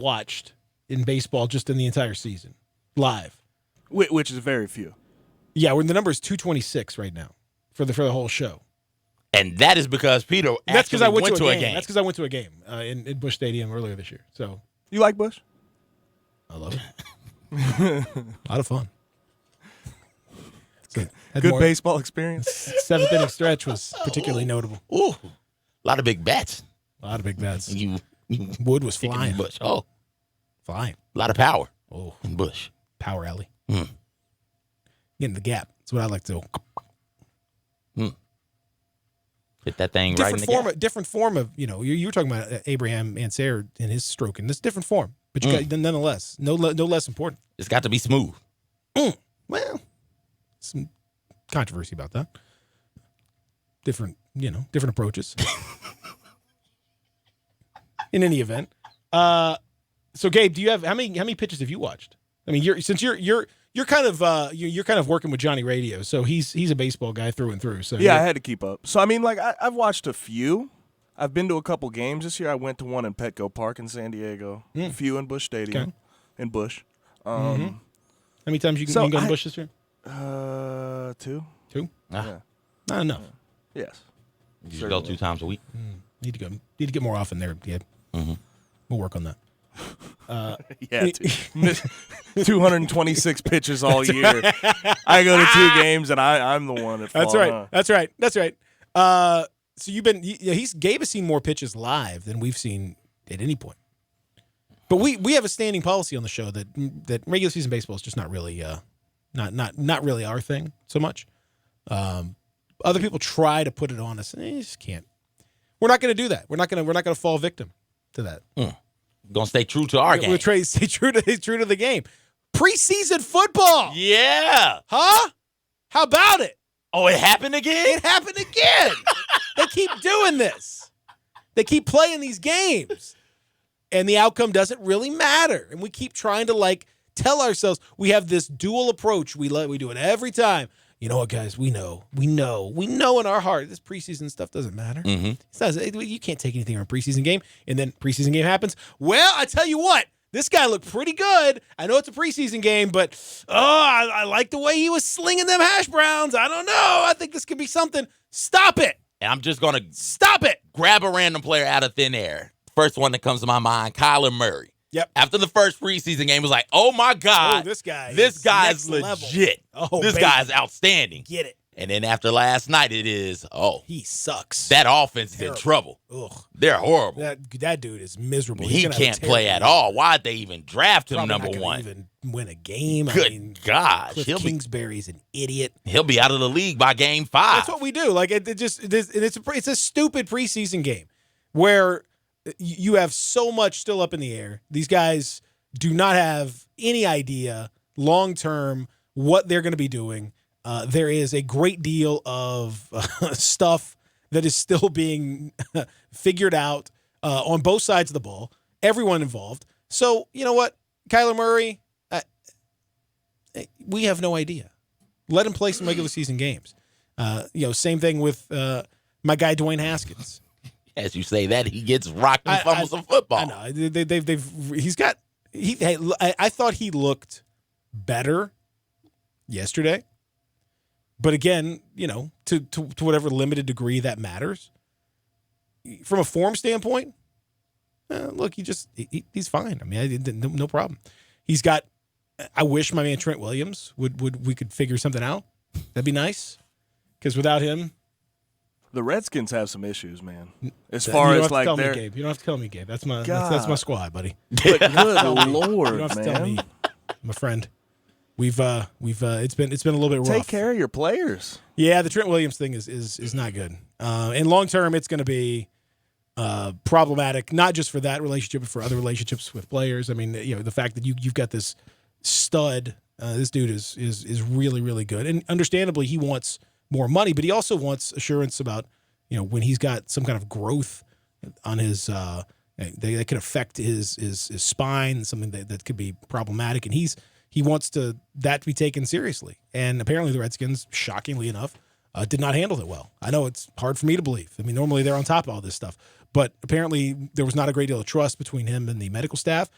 watched in baseball just in the entire season, live. Which is very few. Yeah, the number is 226 right now for the whole show. And that is because Peter actually went to a game. That's because I went to a game in Busch Stadium earlier this year. So you like Busch? I love it. A lot of fun. Good baseball experience. Seventh inning stretch was particularly notable. Ooh, a lot of big bats. A lot of big bats. You Wood was flying. Busch. Oh, flying. a lot of power. Oh, in Busch. Power alley. Mm. Getting the gap. That's what I like to do. Hit that thing right in the gap. Different form of, you were talking about Abraham Ancer and his stroking. This different form, but you got nonetheless, no less important. It's got to be smooth. Well, some controversy about that. Different approaches. In any event, so Gabe, do you have how many pitches have you watched? I mean, you're kind of working with Johnny Radio, so he's a baseball guy through and through. So yeah, I had to keep up. So I mean, like I've watched a few. I've been to a couple games this year. I went to one in Petco Park in San Diego. A few in Busch Stadium, in Busch. How many times you can go to Busch this year? 2. 2? Yeah. Not enough. Yes. You should go 2 times a week. Need to get more often there, Gabe. Mm-hmm. We'll work on that. Yeah, 226 pitches all year. I go to 2 games and I'm the one that falls. That's right. So Gabe has seen more pitches live than we've seen at any point. But we have a standing policy on the show that regular season baseball is just not really not really our thing so much. Other people try to put it on us, and they just can't. We're not going to do that. We're not going to fall victim to that. Gonna stay true to our game. We'll stay true to the game. Preseason football. Yeah. Huh? How about it? Oh, it happened again? It happened again. They keep doing this. They keep playing these games. And the outcome doesn't really matter. And we keep trying to tell ourselves we have this dual approach. We do it every time. You know what, guys? We know in our heart this preseason stuff doesn't matter. Mm-hmm. You can't take anything from a preseason game, and then preseason game happens. Well, I tell you what, this guy looked pretty good. I know it's a preseason game, but I like the way he was slinging them hash browns. I don't know. I think this could be something. Stop it. And I'm just gonna stop it. Grab a random player out of thin air. First one that comes to my mind, Kyler Murray. Yep. After the first preseason game, it was like, oh my God, this guy is legit. This guy is outstanding. Get it. And then after last night, it is, he sucks. That offense is in trouble. Ugh. They're horrible. That dude is miserable. He can't play at all. Why'd they even draft him number one? Even win a game. Good gosh. Cliff Kingsbury's an idiot. He'll be out of the league by game 5. That's what we do. It's a stupid preseason game where you have so much still up in the air. These guys do not have any idea long-term what they're going to be doing. There is a great deal of stuff that is still being figured out on both sides of the ball, everyone involved. So, you know what? Kyler Murray, we have no idea. Let him play some regular season games. Same thing with my guy Dwayne Haskins. As you say that, he gets rocked and fumbles some football. I know. I thought he looked better yesterday. But again, to whatever limited degree that matters. From a form standpoint, look, he's fine. I mean, no problem. He's got. I wish my man Trent Williams we could figure something out. That'd be nice. Because without him, the Redskins have some issues, man. As far as like their, you don't have to tell me, Gabe. That's my squad, buddy. But good Lord, you don't have to tell me, my friend. We've it's been a little bit rough. Take care of your players. Yeah, the Trent Williams thing is not good. And long term, it's going to be problematic, not just for that relationship, but for other relationships with players. I mean, the fact that you've got this stud, this dude is really, really good, and understandably, he wants more money, but he also wants assurance about when he's got some kind of growth on his that could affect his spine, something that could be problematic, and he wants that to be taken seriously. And apparently the Redskins, shockingly enough, did not handle it well. I know it's hard for me to believe. I mean, normally they're on top of all this stuff, but apparently there was not a great deal of trust between him and the medical staff,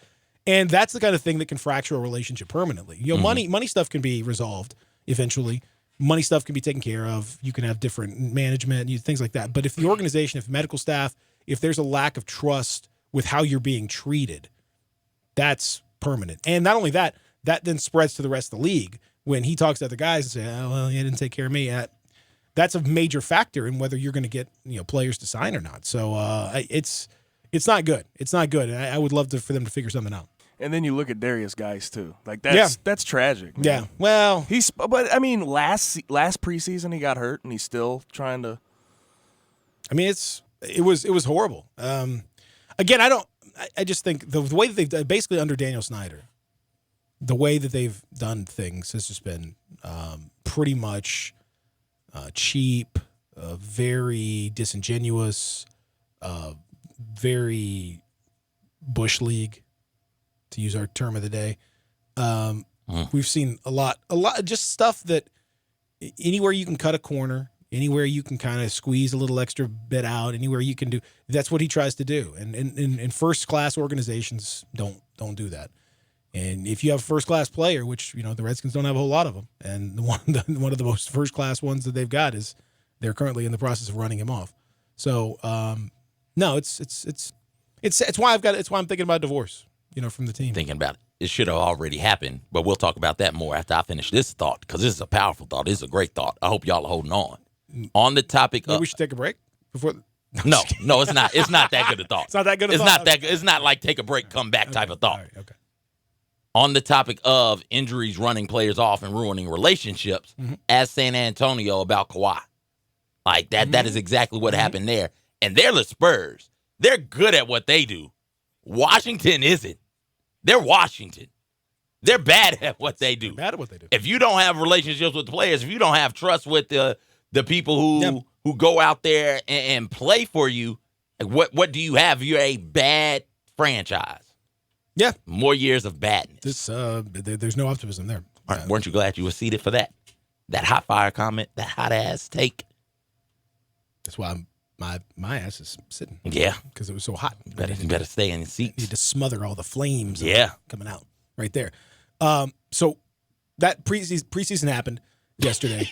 And that's the kind of thing that can fracture a relationship permanently. You know, money stuff can be resolved eventually. Money stuff can be taken care of. You can have different management, things like that. But if the organization, if medical staff, if there's a lack of trust with how you're being treated, that's permanent. And not only that, that then spreads to the rest of the league. When he talks to other guys and say, "Oh, well, he didn't take care of me," that's a major factor in whether you're going to get players to sign or not. So it's not good. It's not good. And I would love for them to figure something out. And then you look at Darius Geis too. Like that's tragic. Man. Yeah. Well, but I mean, last preseason he got hurt and he's still trying to. I mean, it was horrible. Again, I just think the way that they've basically under Daniel Snyder, the way that they've done things has just been pretty much cheap, very disingenuous, very Bush League, to use our term of the day. We've seen a lot just stuff that anywhere you can cut a corner, anywhere you can kind of squeeze a little extra bit out, anywhere you can do, that's what he tries to do. And in first class organizations don't do that. And if you have a first class player, which the Redskins don't have a whole lot of them, and one of the most first class ones that they've got is they're currently in the process of running him off. So no, it's why I'm thinking about divorce. From the team. Thinking about it. It should have already happened, but we'll talk about that more after I finish this thought, because this is a powerful thought. This is a great thought. I hope y'all are holding on. On the topic of... we should take a break before... No, it's not. It's not that good a thought. It's not that good a thought? Not that, it's not like take a break, come back type of thought. All right, okay. On the topic of injuries running players off and ruining relationships, ask San Antonio about Kawhi. Like, that is exactly what happened there. And they're the Spurs. They're good at what they do. Washington isn't. They're Washington. They're bad at what they do. Bad at what they do. If you don't have relationships with the players, if you don't have trust with the people who go out there and play for you, what do you have? You're a bad franchise. Yeah. More years of badness. There's no optimism there. All right, weren't you glad you were seated for that? That hot fire comment, that hot ass take. That's why my ass is sitting. Yeah. Because it was so hot. You better stay in your seat. Need to smother all the flames. Coming out right there. So that preseason happened yesterday.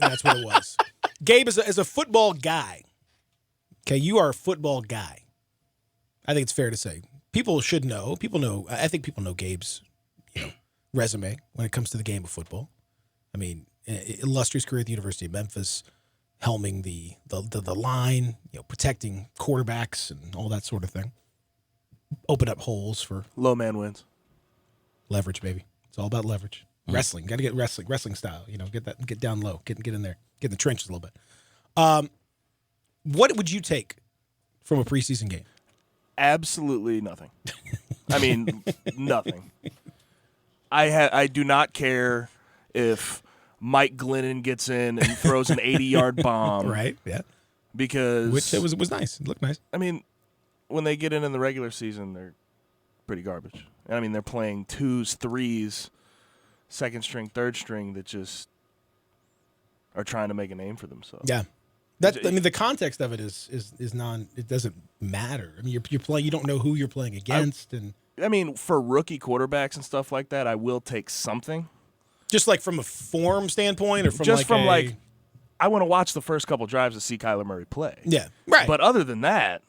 And that's what it was. Gabe, as a football guy, okay, you are a football guy. I think it's fair to say. People should know. People know. I think people know Gabe's resume when it comes to the game of football. I mean, illustrious career at the University of Memphis, helming the line, protecting quarterbacks and all that sort of thing. Open up holes for low man wins. Leverage, baby. It's all about leverage. Wrestling. Got to get wrestling style. Get down low. Get in there. Get in the trenches a little bit. What would you take from a preseason game? Absolutely nothing. I mean, nothing. I do not care if Mike Glennon gets in and throws an 80-yard bomb. Right, yeah. Because... Which it was nice. It looked nice. I mean, when they get in the regular season, they're pretty garbage. And I mean, they're playing 2s, 3s, second string, third string that just are trying to make a name for themselves. Yeah. The context of it is it doesn't matter. I mean, you're playing, you don't know who you're playing against. I mean, for rookie quarterbacks and stuff like that, I will take something. Just like from a form standpoint, or from I want to watch the first couple drives to see Kyler Murray play. Yeah, right. But other than that,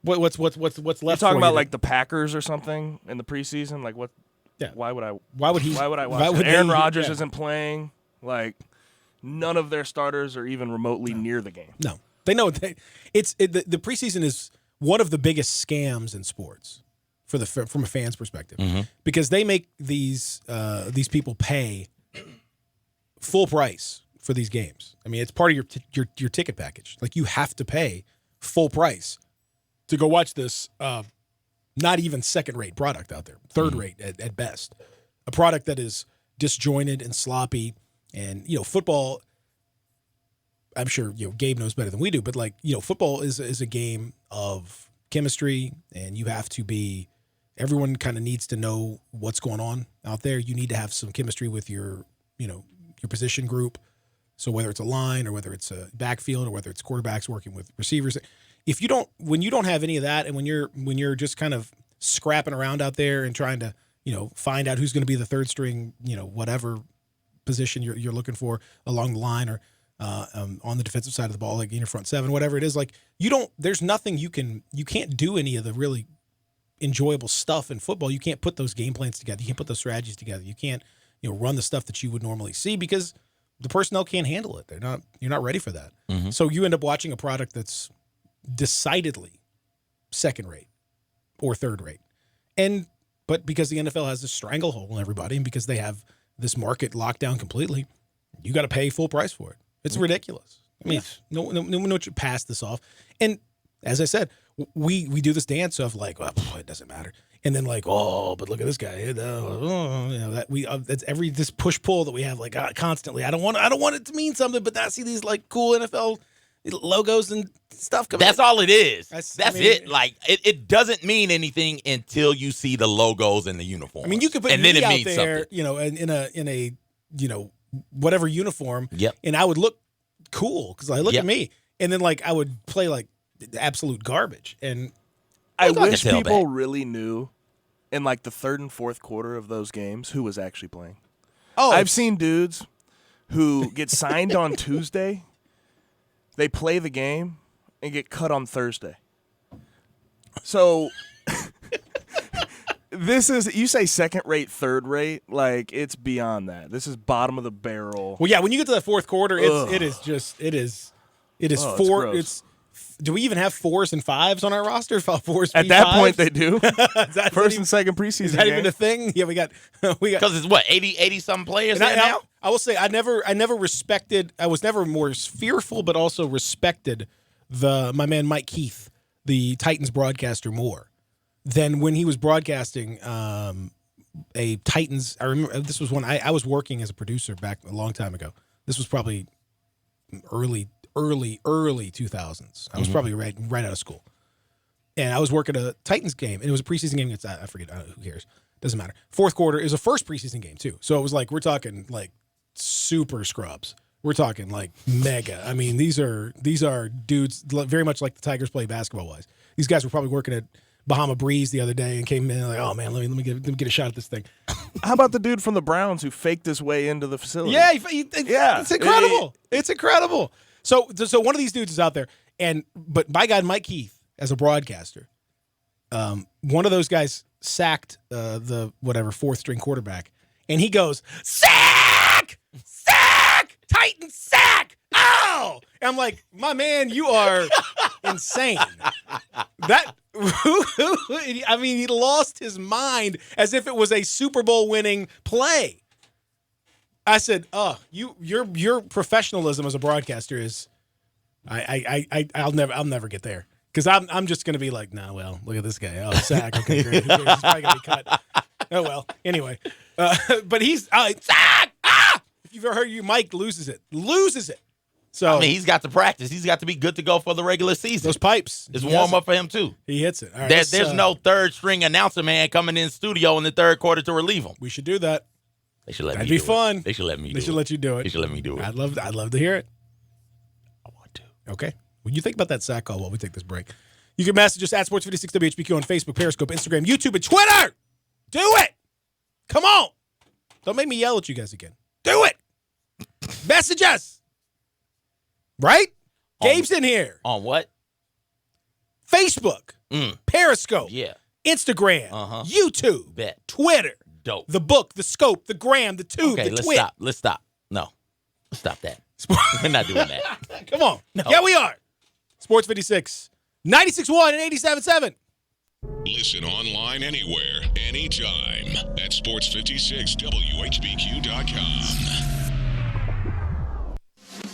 what's left? You're talking about like the Packers or something in the preseason. Like what? Yeah. Why would I? Why would he? Why would I watch? Aaron Rodgers isn't playing. Like none of their starters are even remotely near the game. No, they know the preseason is one of the biggest scams in sports. From a fan's perspective, because they make these people pay full price for these games. I mean, it's part of your ticket package. Like you have to pay full price to go watch this not even second-rate product out there, third-rate at best, a product that is disjointed and sloppy. And football, I'm sure Gabe knows better than we do, but football is a game of chemistry, and you have to be. Everyone kind of needs to know what's going on out there. You need to have some chemistry with your position group. So whether it's a line or whether it's a backfield or whether it's quarterbacks working with receivers, when you don't have any of that, and when you're just kind of scrapping around out there and trying to, find out who's going to be the third string, whatever position you're looking for along the line or on the defensive side of the ball, like in your front seven, whatever it is. Like there's nothing you can't do any of the really enjoyable stuff in football. You can't put those game plans together. You can't put those strategies together. You can't, run the stuff that you would normally see because the personnel can't handle it. You're not ready for that. Mm-hmm. So you end up watching a product that's decidedly second rate or third rate. But because the NFL has this stranglehold on everybody and because they have this market locked down completely, you got to pay full price for it. It's ridiculous. I mean, no one should pass this off. And as I said, we do this dance of like, well, it doesn't matter. And then like, oh, but look at this guy. That's this push pull that we have like constantly. I don't want it to mean something, but I see these like cool NFL logos and stuff coming. That's all it is. That's it. Like it doesn't mean anything until you see the logos and the uniform. I mean, you could put me out there, in a whatever uniform. Yep. And I would look cool because I look at me, and then like I would play like absolute garbage. And I wish people really knew in like the third and fourth quarter of those games who was actually playing. Oh, I've seen dudes who get signed on Tuesday. They play the game and get cut on Thursday. So this is, you say second rate, third rate, like it's beyond that. This is bottom of the barrel. Well, yeah, when you get to the fourth quarter, it is four. Do we even have 4s and 5s on our roster? Fours at that point, they do. First and second preseason. Is that even a thing? Yeah, we got because it's what 80 something players now. I will say I never respected. I was never more fearful, but also respected my man Mike Keith, the Titans broadcaster, more than when he was broadcasting a Titans. I remember this was when I was working as a producer back a long time ago. This was probably early 2000s. I was probably right out of school. And I was working a Titans game, and it was a preseason game. I forget. Who cares? Doesn't matter. Fourth quarter is a first preseason game, too. So it was like, we're talking like super scrubs. We're talking like mega. I mean, these are dudes very much like the Tigers play basketball-wise. These guys were probably working at Bahama Breeze the other day and came in like, oh, man, let me get a shot at this thing. How about the dude from the Browns who faked his way into the facility? Yeah, it's incredible. It's incredible. So one of these dudes is out there, but my guy Mike Keith, as a broadcaster, one of those guys sacked the fourth string quarterback, and he goes, sack, Titan sack. Oh, and I'm like, my man, you are insane. I mean, he lost his mind as if it was a Super Bowl winning play. I said, your professionalism as a broadcaster is, I'll never get there because I'm just gonna be like, no, well, look at this guy. Oh, sack. Okay, great. He's probably gonna be cut. Oh well. Anyway, but he's sack. If you've ever heard Mike loses it. So I mean, he's got to practice. He's got to be good to go for the regular season. Those pipes. It's warm up for him too. He hits it. All right, there's no third string announcer man coming in studio in the third quarter to relieve him. We should do that. They should let That'd me be fun. They should let me do it. They should let you do it. They should let me do it. I'd love to hear it. I want to. Okay. Well, you think about that sack call while we take this break. You can message us at Sports56WHBQ on Facebook, Periscope, Instagram, YouTube, and Twitter. Do it. Come on. Don't make me yell at you guys again. Do it. Message us. Right? Gabe's in here. On what? Facebook. Periscope. Yeah. Instagram. YouTube. Bet. Twitter. Dope. The book, the scope, the gram, the tube, okay, the twit. Let's stop. No. Let's stop that. We're not doing that. Come on. No. Yeah, we are. Sports 56. 96.1 and 87.7. Listen online anywhere, anytime at sports56WHBQ.com.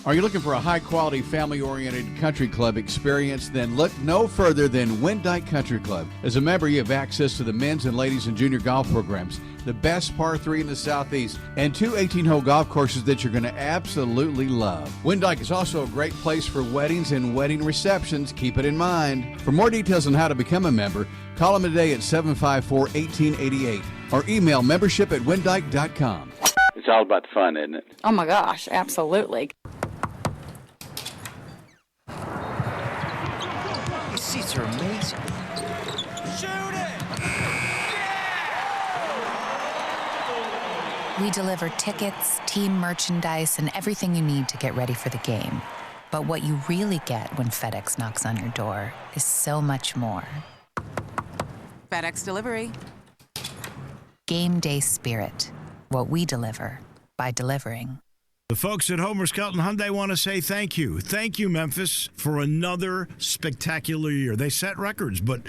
Are you looking for a high-quality, family-oriented country club experience? Then look no further than Windike Country Club. As a member, you have access to the men's and ladies and junior golf programs, the best par 3 in the Southeast, and 2 18-hole golf courses that you're going to absolutely love. Windike is also a great place for weddings and wedding receptions. Keep it in mind. For more details on how to become a member, call them today at 754-1888 or email membership@windike.com. It's all about the fun, isn't it? Oh my gosh, absolutely. These seats are amazing. Shoot it! We deliver tickets, team merchandise, and everything you need to get ready for the game. But what you really get when FedEx knocks on your door is so much more. FedEx Delivery. Game day spirit. What we deliver by delivering. The folks at Homer Skelton Hyundai want to say thank you. Thank you, Memphis, for another spectacular year. They set records, but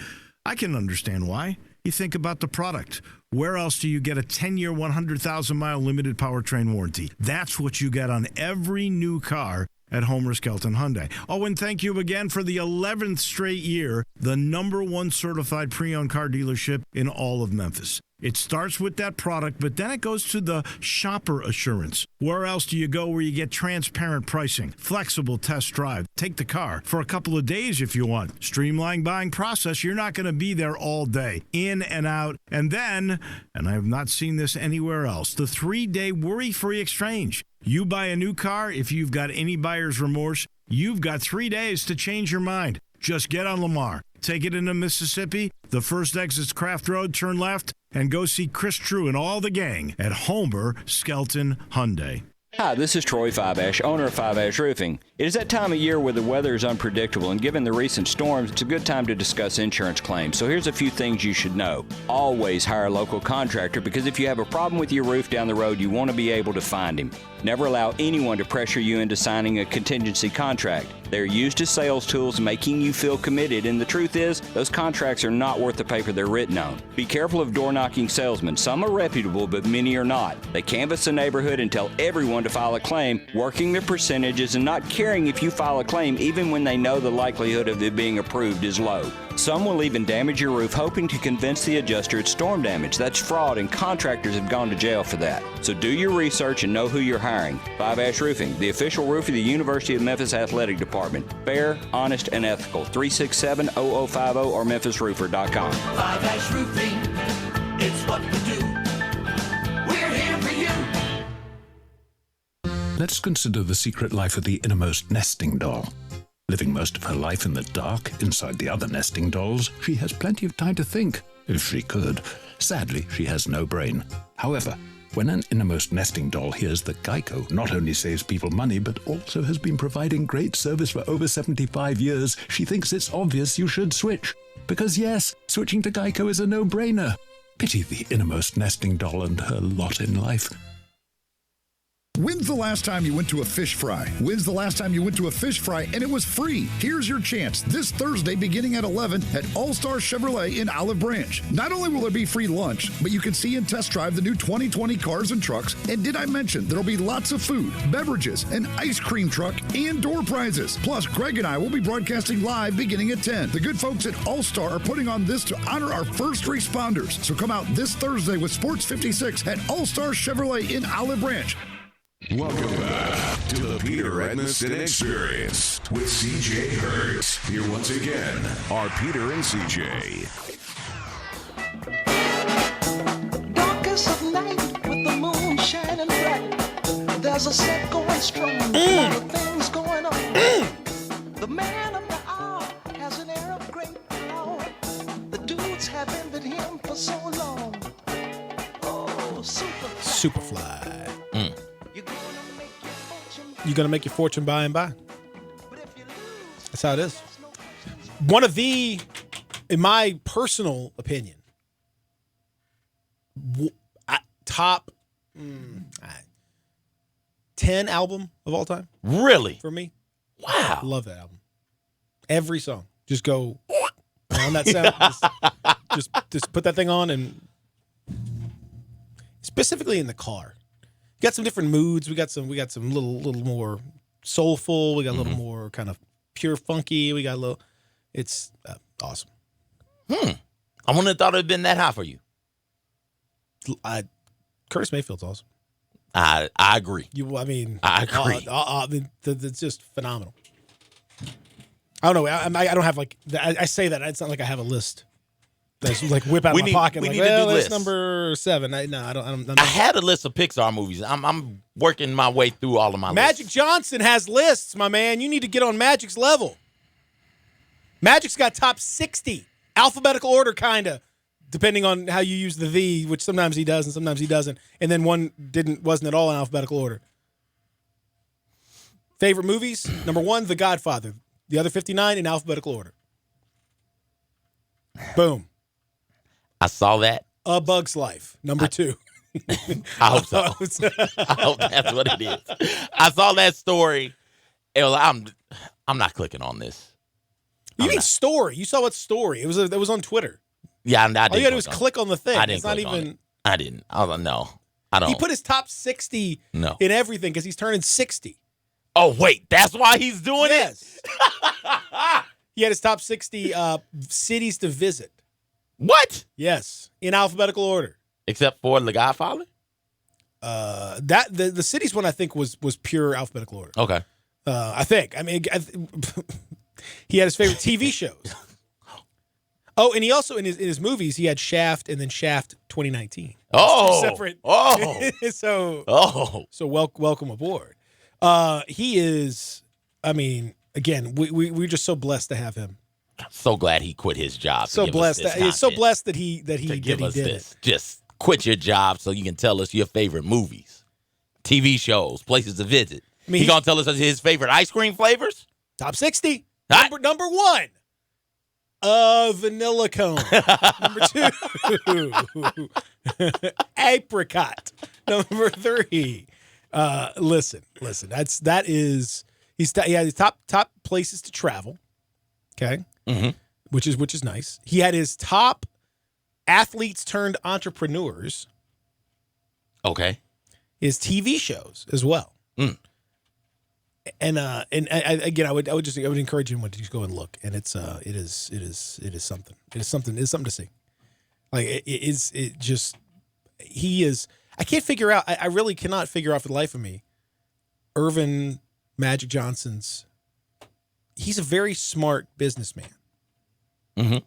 I can understand why. You think about the product. Where else do you get a 10-year, 100,000-mile limited powertrain warranty? That's what you get on every new car at Homer Skelton Hyundai. Oh, and thank you again for the 11th straight year, the #1 certified pre-owned car dealership in all of Memphis. It starts with that product, but then it goes to the shopper assurance. Where else do you go where you get transparent pricing, flexible test drive, take the car for a couple of days if you want, streamlined buying process? You're not going to be there all day, in and out. And then, and I have not seen this anywhere else, the 3-day worry-free exchange. You buy a new car, if you've got any buyer's remorse, you've got 3 days to change your mind. Just get on Lamar, take it into Mississippi, the first exit's Craft Road, turn left, and go see Chris True and all the gang at Homer Skelton Hyundai. Hi, this is Troy Five-Ash, owner of Five-Ash Roofing. It is that time of year where the weather is unpredictable, and given the recent storms, it's a good time to discuss insurance claims. So here's a few things you should know. Always hire a local contractor, because if you have a problem with your roof down the road, you want to be able to find him. Never allow anyone to pressure you into signing a contingency contract. They're used as sales tools, making you feel committed, and the truth is, those contracts are not worth the paper they're written on. Be careful of door-knocking salesmen. Some are reputable, but many are not. They canvass the neighborhood and tell everyone to file a claim, working their percentages and not caring if you file a claim even when they know the likelihood of it being approved is low. Some will even damage your roof, hoping to convince the adjuster it's storm damage. That's fraud, and contractors have gone to jail for that. So do your research and know who you're hiring. Five-Ash Roofing, the official roof of the University of Memphis Athletic Department. Fair, honest, and ethical. 367-0050 or memphisroofer.com. Five-Ash Roofing, it's what we do. We're here for you. Let's consider the secret life of the innermost nesting doll. Living most of her life in the dark, inside the other nesting dolls, she has plenty of time to think, if she could. Sadly, she has no brain. However, when an innermost nesting doll hears that Geico not only saves people money, but also has been providing great service for over 75 years, she thinks it's obvious you should switch. Because yes, switching to Geico is a no-brainer. Pity the innermost nesting doll and her lot in life. When's the last time you went to a fish fry? When's the last time you went to a fish fry and it was free? Here's your chance this Thursday beginning at 11 at All-Star Chevrolet in Olive Branch. Not only will there be free lunch, but you can see and test drive the new 2020 cars and trucks. And did I mention there'll be lots of food, beverages, an ice cream truck, and door prizes. Plus, Greg and I will be broadcasting live beginning at 10. The good folks at All-Star are putting on this to honor our first responders. So come out this Thursday with Sports 56 at All-Star Chevrolet in Olive Branch. Welcome back to the Peter Edmiston Experience with CJ Hurt. Here once again are Peter and CJ. Darkest of night with the moon shining bright. There's a set going strong. A lot of things going on. The man of the hour has an air of great power. The dudes have envied him for so long. Oh, Superfly. You're going to make your fortune by and by. That's how it is. One of the, in my personal opinion, top 10 album of all time. Really? For me. Wow. Love that album. Every song. Just go on that sound. just put that thing on, and specifically in the car. Got some different moods. We got some little more soulful. We got a little more kind of pure funky. We got a little. It's awesome. I wouldn't have thought it had been that high for you. Curtis Mayfield's awesome. I agree. I agree. It's just phenomenal. I don't know. I don't have like. I say that it's not like I have a list. That's like whip out of my pocket. We like, need to do that's lists. number 7. I don't. I had a list of Pixar movies. I'm working my way through all of my Magic lists. Johnson has lists, my man. You need to get on Magic's level. Magic's got top 60. Alphabetical order, kind of. depending on how you use the, which sometimes he does and sometimes he doesn't. And then one wasn't at all in alphabetical order. Favorite movies? Number 1, The Godfather. The other 59 in alphabetical order. Boom. I saw that. A Bug's Life. Number 2. I hope so. I hope that's what it is. I saw that story. I'm not clicking on this. You mean story? You saw what story? It was on Twitter. Yeah, I didn't. All you had to do was click on the thing. I didn't. It's not click on even. it. I didn't. I was like, no, I don't. He put his top 60 No. in everything because he's turning 60. Oh wait, that's why he's doing it. He had his top 60 cities to visit. What? Yes, in alphabetical order. Except for The Godfather. The cities one I think was pure alphabetical order. Okay. I think. I mean, he had his favorite TV shows. Oh, and he also in his movies he had Shaft and then Shaft 2019. Oh, separate. Oh, so welcome aboard. He is. I mean, again, we're just so blessed to have him. So glad he quit his job. So blessed. He's so blessed that he did this. Just quit your job so you can tell us your favorite movies, TV shows, places to visit. I mean, he gonna tell us his favorite ice cream flavors. Top 60. Number 1. Vanilla cone. Number 2. Apricot. Number 3. Listen. He had his top places to travel. Okay. Mm-hmm. Which is nice. He had his top athletes turned entrepreneurs. Okay. His TV shows as well. Mm. And again, I would encourage him to just go and look. And it is something. It is something to see. Like he is. I can't figure out. I really cannot figure out for the life of me. Irvin Magic Johnson's. He's a very smart businessman. Mm-hmm.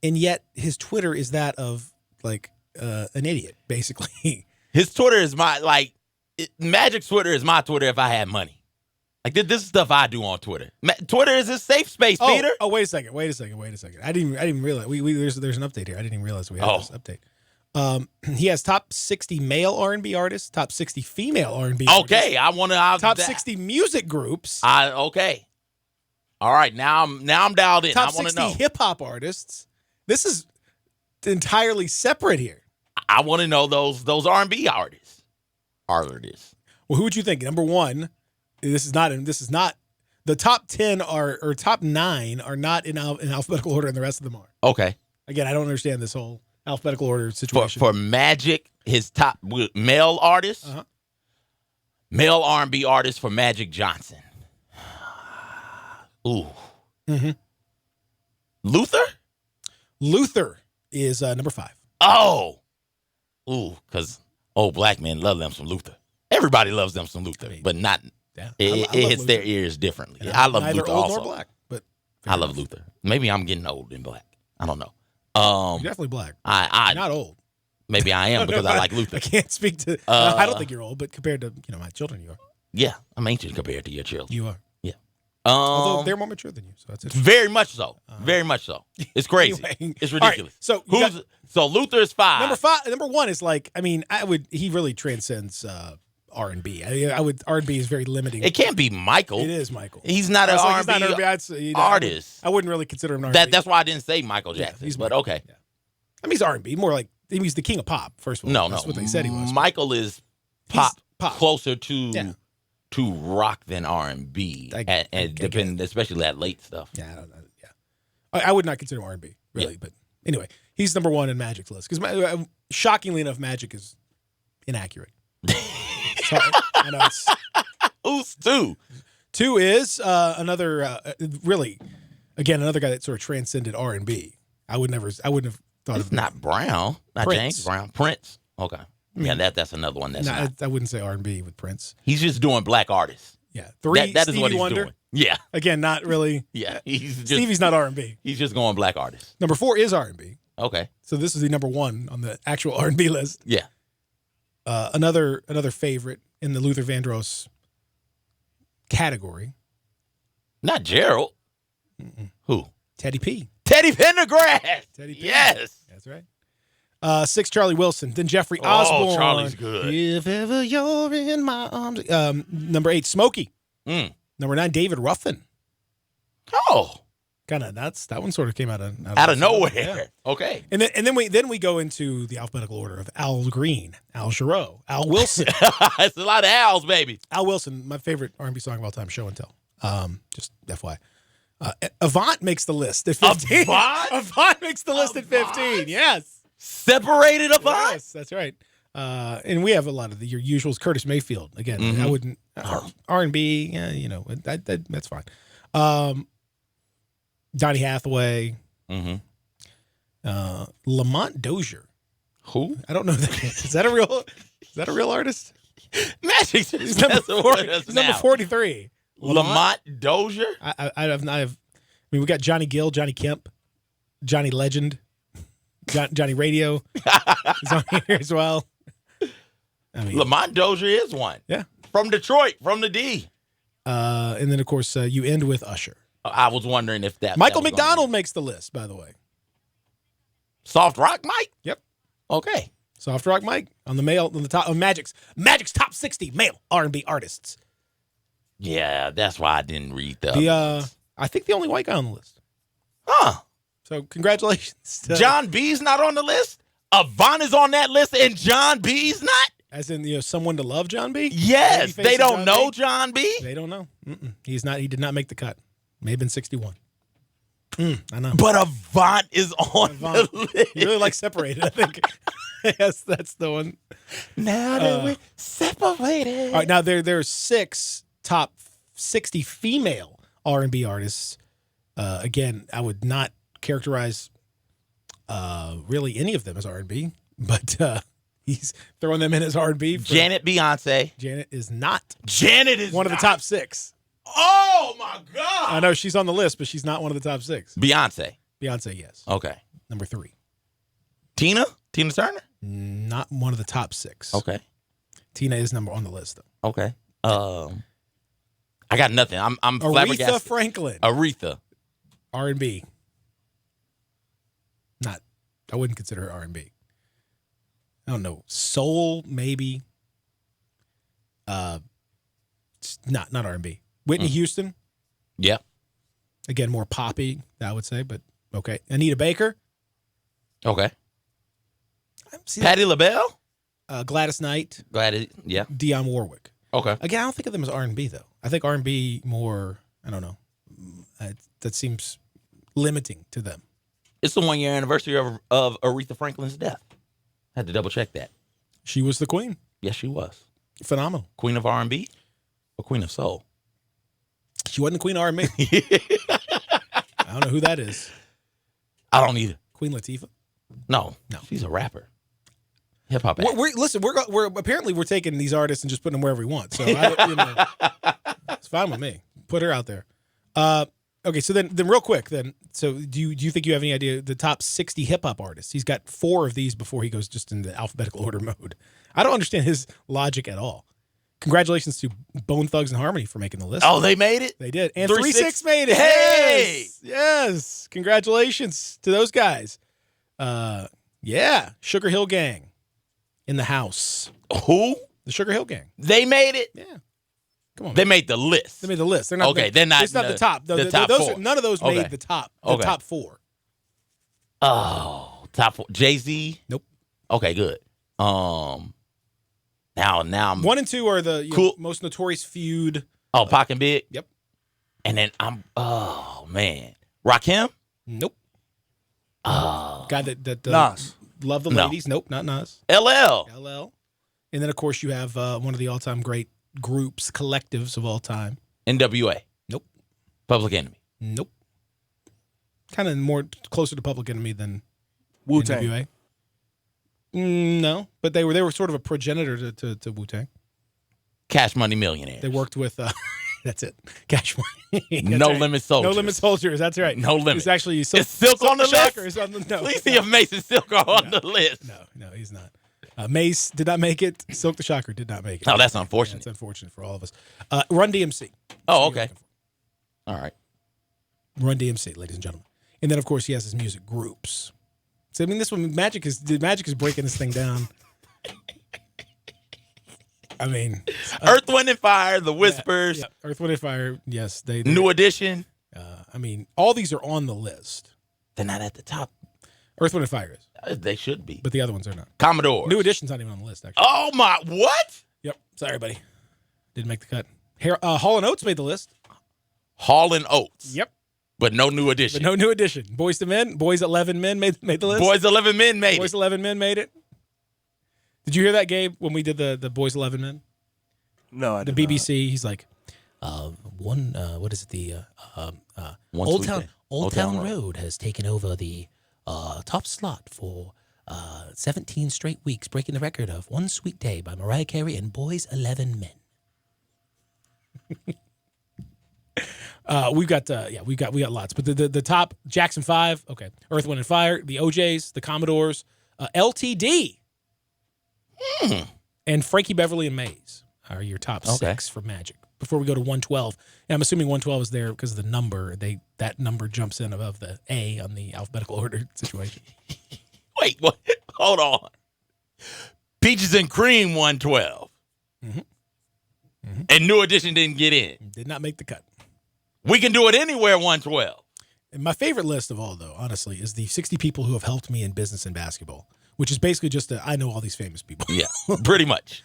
And yet his Twitter is that of like an idiot, basically. His Twitter is Magic's Twitter is my Twitter if I had money. Like this is stuff I do on Twitter. Twitter is a safe space, Peter. Oh, wait a second. I didn't realize there's an update here. I didn't even realize we had this update. He has top 60 male R&B artists, top 60 female R&B artists. Okay, I want to top 60 music groups. Okay. All right, now I'm dialed in. Top I want to 60 know hip hop artists. This is entirely separate here. I want to know those R&B artists. Well, who would you think? Number 1. This is not. The top 10 or top 9 are not in alphabetical order, and the rest of them are. Okay. Again, I don't understand this whole alphabetical order situation. For Magic, his top male artists, male R&B artists for Magic Johnson. Ooh. Mm-hmm. Luther is number 5. Oh. Ooh, because black men love them some Luther. Everybody loves them some Luther, but not. Yeah, it hits their ears differently. And I love neither Luther old also. nor black, but I love Luther. Maybe I'm getting old and black. I don't know. You're definitely black. You're not old. Maybe I am because I like Luther. I can't speak to. I don't think you're old, but compared to my children, you are. Yeah, I'm ancient compared to your children. You are. Yeah. Although they're more mature than you, so that's it. Very much so. Very much so. It's crazy. Anyway, it's ridiculous. Right, so Luther is 5. Number 1 is like. I mean, he really transcends R&B. R&B is very limiting. It can't be Michael. It is Michael. He's not an R&B artist. I wouldn't really consider him an R&B. That's why I didn't say Michael Jackson. But okay. Yeah. I mean, he's R&B. More like he's the king of pop. First of all, that's what they said he was. Michael is pop. Closer to rock than R&B, and depending, especially that late stuff. Yeah, I don't know. Yeah, I would not consider him R&B really, but anyway, he's number 1 in Magic's list because shockingly enough, Magic is inaccurate. So, I know Who's 2? 2 is another really, again, another guy that sort of transcended R&B. I wouldn't have thought of. Not Brown, not Prince. James Brown. Prince. Okay. Yeah, that's another one. That's not. I wouldn't say R&B with Prince. He's just doing black artists. Yeah, 3. That is Stevie what he's Wonder. doing. Yeah. Again, not really. Yeah, Stevie's not R&B. He's just going black artists. Number 4 is R&B. Okay. So this is the number 1 on the actual R&B list. Yeah. Another favorite in the Luther Vandross category. Not Gerald. Mm-mm. Who? Teddy P. Teddy Pendergrass. Teddy P. Yes. That's right. 6, Charlie Wilson. Then Jeffrey Osborne. Charlie's good. If ever you're in my arms. Number 8, Smokey. Number 9, David Ruffin. Oh. Kind of that one sort of came out of nowhere. Yeah. Okay. And then we go into the alphabetical order of Al Green, Al Jarreau, Al Wilson. It's a lot of Al's, baby. Al Wilson, my favorite R&B song of all time, Show and Tell. Just FYI. Avant makes the list at 15. Avant makes the list at 15. Yes. Separated Avant? Yes, that's right. And we have a lot of your usuals. Curtis Mayfield. Again, I wouldn't. R&B, yeah, that's fine. Donny Hathaway. Lamont Dozier. Who? I don't know that. Is that a real artist? Magic. He's number 43. Lamont Dozier? I mean, we got Johnny Gill, Johnny Kemp, Johnny Legend, Johnny Radio is on here as well. I mean, Lamont Dozier is one. Yeah. From Detroit, from the D. And then, of course, you end with Usher. I was wondering if that. Michael McDonald makes the list, by the way. Soft Rock Mike? Yep. Okay. Soft Rock Mike on the top of Magic's top 60 male R&B artists. Yeah, that's why I didn't read that. I think the only white guy on the list. Huh. So congratulations. John B's not on the list? Avant is on that list and John B's not? As in, someone to love John B? Yes. They don't know John B? They don't know. He's not. He did not make the cut. May have been 61. I know. But Avant is on the list. You really like Separated, I think. Yes, that's the one. Now that we're separated. All right, now there are 6 top 60 female R&B artists. Again, I would not characterize really any of them as R&B, but he's throwing them in as R&B. Janet Beyonce. Janet is not. Janet is one of the top 6. Oh, my God. I know she's on the list, but she's not one of the top 6. Beyonce, yes. Okay. Number 3. Tina Turner? Not one of the top 6. Okay. Tina is on the list, though. Okay. I got nothing. I'm Aretha flabbergasted. Franklin. Aretha. R&B. Not. I wouldn't consider her R&B. I don't know. Soul, maybe. Not R&B. Whitney Houston. Yeah. Again, more poppy, I would say, but okay. Anita Baker. Okay. Patti LaBelle. Gladys Knight. Yeah. Dionne Warwick. Okay. Again, I don't think of them as R&B, though. I think R&B more, I don't know. That seems limiting to them. It's the 1-year anniversary of Aretha Franklin's death. Had to double check that. She was the queen. Yes, she was. Phenomenal. Queen of R&B or Queen of Soul? She wasn't the queen of R&B. I don't know who that is. I don't either. Queen Latifah? No. She's a rapper. Hip hop. We're apparently we're taking these artists and just putting them wherever we want. So it's fine with me. Put her out there. Okay, so then real quick so do you think you have any idea the top 60 hip hop artists? He's got 4 of these before he goes just into alphabetical order mode. I don't understand his logic at all. Congratulations to Bone Thugs and Harmony for making the list. Oh, they made it? They did. And 3-6 made it. Hey! Yes. Congratulations to those guys. Yeah. Sugar Hill Gang in the house. Who? The Sugar Hill Gang. They made it? Yeah. Come on. They made the list. They made the list. They're not okay. They're not. It's not the top. The top 4. None of those made the top. The top 4. Oh, top 4. Jay-Z. Nope. Okay, good. Now I'm 1 and 2 are the most notorious feud. Oh, Pac and Big. Yep. And then man, Rakim. Nope. Guy that Nas. Love the ladies. Nope, not Nas. LL. And then of course you have one of the all-time great groups, collectives of all time. NWA. Nope. Public Enemy. Nope. Kind of more closer to Public Enemy than Wu-Tang. NWA. No, but they were sort of a progenitor to Wu-Tang. Cash Money Millionaires. They worked with that's it. Cash Money. No Limit Soldiers. No Limit Soldiers. That's right. No Limit. It's actually Is Silk on the list? No, please see if Mason Silk are on the list. No, he's not. Mace did not make it. Silk the Shocker did not make it. Oh, that's unfortunate. That's unfortunate for all of us. Run DMC. Oh, okay. All right. Run DMC, ladies and gentlemen. And then, of course, he has his music groups. So, I mean, this one, Magic is breaking this thing down. I mean, Earth, Wind, and Fire, The Whispers. Yeah, Earth, Wind, and Fire, yes. They New Edition. I mean, all these are on the list. They're not at the top. Earth, Wind, and Fire is. They should be. But the other ones are not. Commodore. New Edition's not even on the list, actually. Oh, my. What? Yep. Sorry, buddy. Didn't make the cut. Hall & Oates made the list. Hall & Oates. Yep. But no New Edition. But no New Edition. Boys to Men. Boys 11 Men made the list. Boys 11 Men made Boys it. 11 Men made it. Did you hear that, Gabe, when we did the Boys 11 Men? No, I The did BBC. He's like, what is it? The Old Town Town Road has taken over the top slot for 17 straight weeks, breaking the record of One Sweet Day by Mariah Carey and Boys 11 Men. We got lots, but the top Jackson 5, okay, Earth, Wind, and Fire, the OJs, the Commodores, LTD, and Frankie Beverly and Maze are your top 6 for Magic. Before we go to 112, and I'm assuming 112 is there because of the number. That number jumps in above the A on the alphabetical order situation. Wait, what? Hold on. Peaches and Cream 112. And New Edition didn't get in. Did not make the cut. We can do it anywhere 112. And my favorite list of all, though, honestly, is the 60 people who have helped me in business and basketball, which is basically just I know all these famous people. Yeah, pretty much.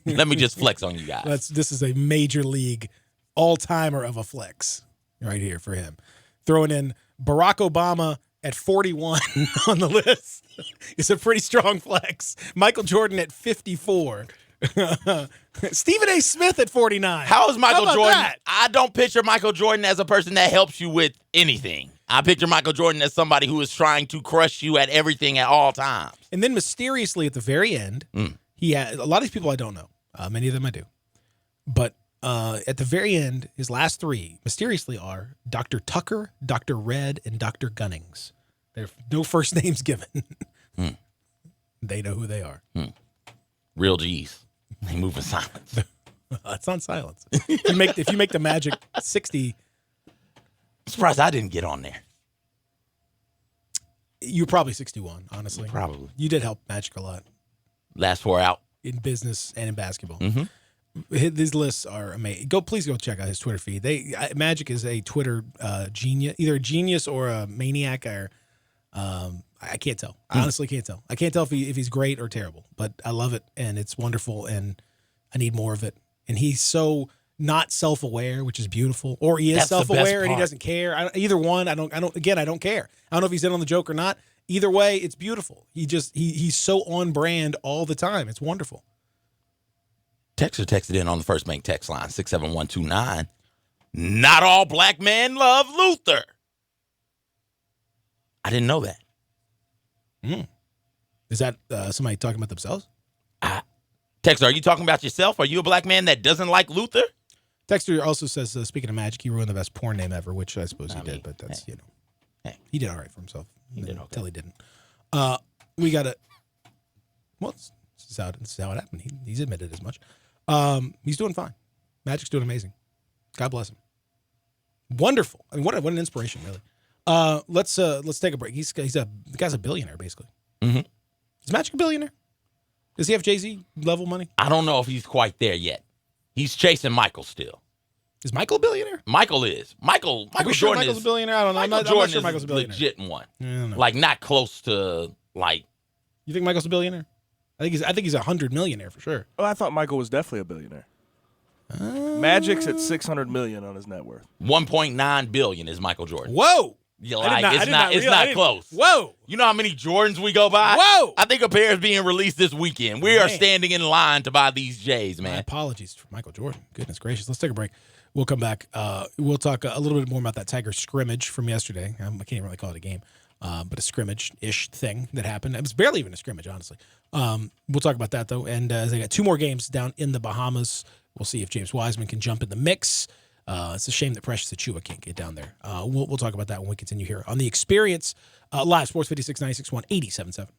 Let me just flex on you guys. This is a major league all-timer of a flex right here for him. Throwing in Barack Obama at 41 on the list is a pretty strong flex. Michael Jordan at 54. Stephen A. Smith at 49. How is Michael about Jordan? that? I don't picture Michael Jordan as a person that helps you with anything. I picture Michael Jordan as somebody who is trying to crush you at everything at all times. And then mysteriously at the very end, he had a lot of these people I don't know. Many of them I do. But at the very end, his last 3 mysteriously are Dr. Tucker, Dr. Red, and Dr. Gunnings. There's no first names given. They know who they are. Real G's. They move in silence. It's on silence. If you make the Magic 60, I'm surprised I didn't get on there. you're probably 61, honestly. Probably. You did help Magic a lot. Last 4 out. In business and in basketball. Mm-hmm. These lists are amazing. Please go check out his Twitter feed. Magic is a Twitter genius, either a genius or a maniac. Or I can't tell. I honestly can't tell. I can't tell if he's great or terrible. But I love it, and it's wonderful, and I need more of it. And he's so not self-aware, which is beautiful, or he is That's the best self-aware and he part. doesn't care. Either one. I don't care. I don't know if he's in on the joke or not. Either way, it's beautiful. He's so on brand all the time. It's wonderful. Texter texted in on the First Bank text line, 67129. Not all black men love Luther. I didn't know that. Is that somebody talking about themselves? Texter, are you talking about yourself? Are you a black man that doesn't like Luther? Texter also says, speaking of Magic, he ruined the best porn name ever, which I suppose he did, but that's, he did all right for himself. He did okay. Until he didn't. We got to, well, this is how it happened. He's admitted as much. He's doing fine. Magic's doing amazing. God bless him. Wonderful. I mean, what an inspiration, really. Let's take a break. The guy's a billionaire, basically. Mm-hmm. Is Magic a billionaire? Does he have Jay-Z level money? I don't know if he's quite there yet. He's chasing Michael still. Is Michael a billionaire? Michael is. Michael Jordan Michael's is a billionaire? I don't know. I'm not Jordan sure Michael's a billionaire. Legit one. No. Like not close to like. You think Michael's a billionaire? I think he's 100 millionaire for sure. Oh, I thought Michael was definitely a billionaire. Magic's at $600 million on his net worth. 1.9 billion is Michael Jordan. Whoa! Yeah, it's not close. Whoa! You know how many Jordans we go by? Whoa! I think a pair is being released this weekend. We are standing in line to buy these J's, man. My apologies for Michael Jordan. Goodness gracious. Let's take a break. We'll come back. We'll talk a little bit more about that Tiger scrimmage from yesterday. I can't even really call it a game, but a scrimmage-ish thing that happened. It was barely even a scrimmage, honestly. We'll talk about that, though. And they got 2 more games down in the Bahamas. We'll see if James Wiseman can jump in the mix. It's a shame that Precious Achua can't get down there. We'll talk about that when we continue here on The Experience. Live, Sports 56, 96.1, 87.7.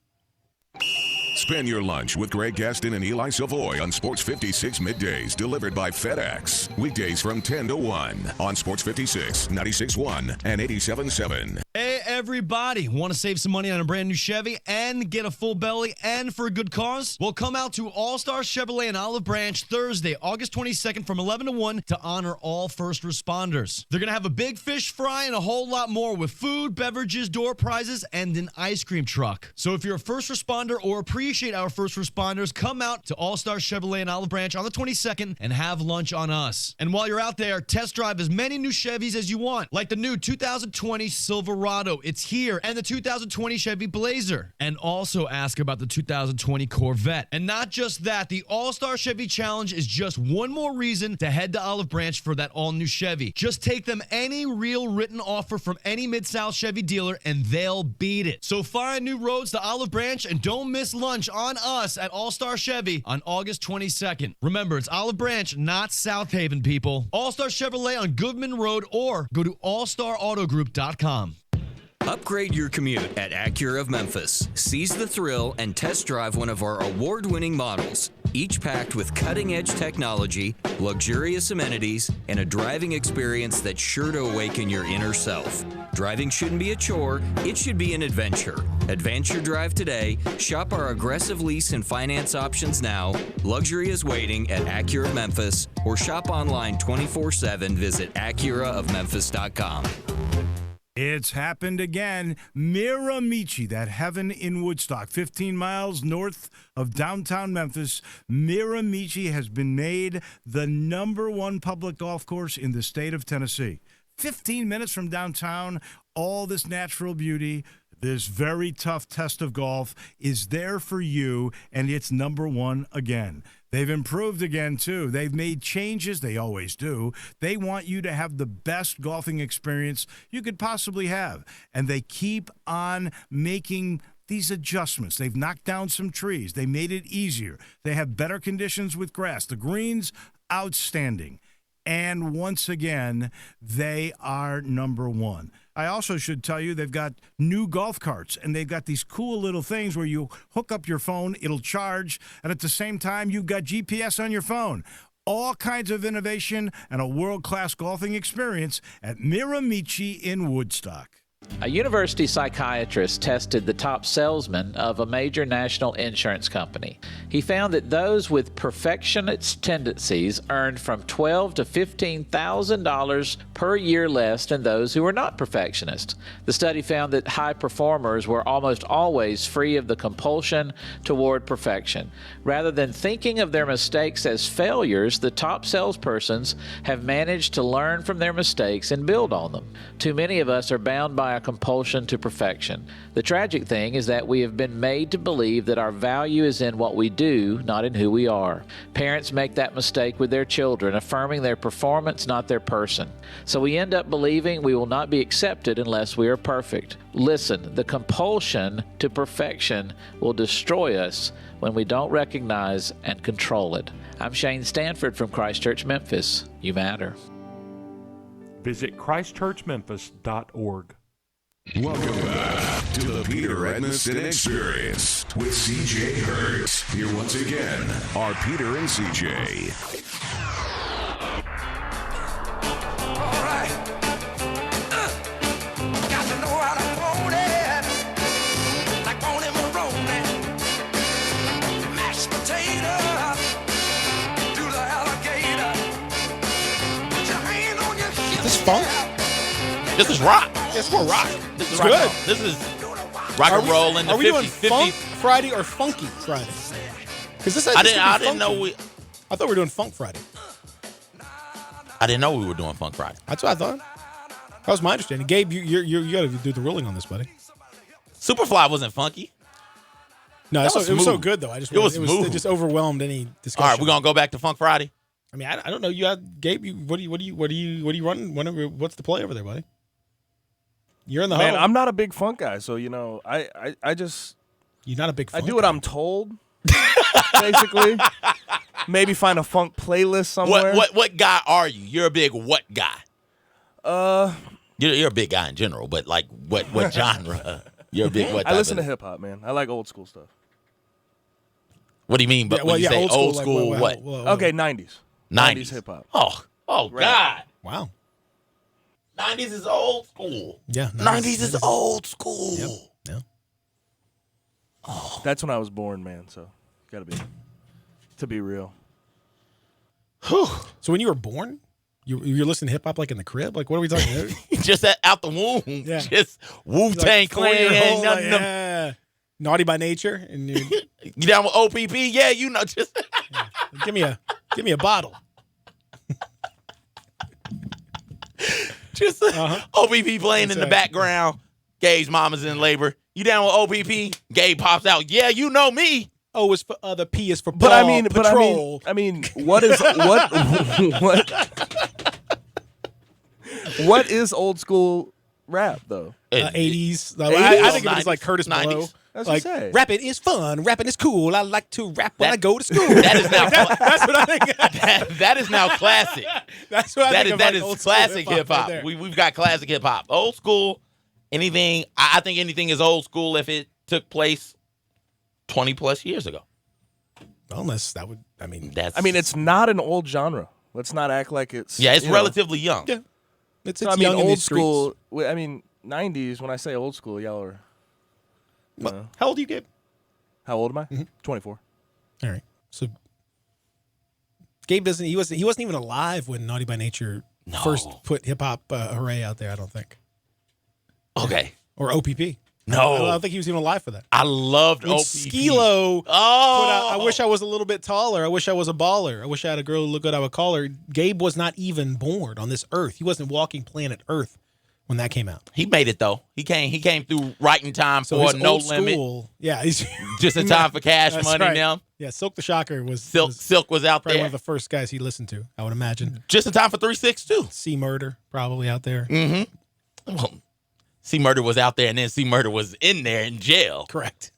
Spend your lunch with Greg Gaston and Eli Savoy on Sports 56 middays, delivered by FedEx. Weekdays from 10 to 1 on Sports 56, 96.1, and 87.7. Hey, everybody. Want to save some money on a brand new Chevy and get a full belly and for a good cause? Well, come out to All-Star Chevrolet in Olive Branch Thursday, August 22nd from 11 to 1 to honor all first responders. They're going to have a big fish fry and a whole lot more with food, beverages, door prizes, and an ice cream truck. So if you're a first responder or appreciate our first responders, come out to All-Star Chevrolet in Olive Branch on the 22nd and have lunch on us. And while you're out there, test drive as many new Chevys as you want, like the new 2020 Silverado. It's here. And the 2020 Chevy Blazer. And also ask about the 2020 Corvette. And not just that, the All-Star Chevy Challenge is just one more reason to head to Olive Branch for that all-new Chevy. Just take them any real written offer from any Mid-South Chevy dealer and they'll beat it. So find new roads to Olive Branch and don't miss lunch on us at All-Star Chevy on August 22nd. Remember, it's Olive Branch, not South Haven, people. All-Star Chevrolet on Goodman Road or go to allstarautogroup.com. Upgrade your commute at Acura of Memphis. Seize the thrill and test drive one of our award-winning models, each packed with cutting-edge technology, luxurious amenities, and a driving experience that's sure to awaken your inner self. Driving shouldn't be a chore, it should be an adventure. Advance your drive today. Shop our aggressive lease and finance options now. Luxury is waiting at Acura of Memphis, or shop online 24/7. Visit AcuraofMemphis.com. It's happened again. Miramichi, that heaven in Woodstock, 15 miles north of downtown Memphis. Miramichi has been made the #1 public golf course in the state of Tennessee. 15 minutes from downtown, all this natural beauty, this very tough test of golf is there for you, and it's #1 again. They've improved again, too. They've made changes. They always do. They want you to have the best golfing experience you could possibly have. And they keep on making these adjustments. They've knocked down some trees. They made it easier. They have better conditions with grass. The greens, outstanding. And once again, they are #1. I also should tell you they've got new golf carts, and they've got these cool little things where you hook up your phone, it'll charge, and at the same time, you've got GPS on your phone. All kinds of innovation and a world-class golfing experience at Miramichi in Woodstock. A university psychiatrist tested the top salesman of a major national insurance company. He found that those with perfectionist tendencies earned from $12,000 to $15,000 per year less than those who were not perfectionists. The study found that high performers were almost always free of the compulsion toward perfection. Rather than thinking of their mistakes as failures, the top salespersons have managed to learn from their mistakes and build on them. Too many of us are bound by a compulsion to perfection. The tragic thing is that we have been made to believe that our value is in what we do, not in who we are. Parents make that mistake with their children, affirming their performance, not their person. So we end up believing we will not be accepted unless we are perfect. Listen, the compulsion to perfection will destroy us when we don't recognize and control it. I'm Shane Stanford from Christchurch, Memphis. You matter. Visit ChristchurchMemphis.org. Welcome back to the Peter Edmiston Experience with CJ Hurt. Here once again are Peter and CJ. All right. Got to know how to hold it. Like on him Maroney. Mashed potato. Do the alligator. Put your hand on your hip. Is this funk? This is rock. It's more rock. This is It's good. This is rock and roll in the 50s. Are we doing Funk Friday or Funky Friday? Because this I didn't know I thought we were doing Funk Friday. I didn't know we were doing Funk Friday. That's what I thought. That was my understanding. Gabe, you got to do the ruling on this, buddy. Superfly wasn't funky. No, That it was was so smooth. good though. It just overwhelmed any discussion. All right, we're gonna go back to Funk Friday. I mean, I don't know. You have Gabe. What do you running? What's the play over there, buddy? You're in the Man, huddle. I'm not a big funk guy, so I just you're not a big funk I do what I'm told. Basically, maybe find a funk playlist somewhere. What guy are you? You're a big what guy? You're a big guy in general, but like what genre? You're a big what? I listen to hip hop, man. I like old school stuff. What do you mean? But when you say old school, what? Okay, 90s. 90s hip hop. Oh Rap. God! Wow. 90s is old school. Yeah. 90s is old school. Yep. Yeah. Oh. That's when I was born, man. So gotta be to be real. So when you were born, you're listening to hip hop like in the crib? Like what are we talking about? Just out the womb. Yeah. Just Wu-Tang Clan. Like, Nothing. yeah. Naughty by nature, and you down with OPP? Yeah, you know. Just give me a bottle. Just OPP playing in the background. Gabe's mama's in labor. You down with OPP? Gabe pops out. Yeah, you know me. O is for the P is for But I mean, patrol. I mean, what is what is old school rap though? 80s. I think it was like Curtis 90s. Blow. That's Like what I say. rapping is fun. Rapping is cool. I like to rap when I go to school. That is now. That's what I think. that is now classic. That's what I think. That of, like, is classic hip hop. Right there. We've got classic hip hop. Old school. Anything. I think anything is old school if it took place 20 plus years ago. Unless that would. I mean, it's not an old genre. Let's not act like it's. Yeah, it's you know. relatively young. Yeah, it's I mean, young in old these streets. school. I mean, 90s. When I say old school, y'all are. How old are you, Gabe? How old am I? 24. All right. So Gabe doesn't. He wasn't even alive when Naughty by Nature first put hip hop hooray out there. I don't think. Okay. Or OPP. No. I don't think he was even alive for that. I loved When OPP. Skilo put out, I wish I was a little bit taller. I wish I was a baller. I wish I had a girl who looked good I would call her. Gabe was not even born on this earth. He wasn't walking planet Earth when that came out. He made it though. He came through right in time So for his No old Limit. school, yeah, he's Just in time for Cash That's Money right. now. Yeah, Silk the Shocker was Silk was out probably there. one of the first guys he listened to, I would imagine. Just in time for 3-6 C Murder probably out there. Mm-hmm. Well, C Murder was out there, and then C Murder was in there in jail. Correct.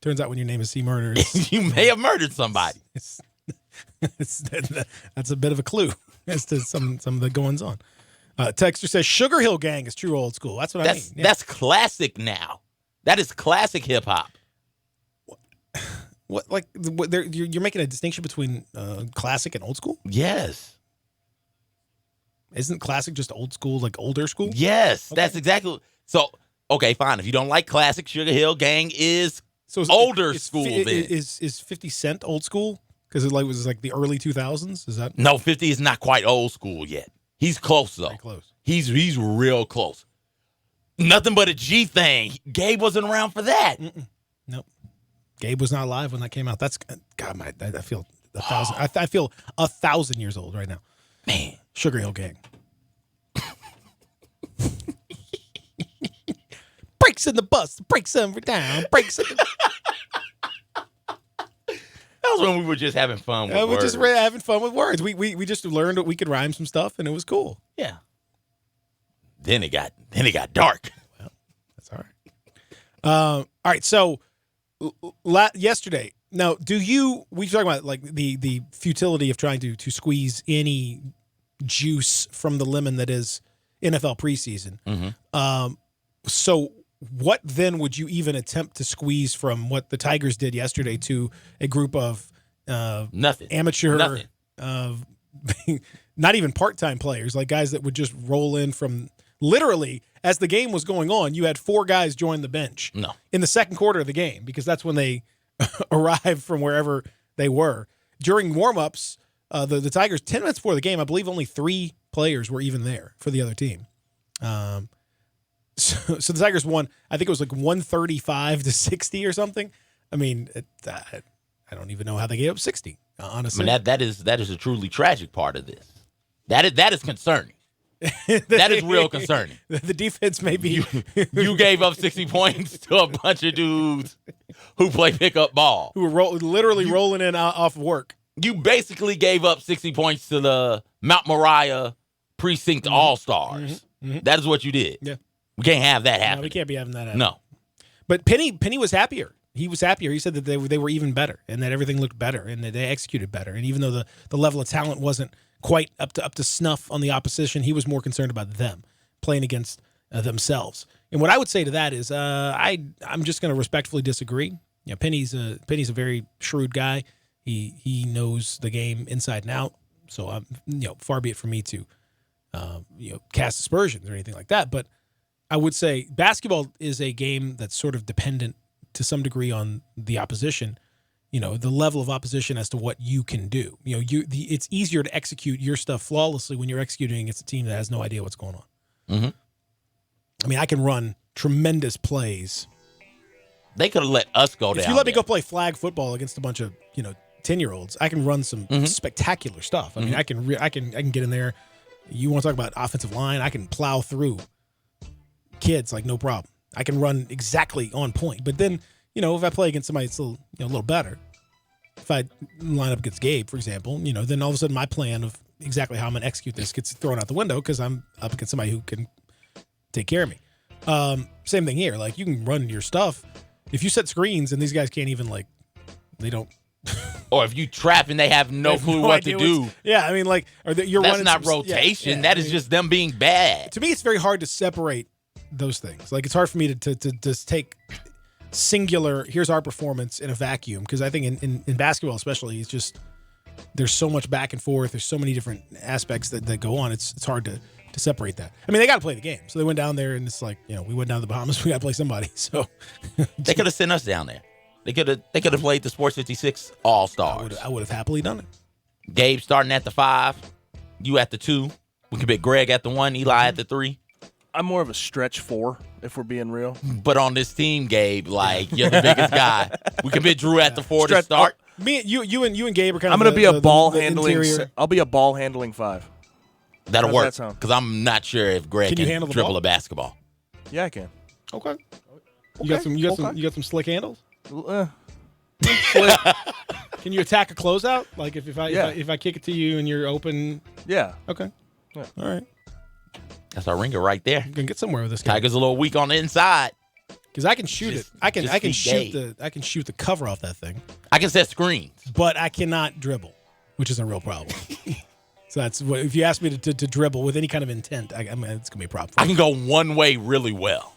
Turns out when your name is C Murder, you may have murdered somebody. That's a bit of a clue as to some of the goings on. Texter says Sugar Hill Gang is true old school. That's what I mean. Yeah. That's classic now. That is classic hip hop. You're making a distinction between classic and old school? Yes. Isn't classic just old school, like older school? Yes, that's exactly. So, okay, fine. If you don't like classic, Sugar Hill Gang is older school. Then Is 50 Cent old school? Because it was like the early 2000s. Is that no? 50 is not quite old school yet. He's close though. Very close. He's real close. Nothing but a G thing. Gabe wasn't around for that. Nope. Gabe was not alive when that came out. That's God. I feel 1,000. I feel 1,000 years old right now. Man, Sugar Hill Gang. Brakes in the bus, brakes over down, brakes in the... That was when we were just having fun with We're words. just having fun with words. We just learned that we could rhyme some stuff, and it was cool. Yeah. Then it got dark. Well, that's all right. All right. So yesterday, now, we talking about like the futility of trying to squeeze any juice from the lemon that is NFL preseason. Mm-hmm. So what then would you even attempt to squeeze from what the Tigers did yesterday to a group of nothing amateur, not even part-time players, like guys that would just roll in from literally as the game was going on, you had 4 guys join the bench in the second quarter of the game because that's when they arrived from wherever they were. During warm-ups, the Tigers, 10 minutes before the game, I believe only 3 players were even there for the other team. So the Tigers won, I think it was like 135-60 or something. I mean, I don't even know how they gave up 60, honestly. I mean, that is a truly tragic part of this. That is concerning. That is real concerning. The defense may be... You gave up 60 points to a bunch of dudes who play pickup ball. Who were literally rolling in off of work. You basically gave up 60 points to the Mount Moriah Precinct All-Stars. Mm-hmm. That is what you did. Yeah. We can't have that happen. No, we can't be having that happen. No. But Penny was happier. He was happier. He said that they were even better and that everything looked better and that they executed better. And even though the level of talent wasn't quite up to snuff on the opposition, he was more concerned about them playing against themselves. And what I would say to that is I'm just going to respectfully disagree. You know, Penny's a very shrewd guy. He knows the game inside and out. So far be it for me to cast aspersions or anything like that. But I would say basketball is a game that's sort of dependent to some degree on the opposition. The level of opposition as to what you can do. It's easier to execute your stuff flawlessly when you're executing against a team that has no idea what's going on. Mm-hmm. I mean, I can run tremendous plays. They could have let us go down. If you let me go play flag football against a bunch of 10-year-olds, I can run some spectacular stuff. I mean, I can get in there. You want to talk about offensive line? I can plow through kids like no problem. I can run exactly on point. But then, if I play against somebody that's a little better, if I line up against Gabe, for example, then all of a sudden my plan of exactly how I'm going to execute this gets thrown out the window because I'm up against somebody who can take care of me. Same thing here. Like, you can run your stuff. If you set screens and these guys can't even, they don't. Or if you trap and they have no clue what to do. Yeah, I mean, you're that's running. Not rotation. That is just them being bad. To me, it's very hard to separate those things. Like, it's hard for me to just take singular, here's our performance in a vacuum. Because I think in basketball especially, it's just, there's so much back and forth. There's so many different aspects that go on. It's hard to separate that. I mean, they got to play the game. So they went down there and it's like, we went down to the Bahamas. We got to play somebody. So they could have sent us down there. They could have played the Sports 56 All-Stars. I would have happily done it. Gabe starting at the 5, you at the 2. We could put Greg at the 1, Eli at the 3. I'm more of a stretch 4, if we're being real. But on this team, Gabe, you're the biggest guy. We can put Drew at the 4 to start. Me, you and Gabe are kind I'm of. going to be a ball the handling. interior. I'll be a ball handling 5. That'll work. That because I'm not sure if Greg can you handle the dribble ball? a basketball. Yeah, I can. Okay. You got some slick handles. Slick. Can you attack a closeout? Like if I kick it to you and you're open? Yeah. Okay. Yeah. All right. That's our ringer right there. You can get somewhere with this guy. Tiger's a little weak on the inside. Because I can shoot it. I can shoot the cover off that thing. I can set screens. But I cannot dribble, which is a real problem. So that's what, if you ask me to dribble with any kind of intent, it's gonna be a problem. I can go one way really well.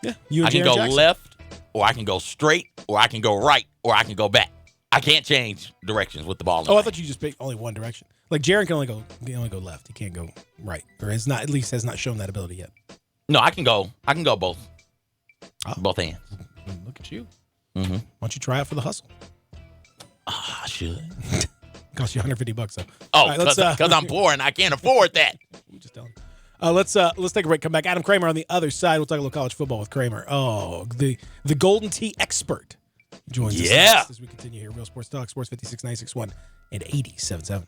Yeah. I can go left, or I can go straight, or I can go right, or I can go back. I can't change directions with the ball. I thought you just picked only one direction. Like Jaron can only go left. He can't go right, or has not shown that ability yet. No, I can go both. Both hands. Look at you. Mm-hmm. Why don't you try it for the hustle? I should. Cost you $150 though. Oh, because I'm poor and I can't afford that. I'm just telling you. Let's take a break. Come back. Adam Kramer on the other side. We'll talk a little college football with Kramer. Oh, the Golden Tee expert joins us next as we continue here. Real Sports Talk, Sports 56, 961, and 87.7.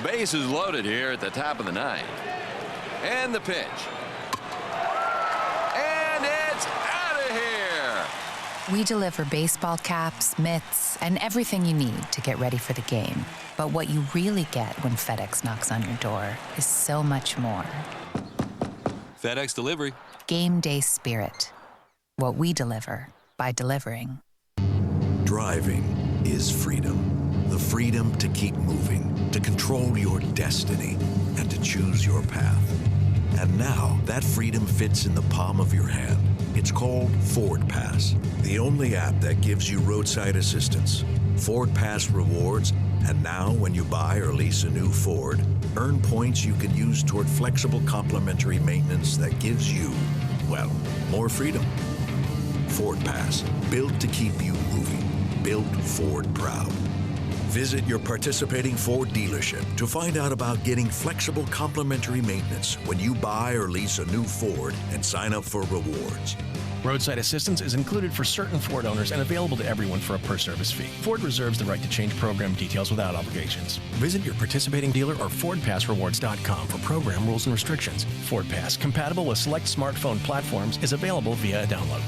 Bases loaded here at the top of the ninth. And the pitch. And it's out of here. We deliver baseball caps, mitts, and everything you need to get ready for the game. But what you really get when FedEx knocks on your door is so much more. FedEx Delivery. Game day spirit. What we deliver by delivering. Driving is freedom. The freedom to keep moving, to control your destiny, and to choose your path. And now, that freedom fits in the palm of your hand. It's called Ford Pass, the only app that gives you roadside assistance, Ford Pass rewards, and now when you buy or lease a new Ford, earn points you can use toward flexible complimentary maintenance that gives you, well, more freedom. Ford Pass, built to keep you moving, built Ford proud. Visit your participating Ford dealership to find out about getting flexible complimentary maintenance when you buy or lease a new Ford and sign up for rewards. Roadside assistance is included for certain Ford owners and available to everyone for a per-service fee. Ford reserves the right to change program details without obligations. Visit your participating dealer or FordPassRewards.com for program rules and restrictions. Ford Pass, compatible with select smartphone platforms, is available via a download.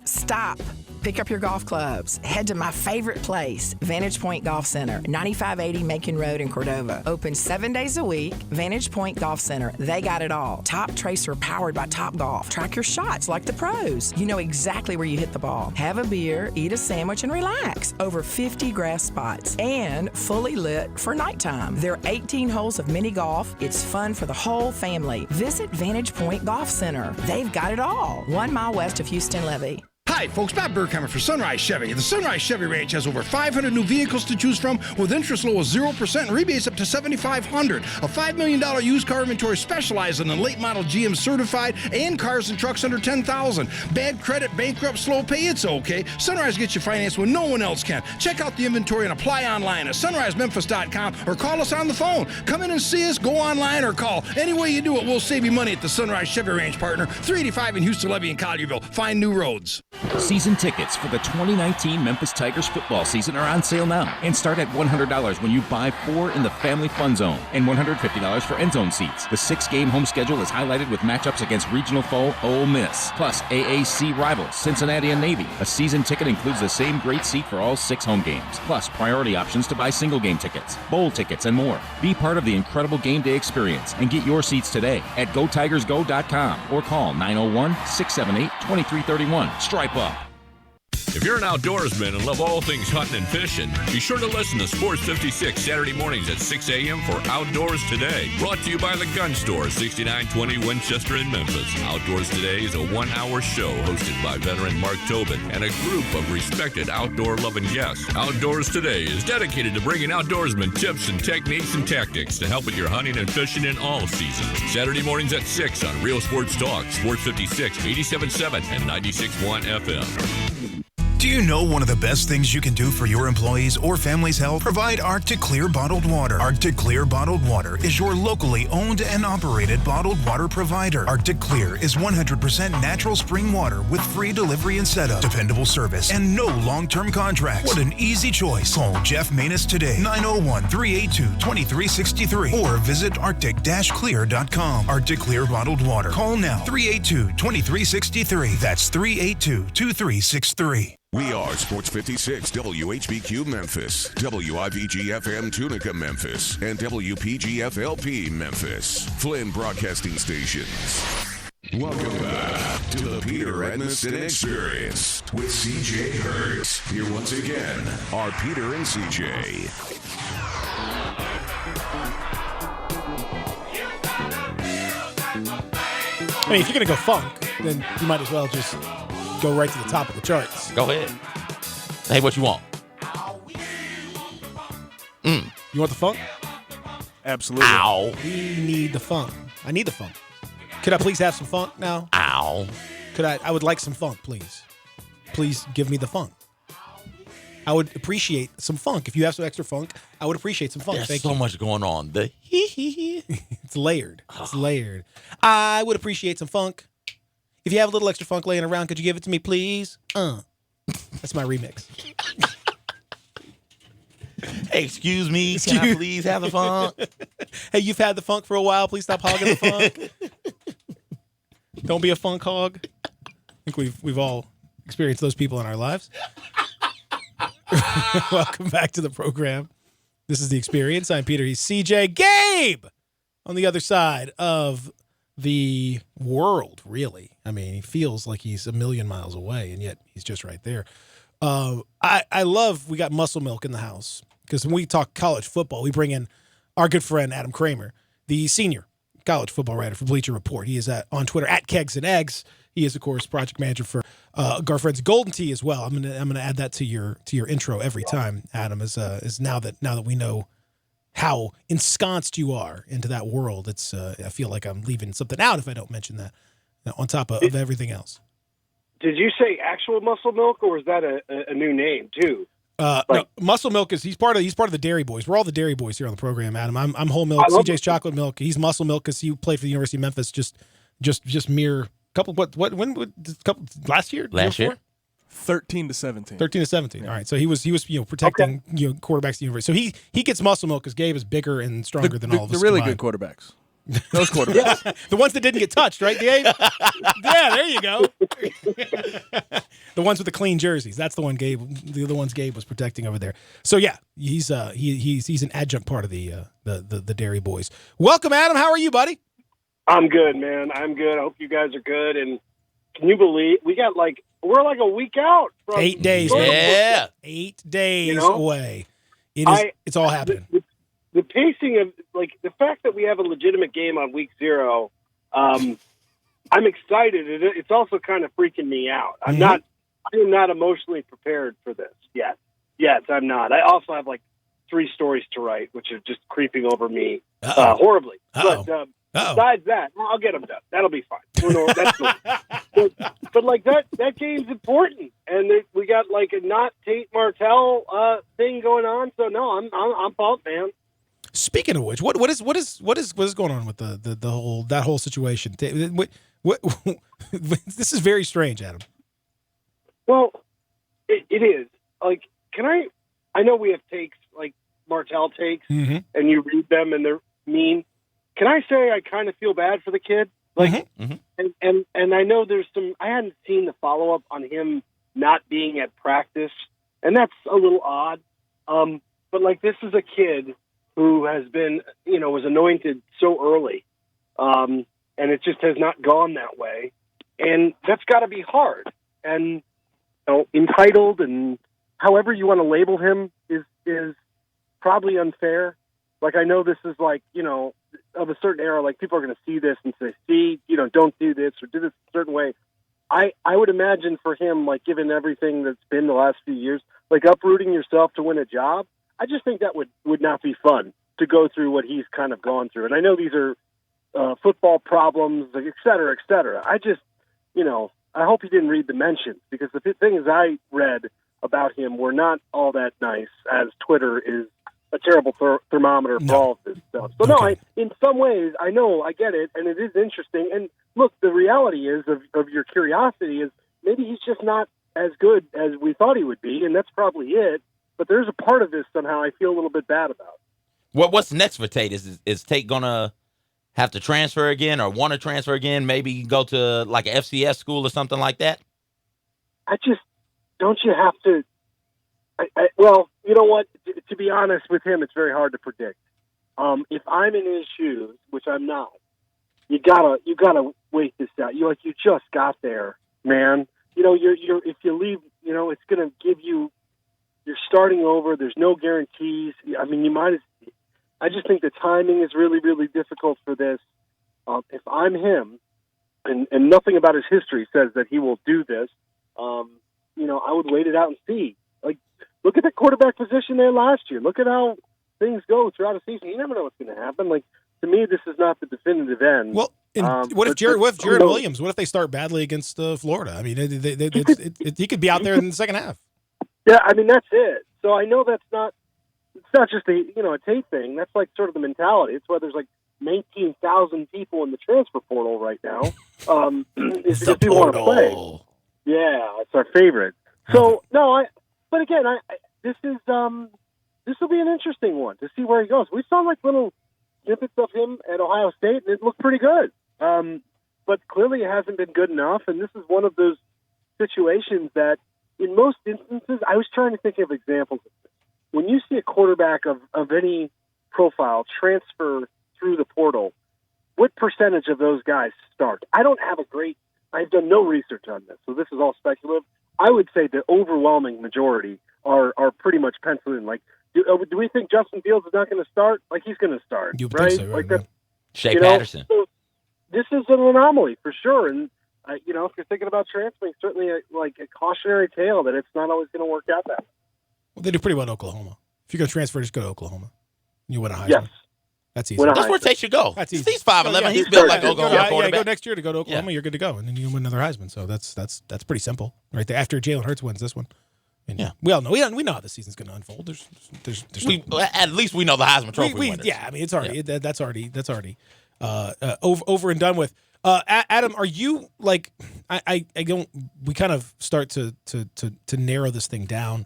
Stop Stop. Pick up your golf clubs. Head to my favorite place, Vantage Point Golf Center, 9580 Macon Road in Cordova. Open 7 days a week. Vantage Point Golf Center. They got it all. Top Tracer powered by Top Golf. Track your shots like the pros. You know exactly where you hit the ball. Have a beer, eat a sandwich, and relax. Over 50 grass spots and fully lit for nighttime. There are 18 holes of mini golf. It's fun for the whole family. Visit Vantage Point Golf Center. They've got it all. 1 mile west of Houston Levee. Hi, folks. Bob Burkheimer for Sunrise Chevy. The Sunrise Chevy Ranch has over 500 new vehicles to choose from with interest low as 0% and rebates up to $7,500. A $5 million used car inventory specializing in late model GM certified and cars and trucks under $10,000. Bad credit, bankrupt, slow pay, it's okay. Sunrise gets you financed when no one else can. Check out the inventory and apply online at sunrisememphis.com or call us on the phone. Come in and see us, go online or call. Any way you do it, we'll save you money at the Sunrise Chevy Ranch, partner. 385 in Houston Levee and Collierville. Find new roads. Season tickets for the 2019 Memphis Tigers football season are on sale now and start at $100 when you buy 4 in the Family Fun Zone and $150 for end zone seats. The 6-game home schedule is highlighted with matchups against regional foe Ole Miss, plus AAC rivals Cincinnati and Navy. A season ticket includes the same great seat for all 6 home games, plus priority options to buy single game tickets, bowl tickets, and more. Be part of the incredible game day experience and get your seats today at GoTigersGo.com or call 901-678-2331. Stripe up. If you're an outdoorsman and love all things hunting and fishing, be sure to listen to Sports 56 Saturday mornings at 6 a.m. for Outdoors Today. Brought to you by the Gun Store, 6920 Winchester in Memphis. Outdoors Today is a 1-hour show hosted by veteran Mark Tobin and a group of respected outdoor-loving guests. Outdoors Today is dedicated to bringing outdoorsmen tips and techniques and tactics to help with your hunting and fishing in all seasons. Saturday mornings at 6 on Real Sports Talk, Sports 56, 87.7 and 96.1 FM. Do you know one of the best things you can do for your employees or family's health? Provide Arctic Clear bottled water. Arctic Clear bottled water is your locally owned and operated bottled water provider. Arctic Clear is 100% natural spring water with free delivery and setup, dependable service, and no long-term contracts. What an easy choice. Call Jeff Manus today, 901-382-2363, or visit arctic-clear.com. Arctic Clear bottled water. Call now, 382-2363. That's 382-2363. We are Sports 56, WHBQ Memphis, WIVG-FM Tunica Memphis, and WPG-FLP Memphis. Flynn Broadcasting Stations. Welcome back to the Peter Edmiston Experience with CJ Hurt. Here once again are Peter and CJ. I mean, if you're going to go funk, then you might as well just go right to the top of the charts. Go ahead. Hey, what you want? You want the funk? Absolutely. Ow. We need the funk. I need the funk. Could I please have some funk now? Ow. I would like some funk, please. Please give me the funk. I would appreciate some funk. If you have some extra funk, I would appreciate some funk. There's so much going on. The It's layered. It's layered. I would appreciate some funk. If you have a little extra funk laying around, could you give it to me, please? That's my remix. Hey, excuse me. Can I please have the funk? Hey, you've had the funk for a while. Please stop hogging the funk. Don't be a funk hog. I think we've all experienced those people in our lives. Welcome back to the program. This is The Experience. I'm Peter. He's CJ. Gabe on the other side of the world, really. I mean, he feels like he's a million miles away, and yet he's just right there. I love we got Muscle Milk in the house, because when we talk college football, we bring in our good friend Adam Kramer, the senior college football writer for Bleacher Report. He is on Twitter at Kegs and Eggs. He is, of course, project manager for our friends Golden Tee as well. I'm gonna add that to your intro every time, Adam. Is now that we know how ensconced you are into that world, it's I feel like I'm leaving something out if I don't mention that, on top of everything else. Did you say actual Muscle Milk, or is that a new name too? No, Muscle Milk is he's part of the Dairy Boys. We're all the Dairy Boys here on the program, Adam. I'm Whole Milk. CJ's Chocolate Milk. He's Muscle Milk because he played for the University of Memphis. Just mere couple. When last year? Last year. 13 to 17. 13 to 17. All right. So he was protecting quarterbacks at the university. So he gets Muscle Milk because Gabe is bigger and stronger than all of us. The really combined. good quarterbacks. Those quarterbacks. The ones that didn't get touched, right, Gabe? Yeah, there you go. The ones with the clean jerseys. That's the one the other ones Gabe was protecting over there. So yeah, he's an adjunct part of the Dairy Boys. Welcome, Adam. How are you, buddy? I'm good, man. I'm good. I hope you guys are good. And can you believe we're like a week out from 8 days? Yeah, 8 days away. It's all happening. The pacing of the fact that we have a legitimate game on week 0. I'm excited. It's also kind of freaking me out. I am not emotionally prepared for this yet. Yes, I'm not. I also have 3 stories to write, which are just creeping over me horribly. Uh-oh. But besides that, I'll get them done. That'll be fine. That's but that game's important, and we got a not Tate Martell thing going on. So no, I'm pumped, man. Speaking of which, what is going on with that whole situation? What this is very strange, Adam. Well, it is. I know we have takes Martell takes, and you read them and they're mean. Can I say I kind of feel bad for the kid? And I know there's some. I hadn't seen the follow up on him not being at practice, and that's a little odd. But this is a kid who has been, was anointed so early, and it just has not gone that way, and that's got to be hard. And entitled and however you want to label him is probably unfair. I know this is of a certain era, people are going to see this and say, see, don't do this or do this a certain way. I would imagine for him, given everything that's been the last few years, uprooting yourself to win a job, I just think that would not be fun to go through what he's kind of gone through. And I know these are football problems, et cetera, et cetera. I just, I hope he didn't read the mentions, because the things I read about him were not all that nice, as Twitter is a terrible thermometer for all of this stuff. So in some ways, I know, I get it, and it is interesting. And look, the reality is of your curiosity is maybe he's just not as good as we thought he would be, and that's probably it. But there's a part of this somehow I feel a little bit bad about. What's next for Tate? Is Tate gonna have to transfer again, or want to transfer again? Maybe go to an FCS school or something like that? Don't you have to? Well, you know what? To be honest with him, it's very hard to predict. If I'm in his shoes, which I'm not, you gotta wait this out. You just got there, man. You're if you leave, it's gonna give you. You're starting over. There's no guarantees. I mean, you might. I just think the timing is really, really difficult for this. If I'm him, and nothing about his history says that he will do this, I would wait it out and see. Look at the quarterback position there last year. Look at how things go throughout a season. You never know what's going to happen. To me, this is not the definitive end. Well, what if Jared Williams? What if they start badly against Florida? I mean, he could be out there in the second half. Yeah, I mean, that's it. So I know that's not. It's not just a Tate thing. That's sort of the mentality. It's why there's 19,000 people in the transfer portal right now. Is because people want to play. Yeah, it's our favorite. So but again, this will be an interesting one to see where he goes. We saw little snippets of him at Ohio State, and it looked pretty good. But clearly, it hasn't been good enough. And this is one of those situations that, in most instances, I was trying to think of examples of this. When you see a quarterback of any profile transfer through the portal, what percentage of those guys start? I've done no research on this, so this is all speculative. I would say the overwhelming majority are pretty much penciled in. Do we think Justin Fields is not going to start? He's going to start, right? So, right? Shea Patterson. So this is an anomaly for sure, and if you're thinking about transferring, certainly a cautionary tale that it's not always going to work out that way. Well, they do pretty well at Oklahoma. If you're going to transfer, just go to Oklahoma. You win a Heisman. Yes. That's easy. That's where Tate should go. That's easy. He's 5'11". He's built like Oklahoma quarterback. Go next year to go to Oklahoma. You're good to go, and then you win another Heisman. So that's pretty simple right there. After Jalen Hurts wins this one, and we all know we know how the season's going to unfold. At least we know the Heisman Trophy winners. Yeah, I mean it's already that's already over and done with. Adam, are you I don't? We kind of start to narrow this thing down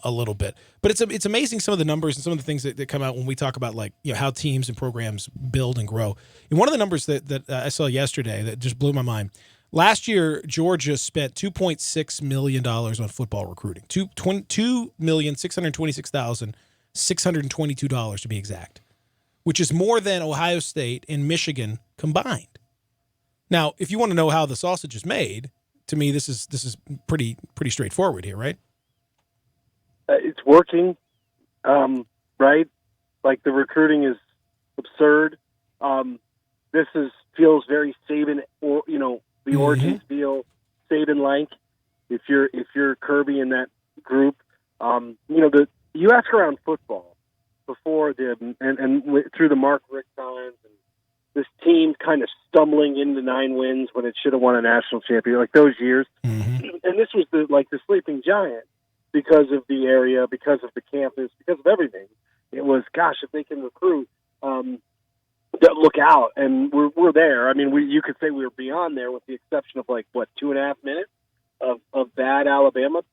a little bit, but it's amazing some of the numbers and some of the things that come out when we talk about how teams and programs build and grow. And one of the numbers that I saw yesterday that just blew my mind, Last year, Georgia spent $2.6 million on football recruiting. $2,626,622 to be exact, which is more than Ohio State and Michigan combined. Now, if you want to know how the sausage is made, to me, this is pretty straightforward here, right? It's working, right? Like the recruiting is absurd. This feels very Saban, or the origins feel Saban-like. If you're Kirby in that group, you ask around football before and through the Mark Richt times, and this team kind of stumbling into 9 wins when it should have won a national championship, like those years. And this was the sleeping giant because of the area, because of the campus, because of everything. It was, gosh, if they can recruit, look out, and we're there. I mean, you could say we were beyond there, with the exception of 2.5 minutes of bad Alabama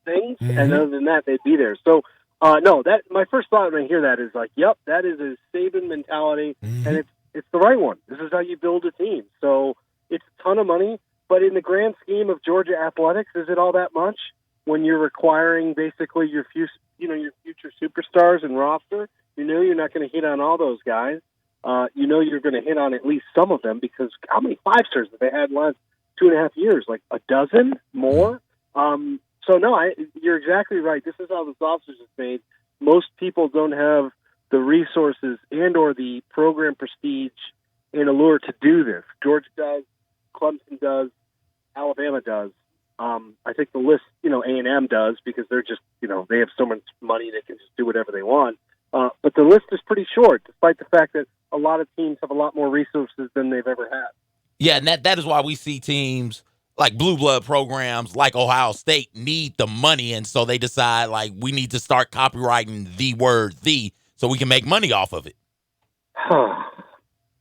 things, and other than that, they'd be there. So, no, that my first thought when I hear that is yep, that is a Saban mentality, and it's the right one. This is how you build a team. So it's a ton of money, but in the grand scheme of Georgia athletics, is it all that much when you're requiring basically your future superstars and roster? You're not going to hit on all those guys. You're going to hit on at least some of them, because how many 5-stars have they had in the last 2.5 years? Like a dozen more? So no, you're exactly right. This is how the sausage is made. Most people don't have the resources and or the program prestige and allure to do this. Georgia does, Clemson does, Alabama does. I think the list, A&M does, because they're just, they have so much money they can just do whatever they want. But the list is pretty short, despite the fact that a lot of teams have a lot more resources than they've ever had. Yeah, and that is why we see teams like blue blood programs like Ohio State need the money, and so they decide we need to start copywriting the word "the" so we can make money off of it.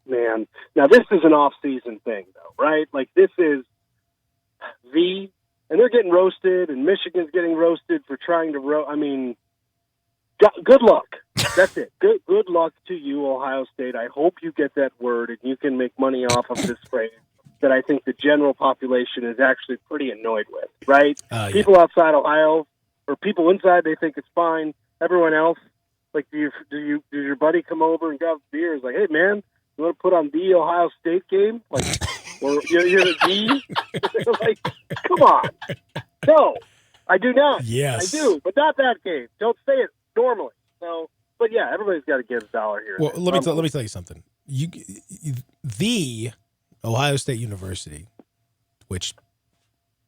Man, now this is an off-season thing, though, right? This is the, and they're getting roasted, and Michigan's getting roasted for trying to good luck. That's it. Good luck to you, Ohio State. I hope you get that word and you can make money off of this phrase that I think the general population is actually pretty annoyed with, right? People outside Ohio, or people inside, they think it's fine. Everyone else, does your buddy come over and grab beers? Hey, man, you want to put on the Ohio State game? Or you're the come on. No, I do not. Yes. I do, but not that game. Don't say it normally. So, but yeah, everybody's got to get a dollar here. Well, let me tell you something. The Ohio State University, which,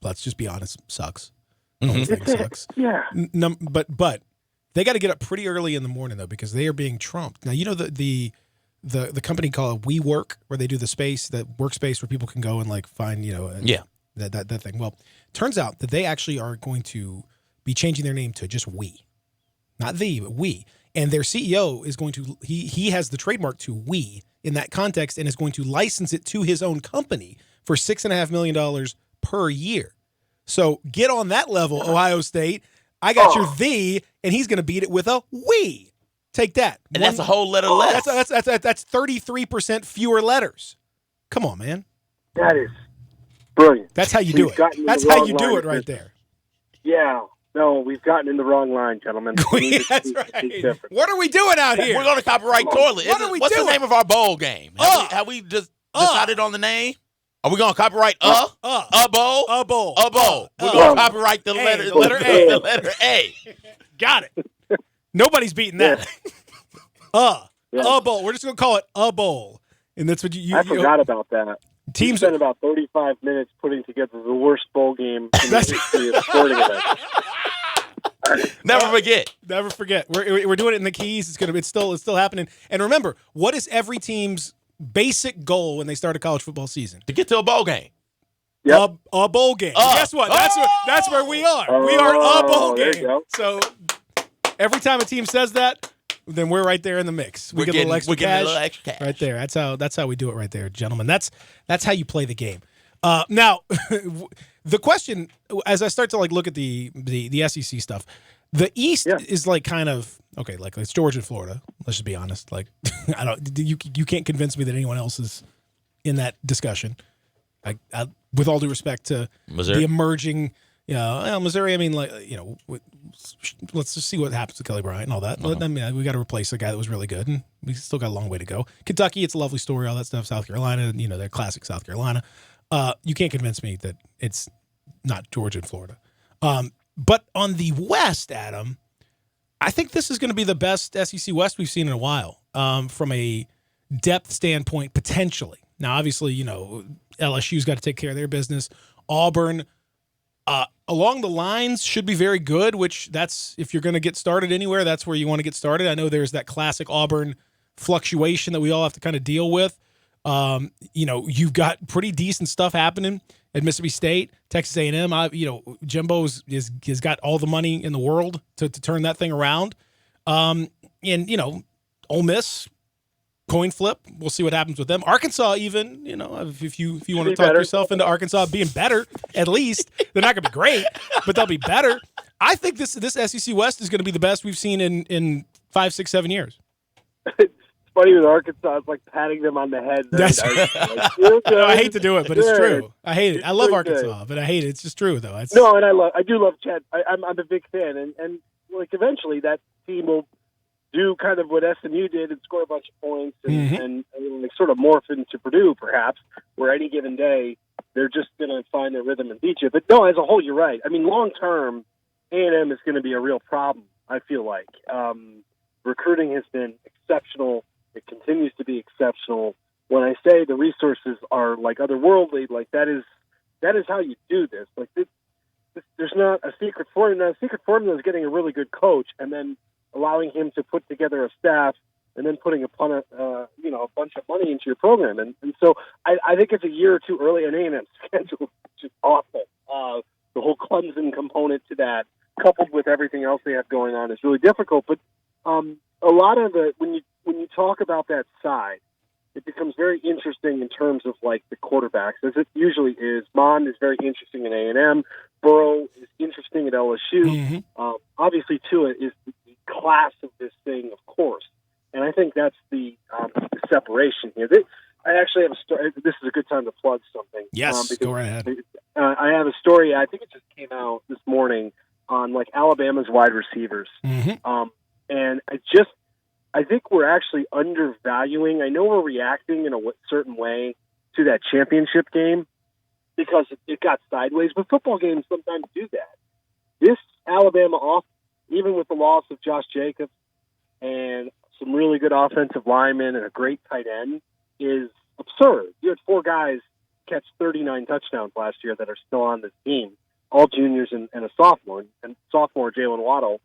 let's just be honest, sucks. The whole thing sucks. Yeah. But they got to get up pretty early in the morning, though, because they are being trumped. Now, the company called WeWork, where they do the workspace where people can go and find that thing. Well, turns out that they actually are going to be changing their name to just We. Not the, but We. And their CEO is going to, he has the trademark to We in that context, and is going to license it to his own company for $6.5 million per year. So get on that level, Ohio State. I got your the, and he's going to beat it with a We. Take that. And that's a whole letter less. That's 33% fewer letters. Come on, man. That is brilliant. That's how you do it. That's how you do it right there. Yeah. No, we've gotten in the wrong line, gentlemen. That's right. What are we doing out here? We're going to copyright toilet. What's the name of our bowl game? Have we just decided on the name? Are we going to copyright a bowl? A bowl. A bowl. We're going to copyright the letter A. The letter A. Got it. Nobody's beating that. A bowl. We're just going to call it a bowl. And that's what I forgot about that. Teams spent about 35 minutes putting together the worst bowl game in the history of sporting events. Never forget. We're doing it in the Keys. It's still happening. And remember, what is every team's basic goal when they start a college football season? To get to a bowl game. Yep. A bowl game. Guess what? That's where we are. We are a bowl game. So every time a team says that, then we're right there in the mix. We get a little extra cash right there. That's how we do it right there, gentlemen. That's how you play the game. Now, the question, as I start to look at the SEC stuff, the East is kind of okay. It's Georgia and Florida. Let's just be honest. You can't convince me that anyone else is in that discussion. with all due respect to Missouri? the emerging, Missouri. I mean, let's just see what happens to Kelly Bryant and all that. I mean, we got to replace a guy that was really good, and we still got a long way to go. Kentucky, it's a lovely story, all that stuff. South Carolina, they're classic South Carolina. You can't convince me that it's not Georgia and Florida. But on the West, Adam, I think this is going to be the best SEC West we've seen in a while from a depth standpoint, potentially. Now, obviously, LSU's got to take care of their business. Auburn, along the lines, should be very good, which that's, if you're going to get started anywhere, that's where you want to get started. I know there's that classic Auburn fluctuation that we all have to kind of deal with. You've got pretty decent stuff happening at Mississippi State, Texas A&M. Jimbo has got all the money in the world to turn that thing around. Ole Miss, coin flip. We'll see what happens with them. Arkansas, even, if you want to talk yourself into Arkansas being better, at least they're not going to be great, but they'll be better. I think this SEC West is going to be the best we've seen in 5, 6, 7 years. Funny with Arkansas, it's like patting them on the head. I hate to do it, but it's true. I hate it. I love Arkansas, but I hate it. It's just true, though. And I do love Chad. I'm a big fan, and eventually that team will do kind of what SMU did and score a bunch of points and sort of morph into Purdue, perhaps, where any given day they're just going to find their rhythm and beat you. But no, as a whole, you're right. I mean, long term, A&M is going to be a real problem. I feel like recruiting has been exceptional. It continues to be exceptional. When I say the resources are like otherworldly, like that is how you do this. Like there's not a secret formula. The secret formula is getting a really good coach and then allowing him to put together a staff and then putting a bunch of money into your program. And so I think it's a year or two early, and A&M's schedule is just awful. The whole Clemson component to that, coupled with everything else they have going on, is really difficult. But a lot of when you talk about that side, it becomes very interesting in terms of like the quarterbacks, as it usually is. Mond is very interesting in A&M. Burrow is interesting at LSU. Obviously, Tua is the class of this thing, of course. And I think that's the separation here. I actually have a story. This is a good time to plug something. Yes, go right ahead. I have a story. I think it just came out this morning on like Alabama's wide receivers. And I think we're actually undervaluing. I know we're reacting in a certain way to that championship game because it got sideways, but football games sometimes do that. This Alabama offense, even with the loss of Josh Jacobs and some really good offensive linemen and a great tight end, is absurd. You had 4 guys catch 39 touchdowns last year that are still on this team, all juniors and a sophomore. And sophomore Jalen Waddle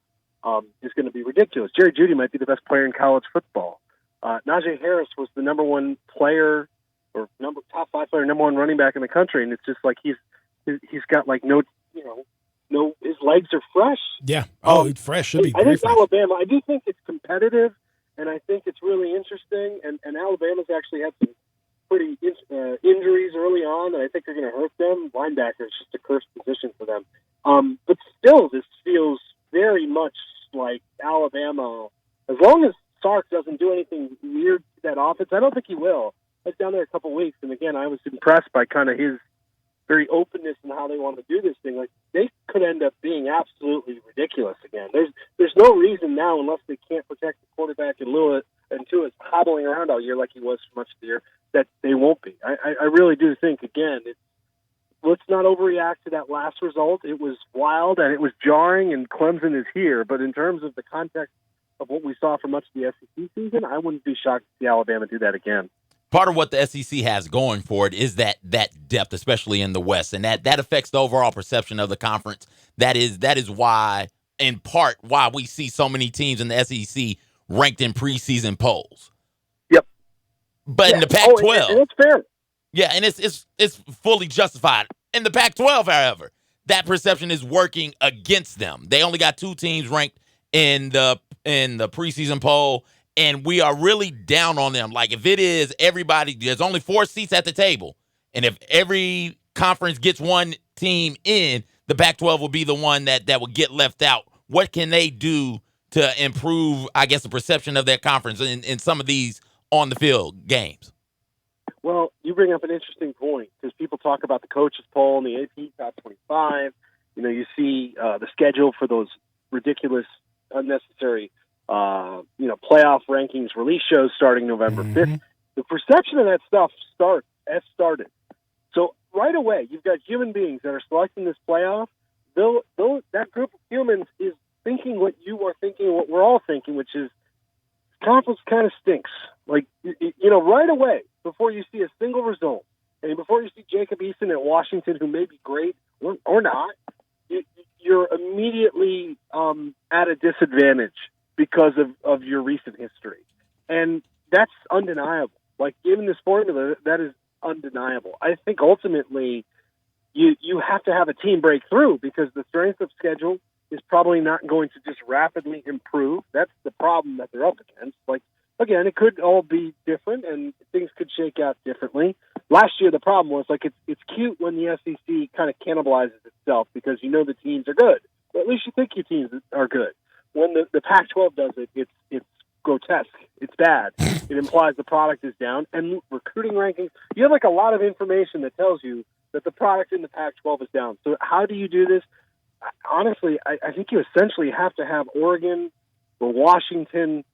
is going to be ridiculous. Jerry Jeudy might be the best player in college football. Najee Harris was the number 1 player or top 5 player, number 1 running back in the country, and it's just like he's got like no, his legs are fresh. Yeah. Fresh. Should be. I think fresh. Alabama. I do think it's competitive, and I think it's really interesting. And Alabama's actually had some pretty injuries early on, and I think they're going to hurt them. Linebacker is just a cursed position for them. But still, this feels very much like Alabama. As long as Sark doesn't do anything weird to that offense, I don't think he will. I was down there a couple of weeks, and again, I was impressed by kind of his very openness in how they want to do this thing. Like they could end up being absolutely ridiculous again. There's no reason now, unless they can't protect the quarterback and Tua is hobbling around all year like he was for much of the year, that they won't be. I really do think, again, let's not overreact to that last result. It was wild and it was jarring, and Clemson is here. But in terms of the context of what we saw for much of the SEC season, I wouldn't be shocked to see Alabama do that again. Part of what the SEC has going for it is that depth, especially in the West, and that affects the overall perception of the conference. That is why, in part, why we see so many teams in the SEC ranked in preseason polls. Yep. But in the Pac-12, and it's fair. Yeah, and it's fully justified. In the Pac-12, however, that perception is working against them. They only got 2 teams ranked in the preseason poll, and we are really down on them. Like, if it is everybody, there's only 4 seats at the table, and if every conference gets 1 team in, the Pac-12 will be the one that will get left out. What can they do to improve, I guess, the perception of their conference in some of these on-the-field games? Well, you bring up an interesting point because people talk about the coaches poll and the AP top 25. You see the schedule for those ridiculous, unnecessary, playoff rankings release shows starting November 5th. The perception of that stuff has started. So right away, you've got human beings that are selecting this playoff. That group of humans is thinking what you are thinking, what we're all thinking, which is conference kind of stinks. Like, right away, before you see a single result, and before you see Jacob Eason at Washington, who may be great or not, you're immediately at a disadvantage because of your recent history. And that's undeniable. Like, given this formula, that is undeniable. I think ultimately you have to have a team break through because the strength of schedule is probably not going to just rapidly improve. That's the problem that they're up against. Like, again, it could all be different and things could shake out differently. Last year, the problem was, like, it's cute when the SEC kind of cannibalizes itself because the teams are good. Or at least you think your teams are good. When the Pac-12 does it, it's grotesque. It's bad. It implies the product is down. And recruiting rankings, you have, like, a lot of information that tells you that the product in the Pac-12 is down. So how do you do this? Honestly, I think you essentially have to have Oregon or Washington.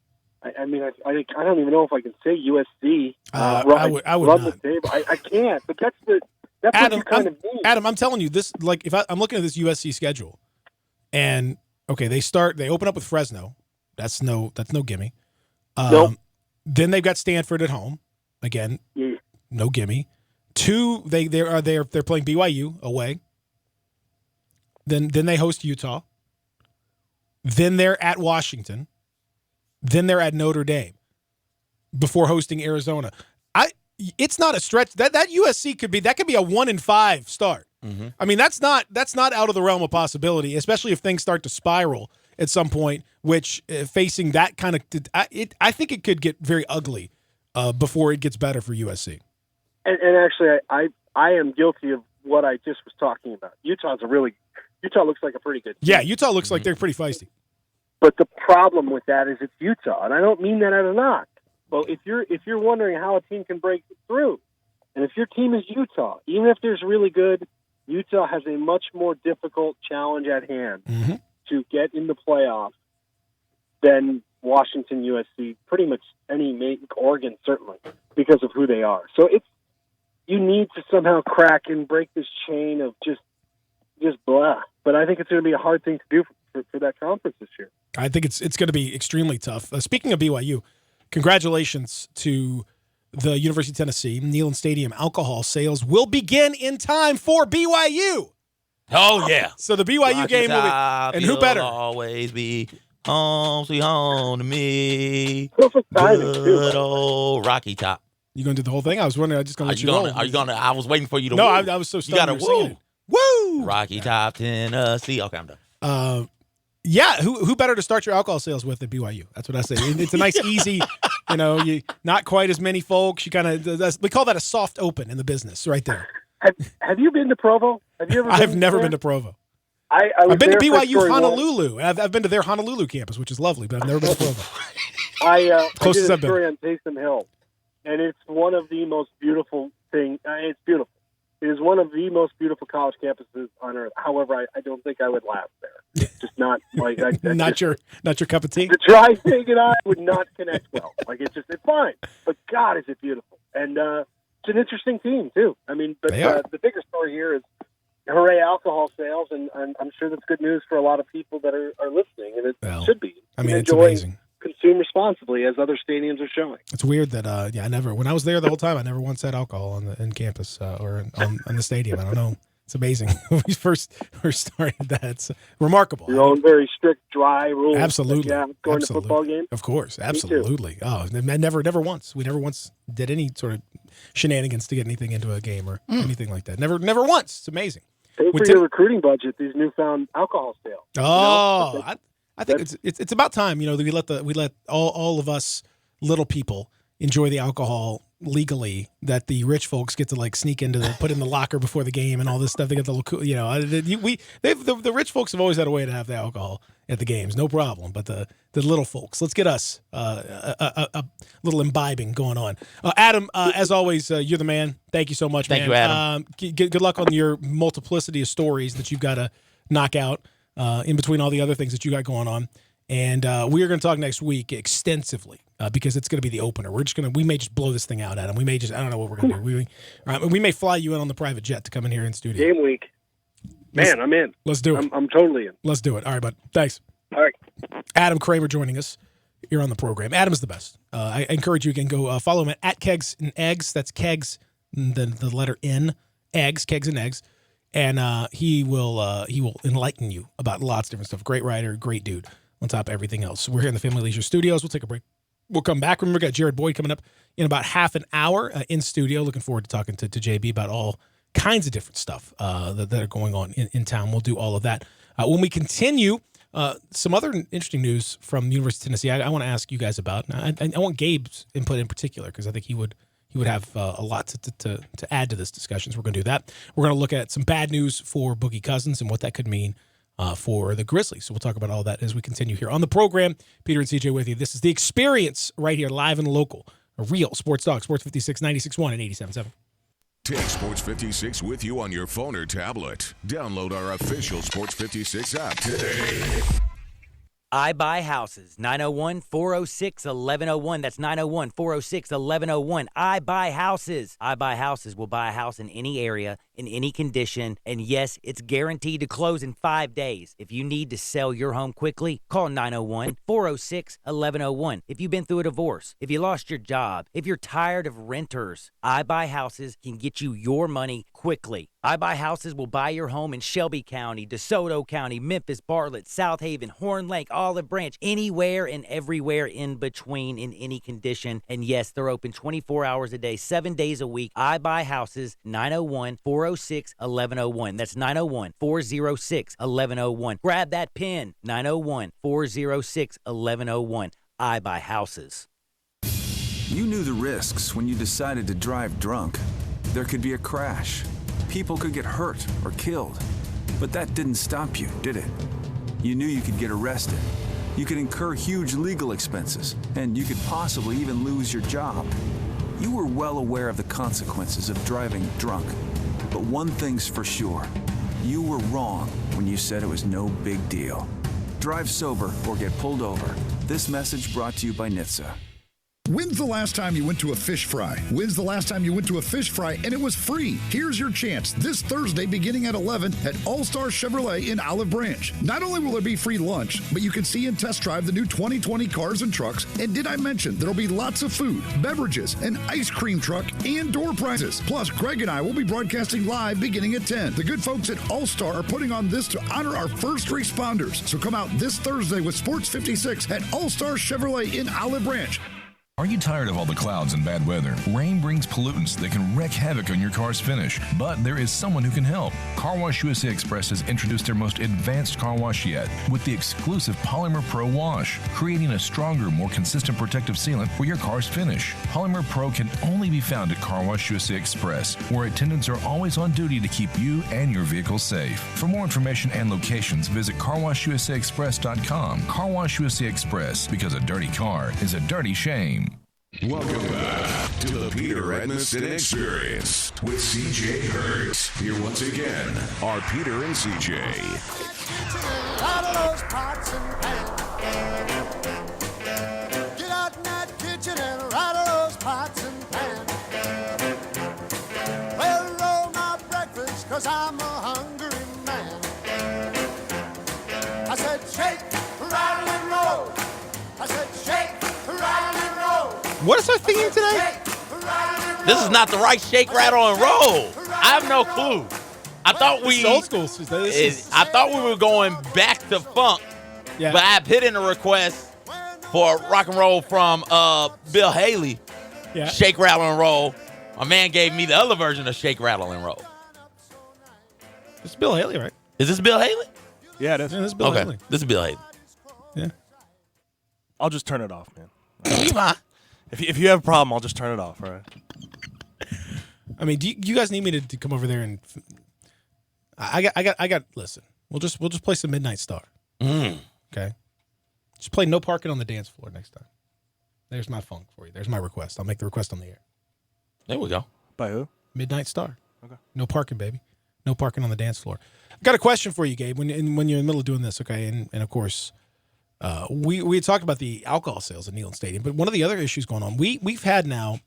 I don't even know if I can say USC. I would run not. the table. I can't, but that's Adam, what you kind of need. Adam, I'm telling you this. Like, I'm looking at this USC schedule, and okay, they open up with Fresno. That's no gimme. Nope. Then they've got Stanford at home. Again, no gimme. 2, they're playing BYU away. Then they host Utah. Then they're at Washington. Then they're at Notre Dame before hosting Arizona. It's not a stretch. That USC could be a 1-5 start. Mm-hmm. I mean, that's not out of the realm of possibility, especially if things start to spiral at some point. Which facing that kind of, I think it could get very ugly before it gets better for USC. And actually, I am guilty of what I just was talking about. Utah looks like a pretty good team. Yeah, Utah looks like they're pretty feisty. But the problem with that is it's Utah, and I don't mean that as a knock. Well, if you're wondering how a team can break through, and if your team is Utah, even if there's really good, Utah has a much more difficult challenge at hand to get in the playoffs than Washington, USC, pretty much Oregon certainly, because of who they are. So you need to somehow crack and break this chain of just blah. But I think it's going to be a hard thing to do for that conference this year. I think it's going to be extremely tough. Speaking of BYU, congratulations to the University of Tennessee. Neyland Stadium alcohol sales will begin in time for BYU. Oh, yeah. So the BYU Rocky game will be, Top, and who better? Always be home, sweet home to me. Perfect timing, Good old Rocky Top. You going to do the whole thing? I was wondering. I just going to let you roll. Are you going to? I was waiting for you to. No, woo. I was so stunned. You got to woo. Woo! Rocky Top, Tennessee. Okay, I'm done. Yeah, who better to start your alcohol sales with than BYU? That's what I say. It's a nice, easy, you not quite as many folks. You kind of we call that a soft open in the business, right there. Have you been to Provo? Have you ever? I've never been to Provo. I've been to BYU Honolulu. I've been to their Honolulu campus, which is lovely, but I've never been to Provo. I Closest did a I've been. story on Taysom Hill, and it's one of the most beautiful things. It's beautiful. It is one of the most beautiful college campuses on earth. However, I don't think I would last there. Just not like not your cup of tea. The dry thing and I would not connect well. Like it's fine, but God, is it beautiful? And it's an interesting team too. I mean, but the bigger story here is hooray alcohol sales, and I'm sure that's good news for a lot of people that are listening, and it should be. I mean, it's amazing. Consume responsibly, as other stadiums are showing. It's weird that when I was there the whole time, I never once had alcohol in campus or on the stadium. I don't know. It's amazing. When we first started that, it's remarkable. Your own very strict, dry rules. Absolutely. Going to football games. Of course, absolutely. Oh, never once. We never once did any sort of shenanigans to get anything into a game or anything like that. Never once. It's amazing. Pay for your recruiting budget. These newfound alcohol sales. Oh, I think it's about time. That we let all of us little people enjoy the alcohol legally, that the rich folks get to sneak into put in the locker before the game and all this stuff. They get the little, the rich folks have always had a way to have the alcohol, at the games, no problem. But the little folks, let's get us a little imbibing going on. Adam, as always, you're the man. Thank you so much, man. Thank you, Adam. Good luck on your multiplicity of stories that you've got to knock out in between all the other things that you got going on. And we are going to talk next week extensively because it's going to be the opener. We may just blow this thing out, Adam. I don't know what we're going to do. We may fly you in on the private jet to come in here in studio. Game week. Man, I'm in. Let's do it. I'm totally in. Let's do it. All right, bud. Thanks. All right. Adam Kramer joining us here on the program. Adam's the best. I encourage you again, go follow him at Kegs and Eggs. That's Kegs, the letter N, Eggs, Kegs and Eggs. And he will enlighten you about lots of different stuff. Great writer, great dude on top of everything else. We're here in the Family Leisure Studios. We'll take a break. We'll come back. Remember, we got Jared Boyd coming up in about half an hour in studio. Looking forward to talking to JB about all kinds of different stuff that are going on in town. We'll do all of that. When we continue, some other interesting news from the University of Tennessee I want to ask you guys about. I want Gabe's input in particular because I think he would have a lot to add to this discussion. So we're going to do that. We're going to look at some bad news for Boogie Cousins and what that could mean for the Grizzlies. So we'll talk about all that as we continue here on the program. Peter and CJ with you. This is The Experience right here, live and local. A real sports talk, Sports 56, 96.1 and 87.7. Take Sports 56 with you on your phone or tablet. Download our official Sports 56 app today. I Buy Houses, 901-406-1101. That's 901-406-1101. I Buy Houses. I Buy Houses will buy a house in any area, in any condition, and yes, it's guaranteed to close in 5 days. If you need to sell your home quickly, call 901-406-1101. If you've been through a divorce, if you lost your job, if you're tired of renters, I Buy Houses can get you your money quickly. I Buy Houses will buy your home in Shelby County, DeSoto County, Memphis, Bartlett, South Haven, Horn Lake, Olive Branch, anywhere and everywhere in between in any condition. And yes, they're open 24 hours a day, 7 days a week. I Buy Houses, 901-406-1101. That's 901-406-1101. Grab that pen, 901-406-1101. I Buy Houses. You knew the risks when you decided to drive drunk. There could be a crash. People could get hurt or killed. But that didn't stop you, did it? You knew you could get arrested. You could incur huge legal expenses, and you could possibly even lose your job. You were well aware of the consequences of driving drunk. But one thing's for sure. You were wrong when you said it was no big deal. Drive sober or get pulled over. This message brought to you by NHTSA. When's the last time you went to a fish fry? When's the last time you went to a fish fry and it was free? Here's your chance this Thursday beginning at 11 at All-Star Chevrolet in Olive Branch. Not only will there be free lunch, but you can see and test drive the new 2020 cars and trucks. And did I mention there'll be lots of food, beverages, an ice cream truck, and door prizes. Plus, Greg and I will be broadcasting live beginning at 10. The good folks at All-Star are putting on this to honor our first responders. So come out this Thursday with Sports 56 at All-Star Chevrolet in Olive Branch. Are you tired of all the clouds and bad weather? Rain brings pollutants that can wreak havoc on your car's finish, but there is someone who can help. Car Wash USA Express has introduced their most advanced car wash yet with the exclusive Polymer Pro Wash, creating a stronger, more consistent protective sealant for your car's finish. Polymer Pro can only be found at Car Wash USA Express, where attendants are always on duty to keep you and your vehicle safe. For more information and locations, visit carwashusaexpress.com. Car Wash USA Express, because a dirty car is a dirty shame. Welcome back to the Peter Edmiston Experience with CJ Hurt. Here once again are Peter and CJ. Out of those pots and pans. Get out in that kitchen and right of those pots and pans. Well, roll my breakfast, 'cause I'm a hungry man. I said, shake, rattle, and roll. I said, shake, rattle, and roll. What is our theme today? This is not the right shake, rattle, and roll. I have no clue. I thought we old school. I thought we were going back to funk, but I put in a request for rock and roll from Bill Haley. Yeah. Shake, rattle, and roll. My man gave me the other version of shake, rattle, and roll. It's Bill Haley, right? Is this Bill Haley? Yeah, it is. Yeah, this is Bill Haley. This is Bill Haley. Yeah. I'll just turn it off, man. You fine. If you have a problem, I'll just turn it off, all right? I mean, do you guys need me to come over there and? I got. Listen, we'll just play some Midnight Star. Okay, just play no parking on the dance floor next time. There's my funk for you. There's my request. I'll make the request on the air. There we go. By who? Midnight Star. Okay. No parking, baby. No parking on the dance floor. I've got a question for you, Gabe. When you're in the middle of doing this, okay, and of course, we had talked about the alcohol sales at Neyland Stadium, but one of the other issues going on, we've had now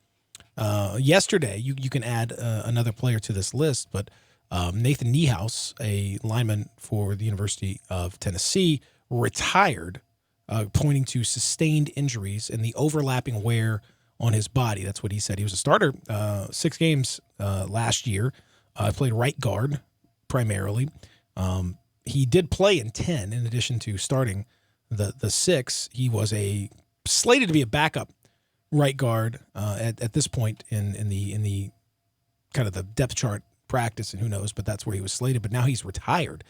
yesterday. You can add another player to this list, but Nathan Niehaus, a lineman for the University of Tennessee, retired, pointing to sustained injuries and the overlapping wear on his body. That's what he said. He was a starter 6 games last year. Played right guard primarily. He did play in 10 in addition to starting the 6. He was slated to be a backup right guard at this point in the kind of the depth chart practice, and who knows, but that's where he was slated. But now he's retired.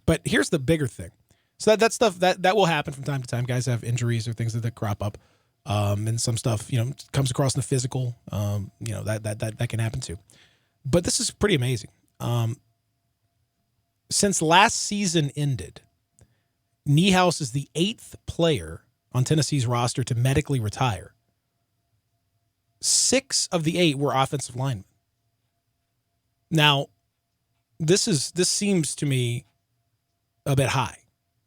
But here's the bigger thing. So that stuff that will happen from time to time. Guys have injuries or things that crop up, and some stuff comes across in the physical. That can happen too. But this is pretty amazing. Since last season ended, Niehaus is the 8th player on Tennessee's roster to medically retire. 6 of the 8 were offensive linemen. Now, this seems to me a bit high.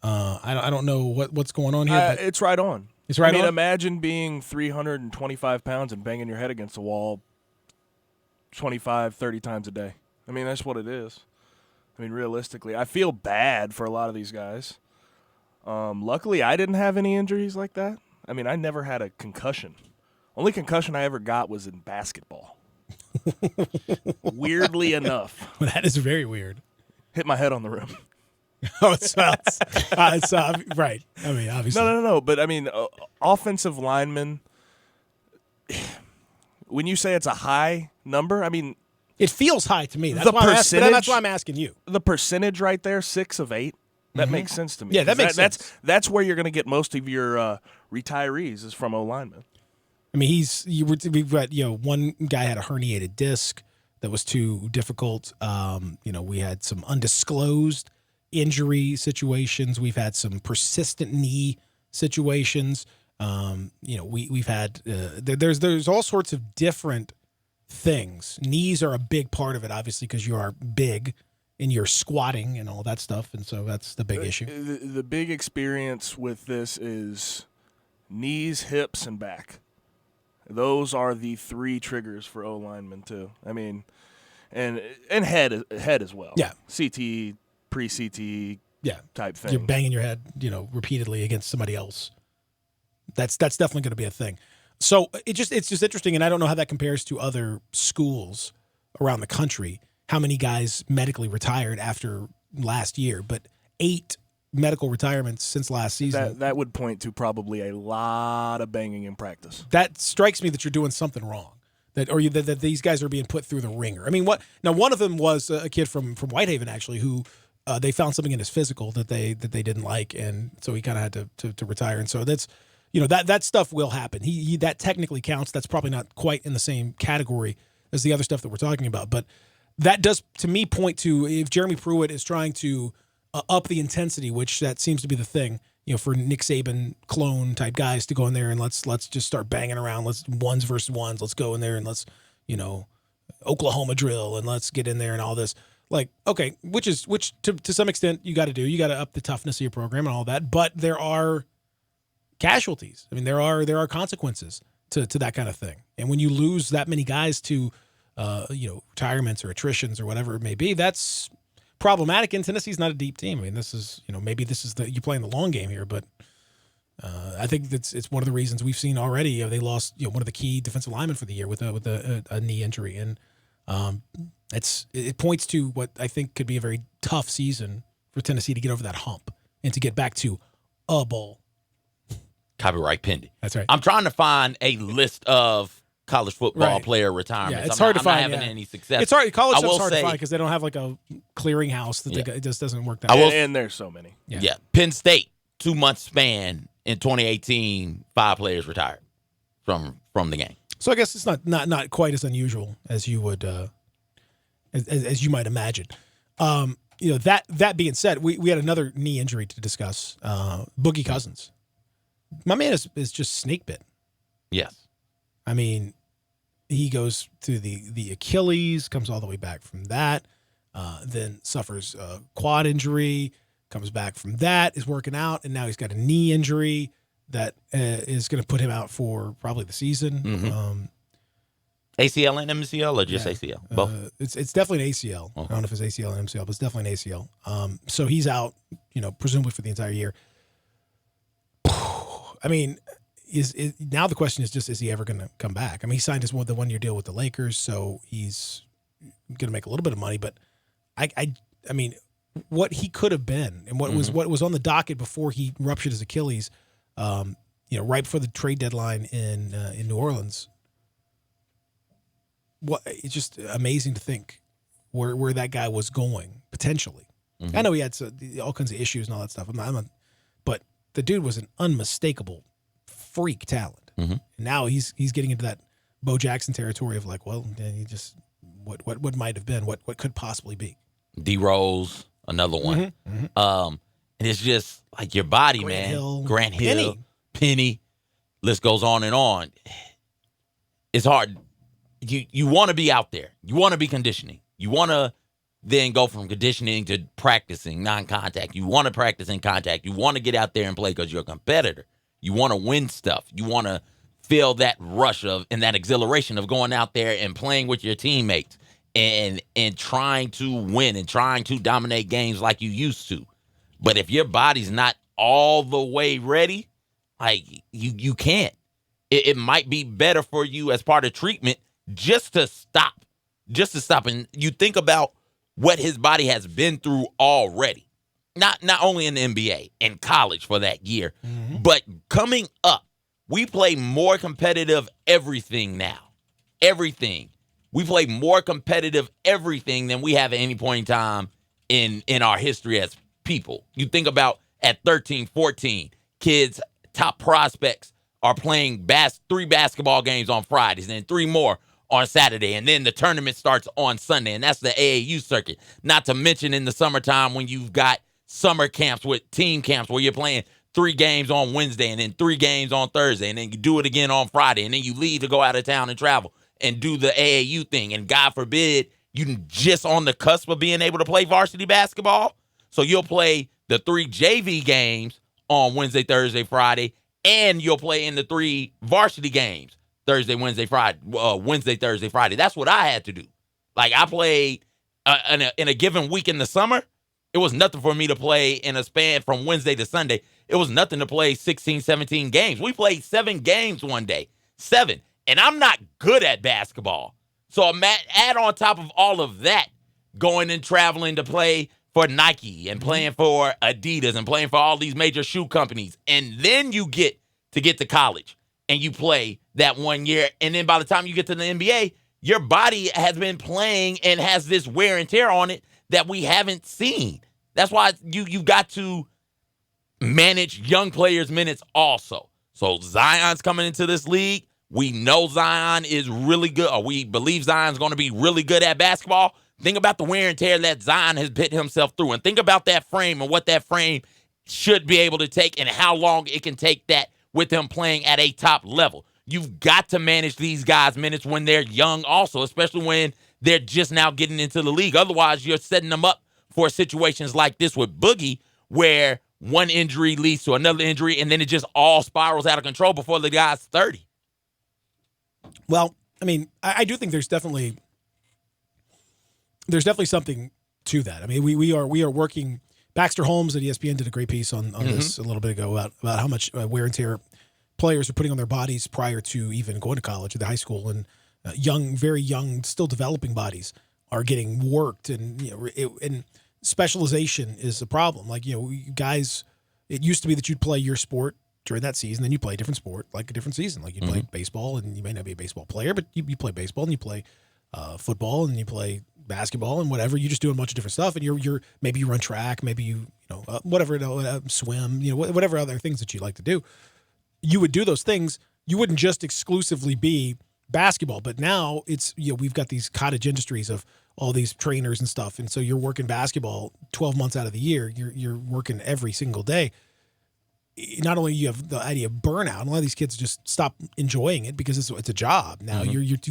I don't know what's going on here. But it's right on. It's right on? Imagine being 325 pounds and banging your head against the wall 25, 30 times a day. I mean, that's what it is. I mean, realistically, I feel bad for a lot of these guys. Luckily, I didn't have any injuries like that. I mean, I never had a concussion. Only concussion I ever got was in basketball. Weirdly enough. Well, that is very weird. Hit my head on the rim. Oh, it's right. I mean, obviously. No. But, I mean, offensive linemen, when you say it's a high number, I mean, it feels high to me. That's why I'm asking you. The percentage right there, 6 of 8, that makes sense to me. Yeah, that makes sense. That's where you're going to get most of your retirees is from O-linemen. I mean, we've got, one guy had a herniated disc that was too difficult. We had some undisclosed injury situations. We've had some persistent knee situations. We've had there's all sorts of different things. Knees are a big part of it, obviously, because you are big and you're squatting and all that stuff, and so that's the big issue. The big experience with this is knees, hips, and back. Those are the 3 triggers for O linemen too. I mean, and head as well. Yeah, CT, pre-CT, type thing. You're banging your head, repeatedly against somebody else. That's definitely going to be a thing. So it's just interesting, and I don't know how that compares to other schools around the country. How many guys medically retired after last year? But 8 medical retirements since last season. That would point to probably a lot of banging in practice. That strikes me that you're doing something wrong. That these guys are being put through the ringer. I mean, what? Now, one of them was a kid from Whitehaven actually, who they found something in his physical that they didn't like, and so he kind of had to retire. And so that's that stuff will happen. He that technically counts. That's probably not quite in the same category as the other stuff that we're talking about, but that does to me point to if Jeremy Pruitt is trying to up the intensity, which that seems to be the thing, for Nick Saban clone type guys to go in there and let's just start banging around. Let's ones versus ones. Let's go in there and let's, Oklahoma drill and let's get in there and all this. Like, okay, which to some extent you got to do. You got to up the toughness of your program and all that. But there are casualties. I mean, there are consequences to that kind of thing. And when you lose that many guys to, retirements or attritions or whatever it may be, that's problematic. And Tennessee's not a deep team. I mean, this is, maybe this is you playing the long game here, but I think it's one of the reasons we've seen already. They lost one of the key defensive linemen for the year with a knee injury, and it points to what I think could be a very tough season for Tennessee to get over that hump and to get back to a bowl. Copyright pending. That's right. I'm trying to find a list of college football player retirements. Yeah, it's hard to find. I'm not having any success. It's hard. College stuff's hard to find because they don't have like a clearinghouse that it just doesn't work that well. And there's so many. Yeah. Penn State, 2-month span in 2018, 5 players retired from the game. So I guess it's not quite as unusual as you would as you might imagine. that being said, we had another knee injury to discuss. Boogie Cousins. My man is just snake bit. Yes. I mean, he goes to the Achilles, comes all the way back from that, then suffers a quad injury, comes back from that, is working out, and now he's got a knee injury that is going to put him out for probably the season. Mm-hmm. ACL and MCL or just ACL? Both? It's definitely an ACL. Okay. I don't know if it's ACL and MCL, but it's definitely an ACL. So he's out, presumably for the entire year. I mean, now the question is just, is he ever going to come back? I mean, he signed the 1-year deal with the Lakers, so he's going to make a little bit of money. But I mean, what he could have been and what was on the docket before he ruptured his Achilles, right before the trade deadline in New Orleans. It's just amazing to think where that guy was going potentially. Mm-hmm. I know he had all kinds of issues and all that stuff. But the dude was an unmistakable freak talent. Mm-hmm. Now he's getting into that Bo Jackson territory of like, well, he just what might have been, what could possibly be. D Rose, another one. Mm-hmm. Mm-hmm. And it's just like your body, Grant Hill, Penny. List goes on and on. It's hard. You want to be out there. You want to be conditioning. You want to then go from conditioning to practicing non-contact. You want to practice in contact. You want to get out there and play because you're a competitor. You want to win stuff. You want to feel that rush of and that exhilaration of going out there and playing with your teammates and trying to win and trying to dominate games like you used to. But if your body's not all the way ready, like you can't. It might be better for you as part of treatment just to stop. And you think about what his body has been through already. Not only in the NBA, in college for that year, but coming up, we play more competitive everything now. Everything. We play more competitive everything than we have at any point in time in our history as people. You think about at 13, 14, kids, top prospects are playing 3 basketball games on Fridays and then 3 more on Saturday, and then the tournament starts on Sunday, and that's the AAU circuit. Not to mention in the summertime when you've got summer camps with team camps where you're playing 3 games on Wednesday and then 3 games on Thursday, and then you do it again on Friday, and then you leave to go out of town and travel and do the AAU thing, and God forbid you just on the cusp of being able to play varsity basketball, so you'll play the 3 JV games on Wednesday, Thursday, Friday, and you'll play in the 3 varsity games. Thursday, Wednesday, Friday, Wednesday, Thursday, Friday. That's what I had to do. Like I played in a given week in the summer. It was nothing for me to play in a span from Wednesday to Sunday. It was nothing to play 16, 17 games. We played 7 games one day, 7. And I'm not good at basketball. So add on top of all of that, going and traveling to play for Nike and playing for Adidas and playing for all these major shoe companies. And then you get to college and you play that 1 year. And then by the time you get to the NBA, your body has been playing and has this wear and tear on it that we haven't seen. That's why you've got to manage young players' minutes also. So Zion's coming into this league. We know Zion is really good, or we believe Zion's going to be really good at basketball. Think about the wear and tear that Zion has put himself through. And think about that frame and what that frame should be able to take and how long it can take that with him playing at a top level. You've got to manage these guys' minutes when they're young also, especially when they're just now getting into the league. Otherwise, you're setting them up for situations like this with Boogie, where one injury leads to another injury, and then it just all spirals out of control before the guy's 30. Well, I mean, I do think there's definitely something to that. I mean, we are working. Baxter Holmes at ESPN did a great piece on this a little bit ago about how much wear and tear players are putting on their bodies prior to even going to college or the high school, and young, very young, still developing bodies are getting worked, and and specialization is a problem. Like guys, it used to be that you'd play your sport during that season, then you play a different sport, like a different season. Like you play baseball, and you may not be a baseball player, but you play baseball, and you play football, and you play basketball, and whatever. You just do a bunch of different stuff, and you're maybe you run track, maybe you whatever, swim, whatever other things that you like to do. You would do those things. You wouldn't just exclusively be basketball. But now it's, we've got these cottage industries of all these trainers and stuff. And so you're working basketball 12 months out of the year. You're working every single day. Not only you have the idea of burnout, a lot of these kids just stop enjoying it because it's a job. Now you've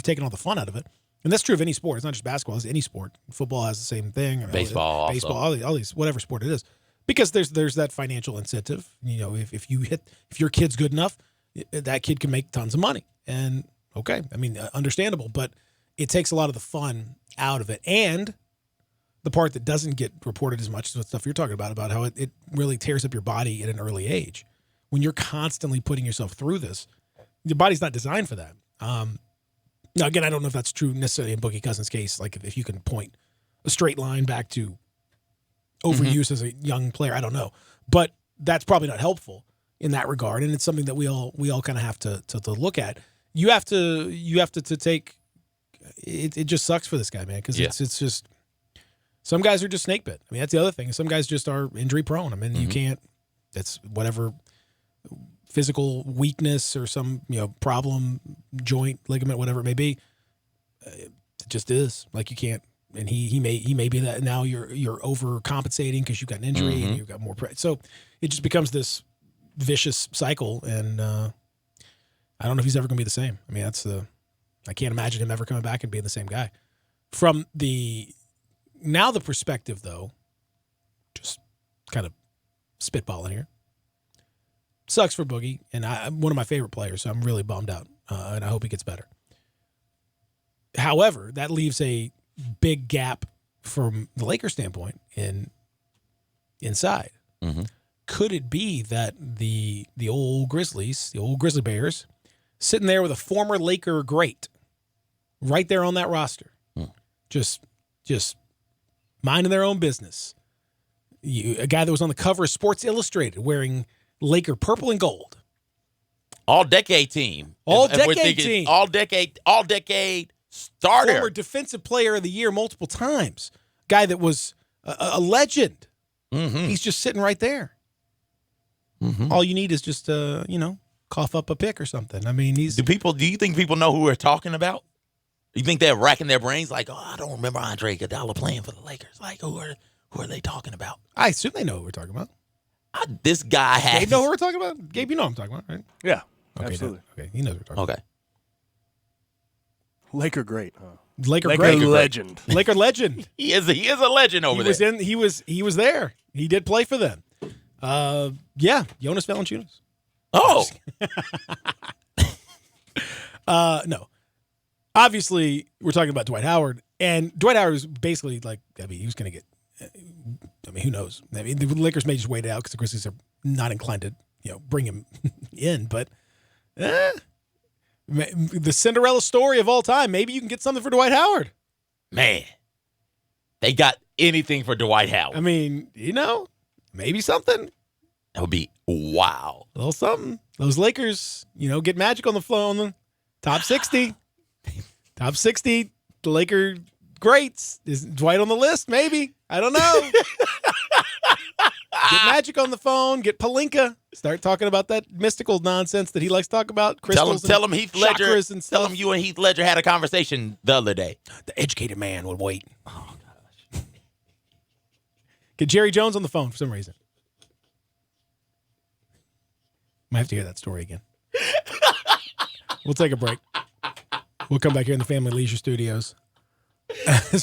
taken all the fun out of it. And that's true of any sport. It's not just basketball. It's any sport. Football has the same thing. Baseball, baseball, all these, whatever sport it is, because there's that financial incentive. If your kid's good enough, that kid can make tons of money. And okay, I mean, understandable, but it takes a lot of the fun out of it. And the part that doesn't get reported as much is what stuff you're talking about how it really tears up your body at an early age. When you're constantly putting yourself through this, your body's not designed for that. Now, again, I don't know if that's true necessarily in Boogie Cousins' case. Like if you can point a straight line back to overuse as a young player, I don't know. But that's probably not helpful in that regard, and it's something that we all kind of have to look at. You have to take it. It just sucks for this guy, man, because it's just some guys are just snake bit. I mean, that's the other thing. Some guys just are injury prone. I mean, you can't. It's whatever physical weakness or some problem, joint, ligament, whatever it may be. It just is like you can't. And he may be that now. You're overcompensating because you've got an injury and you've got more. So it just becomes this vicious cycle, and I don't know if he's ever going to be the same. I mean, I can't imagine him ever coming back and being the same guy. From the perspective, though, just kind of spitballing here. Sucks for Boogie, and I'm one of my favorite players, so I'm really bummed out, and I hope he gets better. However, that leaves a big gap from the Lakers' standpoint inside. Could it be that the old Grizzlies, the old Grizzly Bears, sitting there with a former Laker great right there on that roster, just minding their own business? A guy that was on the cover of Sports Illustrated wearing Laker purple and gold. All-decade team. All-decade team. All-decade starter. Former defensive player of the year multiple times. Guy that was a legend. He's just sitting right there. All you need is just, cough up a pick or something. I mean, do you think people know who we're talking about? You think they're racking their brains like, I don't remember Andre Iguodala playing for the Lakers. Like, who are they talking about? I assume they know who we're talking about. This guy has. Gabe know who we're talking about? Gabe, you know what I'm talking about, right? Yeah, okay, absolutely. Okay, he knows what we're talking about. Laker great, huh? Laker great. Legend. Laker legend. He is a legend over there. He was there. He did play for them. Jonas Valanciunas. Oh. No. Obviously, we're talking about Dwight Howard, and Dwight Howard was basically like, he was going to get. Who knows? I mean, the Lakers may just wait it out because the Grizzlies are not inclined to, bring him in. But the Cinderella story of all time. Maybe you can get something for Dwight Howard. Man, they got anything for Dwight Howard. I mean, maybe something. That would be wow. A little something. Those Lakers, get Magic on the floor on the top 60. Top 60. The Laker greats. Is Dwight on the list? Maybe. I don't know. Get Magic on the phone. Get Pelinka. Start talking about that mystical nonsense that he likes to talk about. Crystals tell him Heath Ledger. And tell him you and Heath Ledger had a conversation the other day. The educated man would wait. Oh, gosh. Get Jerry Jones on the phone for some reason. Might have to hear that story again. We'll take a break. We'll come back here in the Family Leisure Studios.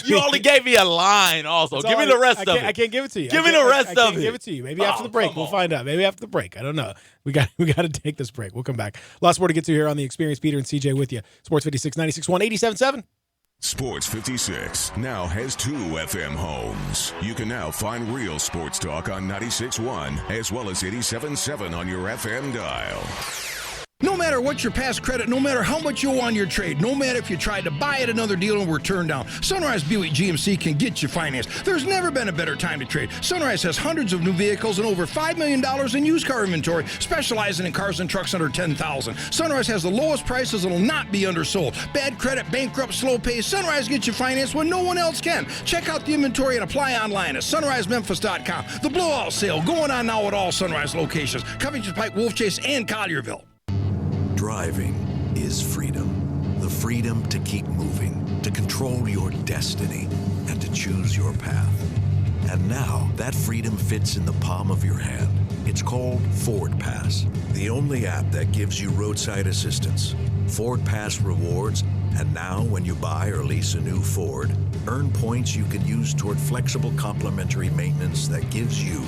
You only gave me a line also. Give me the rest of it. I can't give it to you. Give me the rest of it. I can't give it to you. Maybe after the break. We'll find out. Maybe after the break. I don't know. We got to take this break. We'll come back. Lots more to get to here on The Experience. Peter and CJ with you. Sports 56, 96.1, 87.7. Sports 56 now has 2 FM homes. You can now find real sports talk on 96.1 as well as 87.7 on your FM dial. No matter what your past credit, no matter how much you owe on your trade, no matter if you tried to buy at another deal and were turned down, Sunrise Buick GMC can get you financed. There's never been a better time to trade. Sunrise has hundreds of new vehicles and over $5 million in used car inventory, specializing in cars and trucks under $10,000. Sunrise has the lowest prices and will not be undersold. Bad credit, bankrupt, slow pay, Sunrise gets you financed when no one else can. Check out the inventory and apply online at sunrisememphis.com. The blowout sale going on now at all Sunrise locations, Covington Pike, Wolf Chase, and Collierville. Driving is freedom. freedom to keep moving, to control your destiny, and to choose your path. And now, that freedom fits in the palm of your hand. It's called Ford Pass, the only app that gives you roadside assistance, Ford Pass rewards, and now when you buy or lease a new Ford, earn points you can use toward flexible complimentary maintenance that gives you,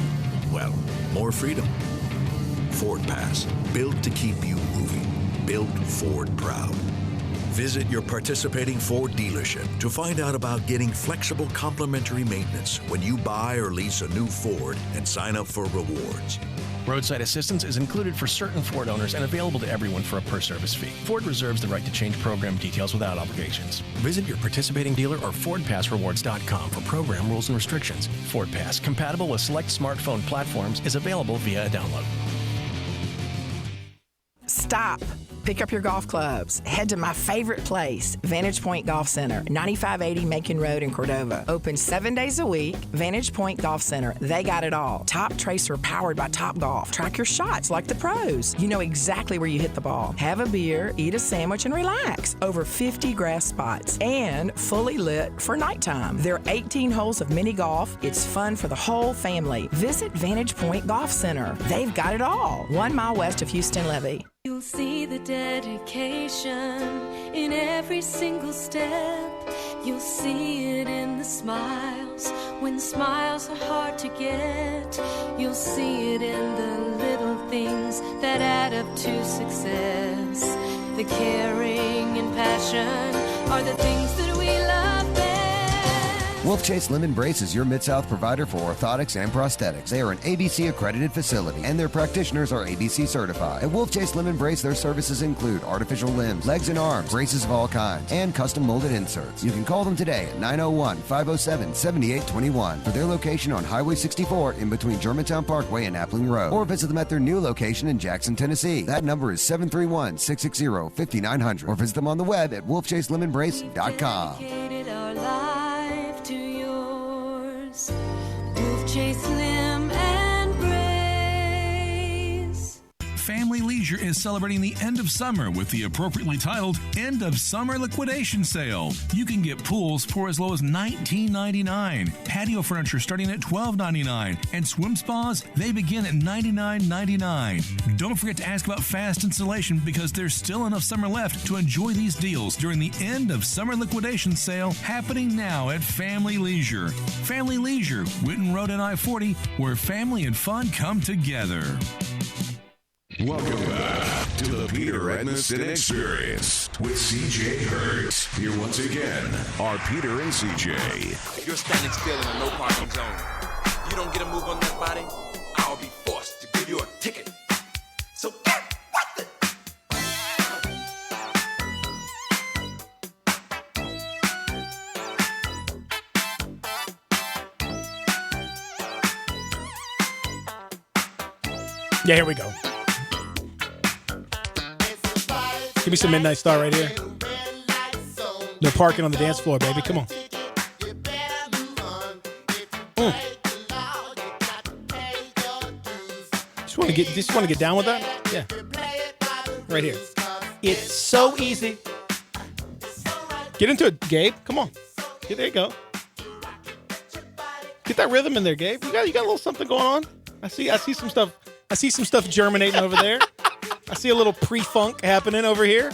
well, more freedom. Ford Pass, built to keep you moving, built Ford proud. Visit your participating Ford dealership to find out about getting flexible complimentary maintenance when you buy or lease a new Ford and sign up for rewards. Roadside assistance is included for certain Ford owners and available to everyone for a per-service fee. Ford reserves the right to change program details without obligations. Visit your participating dealer or FordPassRewards.com for program rules and restrictions. Ford Pass, compatible with select smartphone platforms, is available via a download. Stop. Pick up your golf clubs. Head to my favorite place, Vantage Point Golf Center, 9580 Macon Road in Cordova. Open 7 days a week. Vantage Point Golf Center. They got it all. Top tracer powered by Top Golf. Track your shots like the pros. You know exactly where you hit the ball. Have a beer, eat a sandwich, and relax. Over 50 grass spots and fully lit for nighttime. There are 18 holes of mini golf. It's fun for the whole family. Visit Vantage Point Golf Center. They've got it all. 1 mile west of Houston Levee. You'll see the dedication in every single step. You'll see it in the smiles when smiles are hard to get. You'll see it in the little things that add up to success. The caring and passion are the things that we love best. Wolf Chase Lemon Brace is your Mid-South provider for orthotics and prosthetics. They are an ABC accredited facility and their practitioners are ABC certified. At Wolf Chase Lemon Brace, their services include artificial limbs, legs and arms, braces of all kinds, and custom molded inserts. You can call them today at 901-507-7821 for their location on Highway 64 in between Germantown Parkway and Appling Road, or visit them at their new location in Jackson, Tennessee. That number is 731-660-5900, or visit them on the web at wolfchaselemonbrace.com. Wolf Chase Limb and Brace. Family Leisure is celebrating the end of summer with the appropriately titled End of Summer Liquidation Sale. You can get pools for as low as $19.99, patio furniture starting at $12.99, and swim spas, they begin at $99.99. Don't forget to ask about fast installation because there's still enough summer left to enjoy these deals during the End of Summer Liquidation Sale happening now at Family Leisure. Family Leisure, Whitten Road and I-40, where family and fun come together. Welcome back to the Peter Edmiston Experience with CJ Hurts. Here once again are Peter and CJ. If you're standing still in a no parking zone, you don't get a move on that body, I'll be forced to give you a ticket. So get with it. Yeah, here we go. Give me some Midnight Star right here. No parking on the dance floor, baby. Come on. Just want to get down with that? Yeah. Right here. It's so easy. Get into it, Gabe. Come on. Yeah, there you go. Get that rhythm in there, Gabe. You got a little something going on. I see some stuff. I see some stuff germinating over there. I see a little pre-funk happening over here.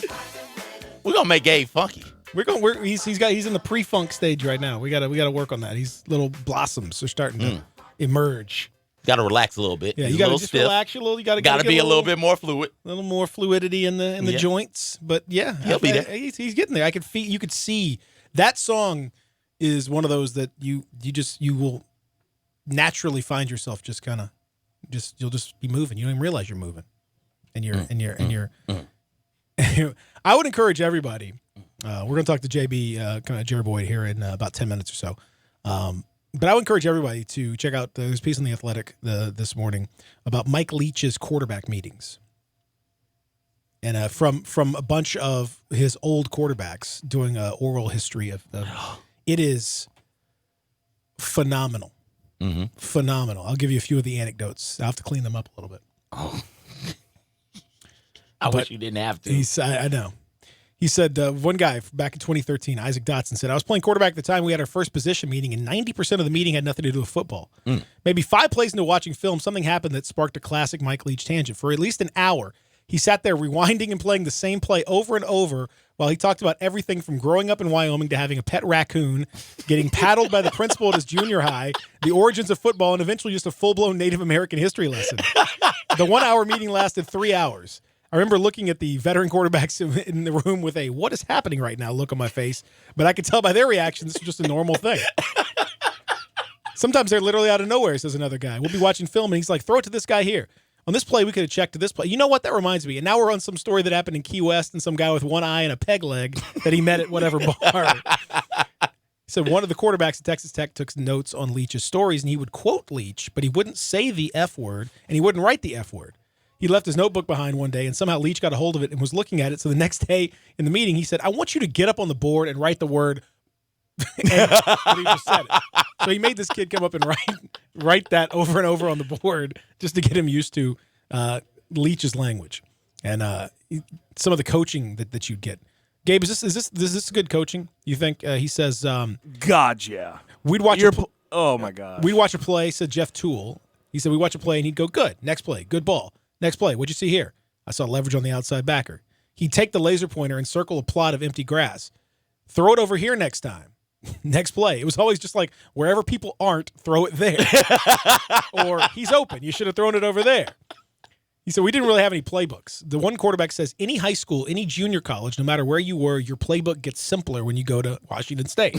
We're gonna make Gabe funky. He's in the pre-funk stage right now. We gotta work on that. He's little blossoms are starting to emerge. Got to relax a little bit. Yeah, you got to just relax a little. You got to be a little bit more fluid. A little more fluidity in the joints. But yeah, he'll be there. He's getting there. You could see that song is one of those that you will naturally find yourself just kind of you'll just be moving. You don't even realize you're moving. And you're I would encourage everybody. We're going to talk to JB, kind of Jerry Boyd here in about 10 minutes or so. But I would encourage everybody to check out this piece on The Athletic this morning about Mike Leach's quarterback meetings. And from a bunch of his old quarterbacks doing an oral history of it is phenomenal. Mm-hmm. Phenomenal. I'll give you a few of the anecdotes. I'll have to clean them up a little bit. I wish you didn't have to. I know. He said, one guy back in 2013, Isaac Dotson, said, I was playing quarterback at the time we had our first position meeting, and 90% of the meeting had nothing to do with football. Maybe 5 plays into watching film, something happened that sparked a classic Mike Leach tangent. For at least an hour, he sat there rewinding and playing the same play over and over while he talked about everything from growing up in Wyoming to having a pet raccoon, getting paddled by the principal at his junior high, the origins of football, and eventually just a full-blown Native American history lesson. The 1 hour meeting lasted 3 hours. I remember looking at the veteran quarterbacks in the room with a "what is happening right now" look on my face, but I could tell by their reaction this was just a normal thing. Sometimes they're literally out of nowhere, says another guy. We'll be watching film, and he's like, throw it to this guy here. On this play, we could have checked to this play. You know what? That reminds me. And now we're on some story that happened in Key West and some guy with one eye and a peg leg that he met at whatever bar. He said one of the quarterbacks at Texas Tech took notes on Leach's stories, and he would quote Leach, but he wouldn't say the F word, and he wouldn't write the F word. He left his notebook behind one day, and somehow Leach got a hold of it and was looking at it. So the next day in the meeting, he said, I want you to get up on the board and write the word. And he just said it. So he made this kid come up and write that over and over on the board just to get him used to Leach's language and some of the coaching that you'd get. Gabe, is this good coaching? You think? He says, God, yeah. We'd watch. Oh my God. We'd watch a play. Said Jeff Toole. He said we watch a play and he'd go, good. Next play, good ball. Next play, what'd you see here? I saw leverage on the outside backer. He'd take the laser pointer and circle a plot of empty grass. Throw it over here next time. Next play. It was always just like wherever people aren't, throw it there. Or he's open. You should have thrown it over there. He said we didn't really have any playbooks. The one quarterback says any high school, any junior college, no matter where you were, your playbook gets simpler when you go to Washington State.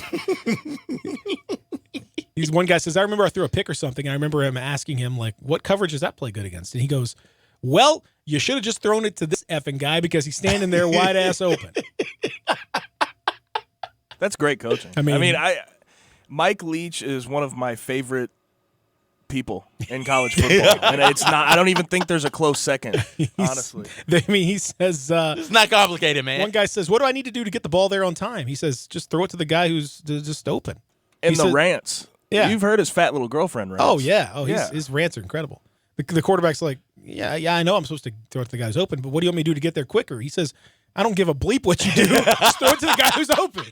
He's one guy says, I remember I threw a pick or something, and I remember him asking him, like, what coverage does that play good against? And he goes, well, you should have just thrown it to this effing guy because he's standing there wide ass open. That's great coaching. I mean, Mike Leach is one of my favorite people in college football. And it's not, I don't even think there's a close second, honestly. He says, it's not complicated, man. One guy says, what do I need to do to get the ball there on time? He says, just throw it to the guy who's just open. And the rants. Yeah. You've heard his fat little girlfriend rants. Oh, yeah. His rants are incredible. The quarterback's like, yeah, I know I'm supposed to throw it to the guy who's open, but what do you want me to do to get there quicker? He says, I don't give a bleep what you do. Just throw it to the guy who's open.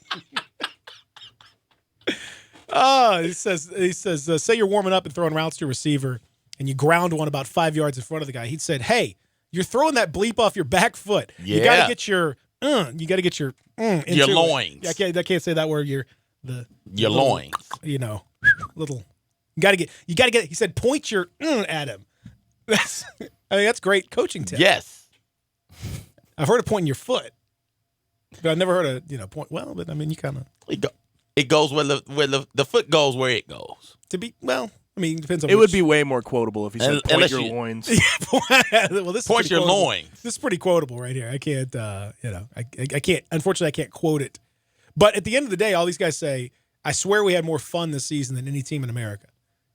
He says, say you're warming up and throwing routes to a receiver, and you ground one about 5 yards in front of the guy. He said, hey, you're throwing that bleep off your back foot. Yeah. You got to get your into loins. I can't say that word. Your little, loins. Little. You got to get. He said, point your at him. That's great coaching tip. Yes. I've heard of pointing your foot, but I've never heard of point. Well, but I mean, you kind of it goes where the foot goes where it goes. It depends on. It would be way more quotable if he said point your loins. Well, this point is your quotable. loins. This is pretty quotable right here. I can't. I can't. Unfortunately, I can't quote it. But at the end of the day, all these guys say, "I swear we had more fun this season than any team in America."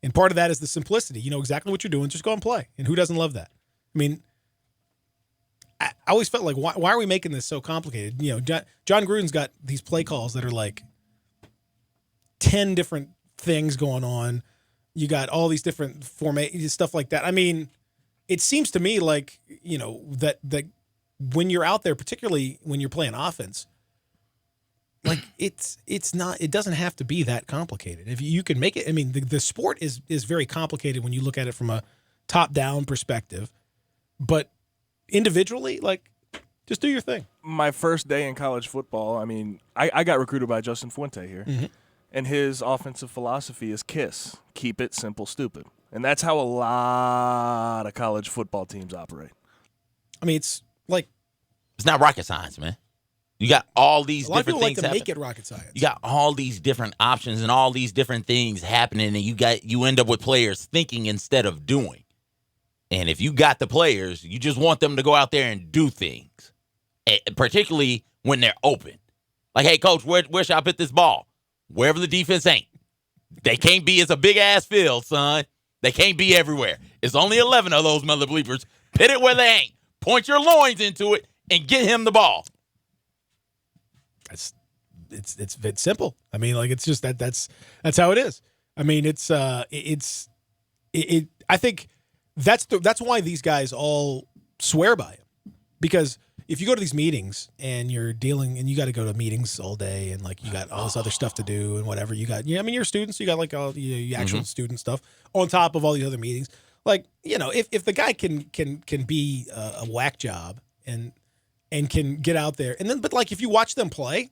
And part of that is the simplicity. You know exactly what you're doing. Just go and play. And who doesn't love that? I mean, I always felt like, why are we making this so complicated? John Gruden's got these play calls that are like 10 different things going on. You got all these different stuff like that. I mean, it seems to me like, that when you're out there, particularly when you're playing offense, like it doesn't have to be that complicated. If you can make it, I mean, the sport is very complicated when you look at it from a top-down perspective, but individually, like, just do your thing. My first day in college football, I mean, I got recruited by Justin Fuente here, and his offensive philosophy is KISS, keep it simple, stupid. And that's how a lot of college football teams operate. I mean, it's not rocket science, man. You got all these different things. A lot of people like to happen. make it rocket science. You got all these different options and all these different things happening, and you end up with players thinking instead of doing. And if you got the players, you just want them to go out there and do things, particularly when they're open. Like, hey, coach, where should I put this ball? Wherever the defense ain't. They can't be. It's a big-ass field, son. They can't be everywhere. It's only 11 of those mother bleepers. Put it where they ain't. Point your loins into it and get him the ball. It's simple. I mean, like, it's just that's how it is. I mean, I think that's why these guys all swear by him, because if you go to these meetings and you're dealing, and you got to go to meetings all day, and like you got all this other stuff to do and whatever you got. I mean, you're students, you got like all the actual student stuff on top of all these other meetings. Like, if the guy can be a whack job and can get out there, and then, but like if you watch them play,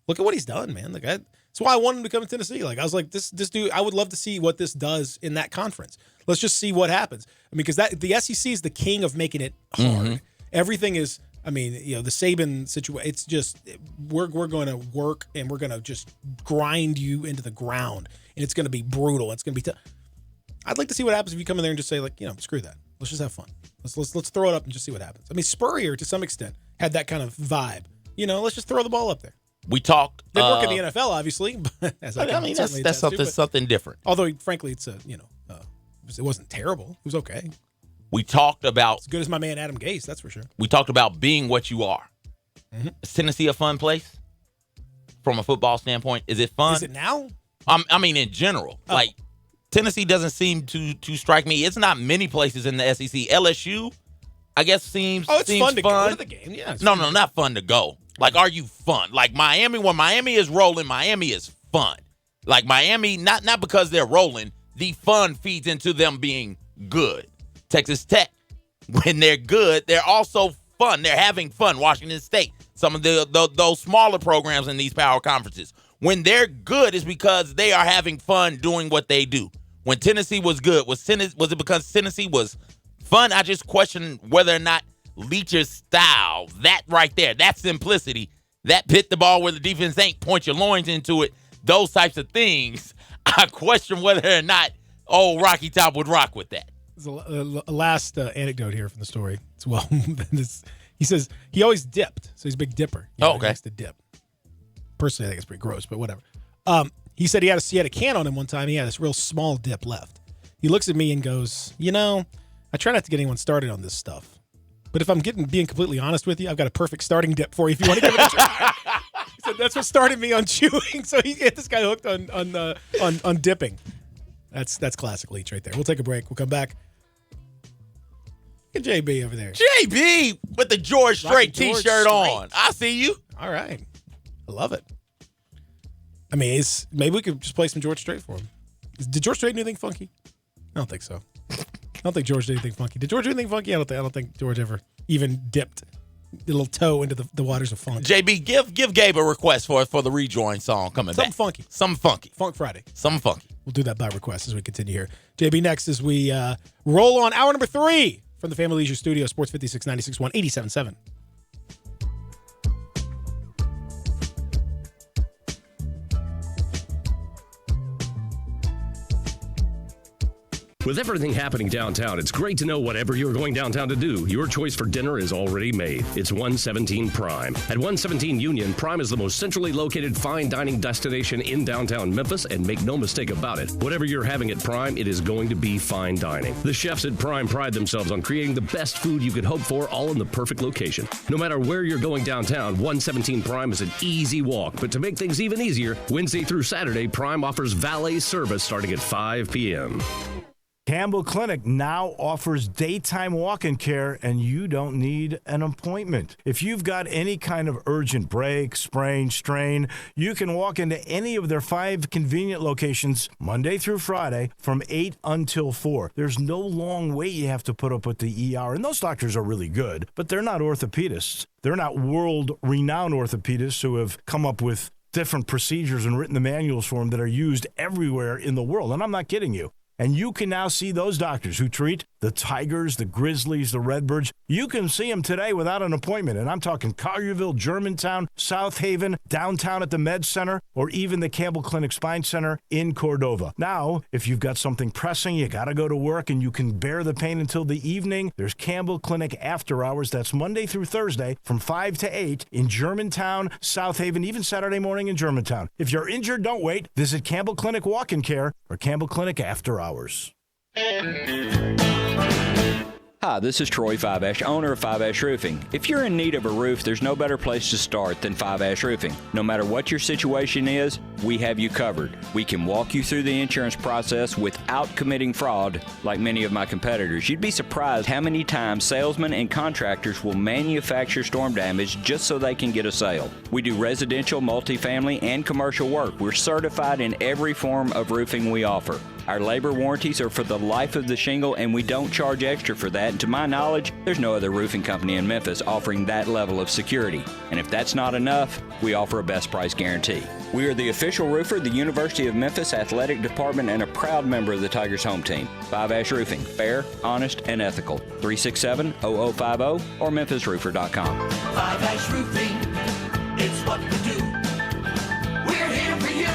look at what he's done, man. Like that's why I wanted him to come to Tennessee. Like I was like, this dude, I would love to see what this does in that conference. Let's just see what happens. I mean, because the SEC is the king of making it hard. Everything is. I mean, the Saban situation. It's just we're going to work and we're going to just grind you into the ground, and it's going to be brutal. It's going to be tough. I'd like to see what happens if you come in there and just say like, screw that. Let's just have fun. Let's throw it up and just see what happens. I mean, Spurrier to some extent had that kind of vibe. Let's just throw the ball up there. We talked. Didn't work in the NFL, obviously. But that's something different. Although, frankly, it's it wasn't terrible. It was okay. We talked about as good as my man Adam Gase, that's for sure. We talked about being what you are. Is Tennessee a fun place from a football standpoint? Is it fun? Is it now? I mean, in general, like Tennessee doesn't seem to strike me. It's not many places in the SEC. LSU, I guess, seems fun to fun. go to the game. Yeah. No, not fun to go. Like, are you fun? Like Miami, when Miami is rolling, Miami is fun. Like Miami, not because they're rolling. The fun feeds into them being good. Texas Tech, when they're good, they're also fun. They're having fun. Washington State, some of those smaller programs in these power conferences, when they're good, is because they are having fun doing what they do. When Tennessee was good, was it because Tennessee was fun? I just question whether or not Leach's style, that right there, that simplicity, that hit the ball where the defense ain't, point your loins into it, those types of things, I question whether or not old Rocky Top would rock with that. There's a last anecdote here from the story. It's he says he always dipped, so he's a big dipper. Okay. He likes to dip. Personally, I think it's pretty gross, but whatever. He said he had a can on him one time. He had this real small dip left. He looks at me and goes, I try not to get anyone started on this stuff, but if I'm being completely honest with you, I've got a perfect starting dip for you if you want to give it a try. He said that's what started me on chewing. So he get this guy hooked on dipping. That's classic Leach right there. We'll take a break. We'll come back. Look at JB over there. JB with the George Strait T-shirt on. I see you. All right. I love it. I mean, maybe we could just play some George Strait for him. Did George Strait do anything funky? I don't think so. I don't think George did anything funky. Did George do anything funky? I don't think George ever even dipped a little toe into the waters of funk. JB, give Gabe a request for the rejoin song coming back. Something funky. Funk Friday. Something funky. We'll do that by request as we continue here. JB next as we roll on hour number 3 from the Family Leisure Studio, Sports 56, 96.1, 87.7. With everything happening downtown, it's great to know whatever you're going downtown to do, your choice for dinner is already made. It's 117 Prime. At 117 Union, Prime is the most centrally located fine dining destination in downtown Memphis, and make no mistake about it, whatever you're having at Prime, it is going to be fine dining. The chefs at Prime pride themselves on creating the best food you could hope for, all in the perfect location. No matter where you're going downtown, 117 Prime is an easy walk, but to make things even easier, Wednesday through Saturday, Prime offers valet service starting at 5 p.m. Campbell Clinic now offers daytime walk-in care, and you don't need an appointment. If you've got any kind of urgent break, sprain, strain, you can walk into any of their 5 convenient locations Monday through Friday from 8 until 4. There's no long wait you have to put up with the ER, and those doctors are really good, but they're not orthopedists. They're not world-renowned orthopedists who have come up with different procedures and written the manuals for them that are used everywhere in the world, and I'm not kidding you. And you can now see those doctors who treat the Tigers, the Grizzlies, the Redbirds. You can see them today without an appointment. And I'm talking Collierville, Germantown, South Haven, downtown at the Med Center, or even the Campbell Clinic Spine Center in Cordova. Now, if you've got something pressing, you got to go to work and you can bear the pain until the evening, there's Campbell Clinic After Hours. That's Monday through Thursday from 5 to 8 in Germantown, South Haven, even Saturday morning in Germantown. If you're injured, don't wait. Visit Campbell Clinic Walk-In Care or Campbell Clinic After Hours. Hi, this is Troy Five Ash, owner of Five Ash Roofing. If you're in need of a roof, there's no better place to start than Five Ash Roofing. No matter what your situation is, we have you covered. We can walk you through the insurance process without committing fraud like many of my competitors. You'd be surprised how many times salesmen and contractors will manufacture storm damage just so they can get a sale. We do residential, multifamily, and commercial work. We're certified in every form of roofing we offer. Our labor warranties are for the life of the shingle, and we don't charge extra for that. And to my knowledge, there's no other roofing company in Memphis offering that level of security. And if that's not enough, we offer a best price guarantee. We are the official roofer of the University of Memphis Athletic Department and a proud member of the Tigers home team. Five Ash Roofing, fair, honest, and ethical. 367-0050 or memphisroofer.com. Five Ash Roofing, it's what we do. We're here for you.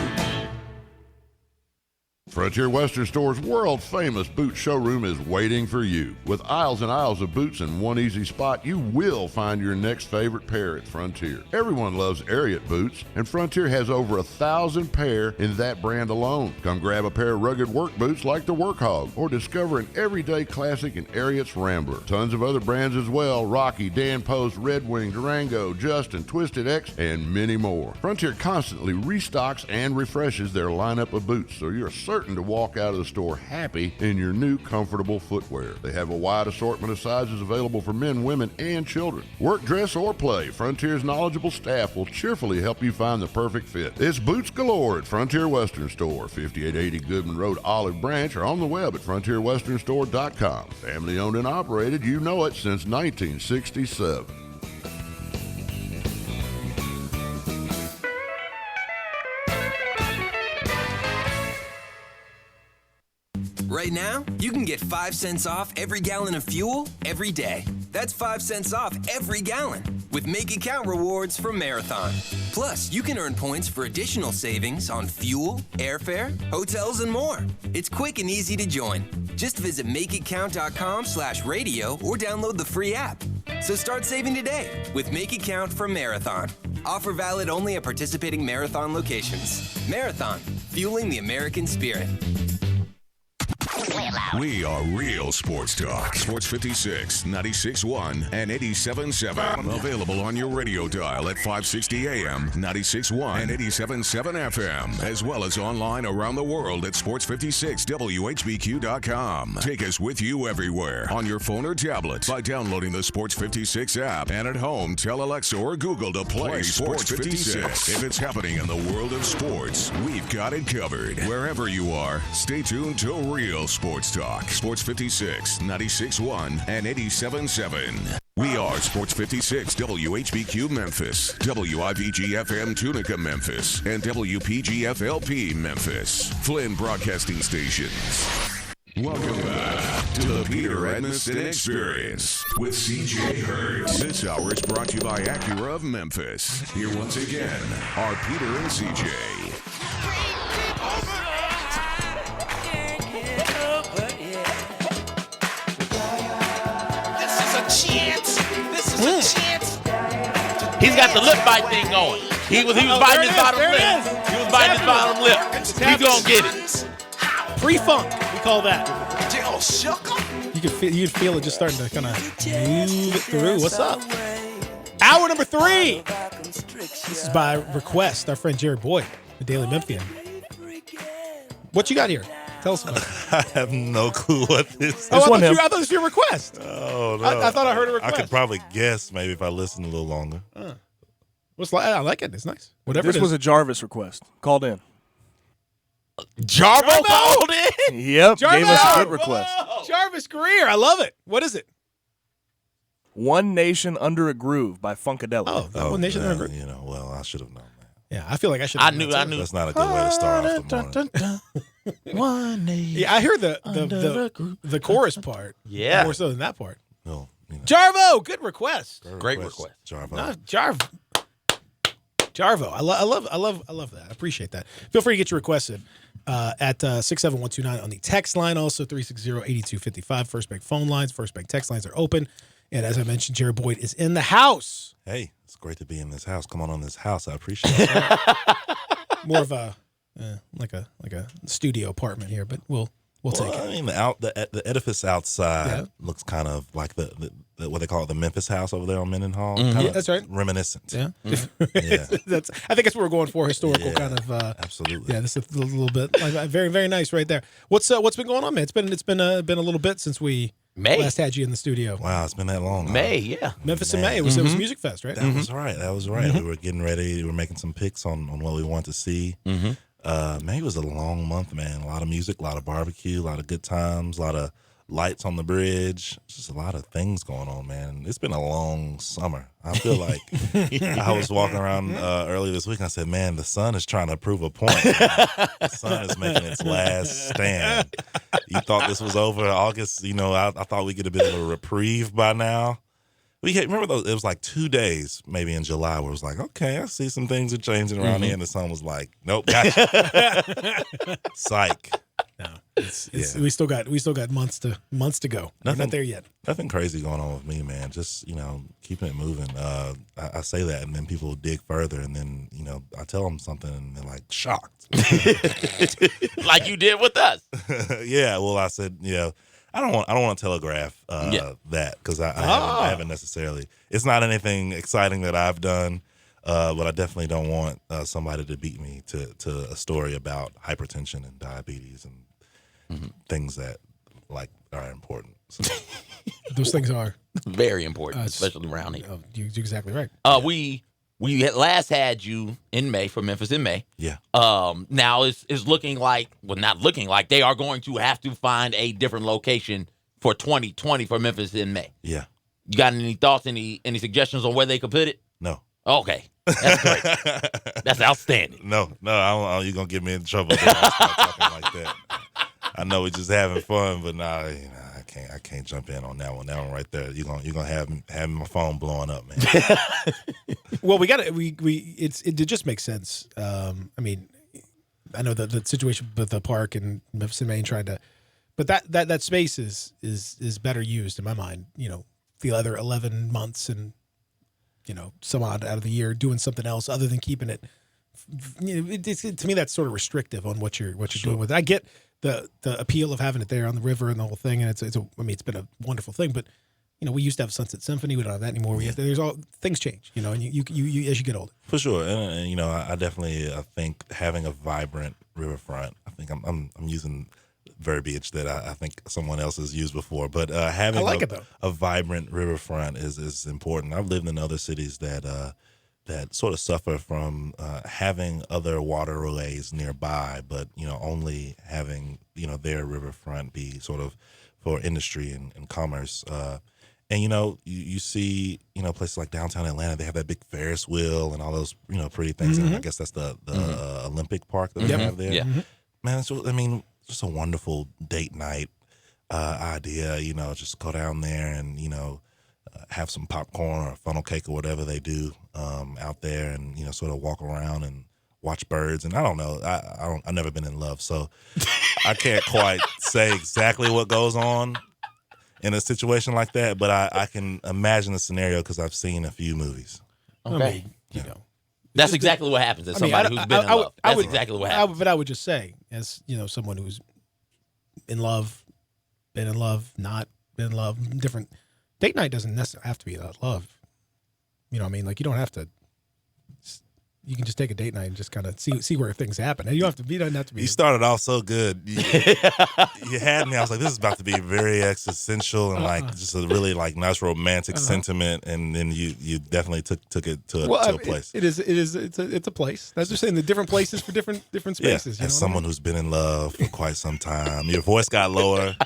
Frontier Western Store's world-famous boot showroom is waiting for you. With aisles and aisles of boots in one easy spot, you will find your next favorite pair at Frontier. Everyone loves Ariat boots, and Frontier has over 1,000 pair in that brand alone. Come grab a pair of rugged work boots like the Workhog, or discover an everyday classic in Ariat's Rambler. Tons of other brands as well: Rocky, Dan Post, Red Wing, Durango, Justin, Twisted X, and many more. Frontier constantly restocks and refreshes their lineup of boots, so you're certain to walk out of the store happy in your new comfortable footwear. They have a wide assortment of sizes available for men, women, and children. Work, dress, or play, Frontier's knowledgeable staff will cheerfully help you find the perfect fit. It's boots galore at Frontier Western Store, 5880 Goodman Road, Olive Branch, or on the web at frontierwesternstore.com. Family owned and operated, you know it, since 1967. Right now, you can get 5 cents off every gallon of fuel every day. That's 5 cents off every gallon with Make It Count rewards from Marathon. Plus, you can earn points for additional savings on fuel, airfare, hotels, and more. It's quick and easy to join. Just visit makeitcount.com/radio or download the free app. So start saving today with Make It Count from Marathon. Offer valid only at participating Marathon locations. Marathon, fueling the American spirit. We are Real Sports Talk. Sports 56, 96.1, and 87.7. Available on your radio dial at 560 AM, 96.1, and 87.7 FM, as well as online around the world at sports56whbq.com. Take us with you everywhere on your phone or tablet by downloading the Sports 56 app. And at home, tell Alexa or Google to play Sports 56. If it's happening in the world of sports, we've got it covered. Wherever you are, stay tuned to Real Sports Talk. Sports 56, 96.1, and 87.7. We are Sports 56, WHBQ Memphis, WIVG-FM Tunica Memphis, and WPG-FLP Memphis. Flynn Broadcasting Stations. Welcome back to the Peter Edmiston Experience with CJ Hurd. This hour is brought to you by Acura of Memphis. Here once again are Peter and CJ. He's got the lip bite thing going. He was biting his bottom lip. He was biting his bottom lip. He's gonna get it. Pre-funk, we call that. You can feel it just starting to kind of move it through. What's up? Hour number 3. This is by request. Our friend Jared Boyd, the Daily Memphian. What you got here? Tell us about it. I have no clue what this is. I thought this was your request. Oh, no. I thought I heard a request. I could probably guess maybe if I listened a little longer. I like it. It's nice. Whatever This it is. was a Jarvis request. Called in. Jarvo called in? Yep. Jarvis, gave us a good request. Jarvis Greer. I love it. What is it? One Nation Under a Groove by Funkadelic. Oh, One Nation Under a Groove. You know, well, I should have known that. Yeah, I feel like I should. I knew. That's not a good way to start off the morning. One Nation. Yeah, I hear the chorus part. Yeah. More so than that part. No, you know. Jarvo, good request. Great request. Jarvo. No, Jarvo. I love that. I appreciate that. Feel free to get your requests in at 67129 on the text line. Also 360-8255. First Bank phone lines. First Bank text lines are open. And as I mentioned, Jared Boyd is in the house. Hey, it's great to be in this house. Come on this house. I appreciate it. More of a like a studio apartment here, but we'll We'll take it. I mean, the edifice outside looks kind of like the what they call it, the Memphis House over there on Mendenhall. Mm-hmm. Yeah, that's right. Reminiscent. Yeah. Yeah. I think that's what we're going for. Historical kind of. Absolutely. Yeah, this is a little bit very, very nice right there. What's been going on, man? It's been a little bit since we last had you in the studio. Wow, it's been that long. May, yeah. Memphis in May. It was Music Fest, right? That was right. That was right. We were getting ready. We were making some picks on what we want to see. May was a long month, man. A lot of music, a lot of barbecue, a lot of good times, a lot of lights on the bridge. Just a lot of things going on, man. It's been a long summer. I feel like I was walking around earlier this week and I said, man, the sun is trying to prove a point. The sun is making its last stand. You thought this was over August. I thought we'd get a bit of a reprieve by now. Remember those? It was like 2 days, maybe in July, where it was like, okay, I see some things are changing around here, and the sun was like, nope, gotcha. Psych. No, we still got months to go. We're not there yet. Nothing crazy going on with me, man. Just keeping it moving. I say that, and then people dig further, and then I tell them something, and they're like shocked, like you did with us. Yeah. Well, I said, I don't want to telegraph that because I haven't necessarily. It's not anything exciting that I've done, but I definitely don't want somebody to beat me to a story about hypertension and diabetes and things that are important. So. Those things are very important, especially around here. You're exactly right. We had last had you in May for Memphis in May. Yeah. Now it's looking like, not looking like, they are going to have to find a different location for 2020 for Memphis in May. Yeah. You got any thoughts, any suggestions on where they could put it? No. Okay. That's great. That's outstanding. No, you're going to get me in trouble if I start talking like that. I know we're just having fun, but I can't jump in on that one. That one right there, you're gonna have my phone blowing up, man. Well, it just makes sense. I mean, I know the situation with the park and Memphis and Maine trying to, but that space is better used in my mind. The other 11 months and some odd out of the year doing something else other than keeping it. To me, that's sort of restrictive on what you're doing with it. I get the appeal of having it there on the river and the whole thing, and it's been a wonderful thing. But we used to have Sunset Symphony. We don't have that anymore. There's all things change. And you as you get older. For sure, and I definitely think having a vibrant riverfront. I think I'm using verbiage that I think someone else has used before, but having a vibrant riverfront is important. I've lived in other cities that sort of suffer from having other waterways nearby, but only having their riverfront be sort of for industry and commerce. And you see places like downtown Atlanta, they have that big Ferris wheel and all those pretty things. And I guess that's the Olympic Park that they have there. Yeah. Man, just a wonderful date night idea. Just go down there and have some popcorn or funnel cake or whatever they do out there, and sort of walk around and watch birds. And I don't know, I've never been in love, so I can't quite say exactly what goes on in a situation like that, but I can imagine the scenario because I've seen a few movies. Okay, that's exactly what happens to somebody who's been in love. That's exactly what happens. But I would just say, as someone who's in love, been in love, not been in love, different. Date night doesn't necessarily have to be about love. You know what I mean? Like, you don't have to. You can just take a date night and just kind of see where things happen. And you don't have to be. You started off so good. You had me. I was like, this is about to be very existential and just a really nice romantic sentiment. And then you definitely took it to a place. It's a place. That's just saying the different places for different spaces. Yeah. As someone who's been in love for quite some time, your voice got lower.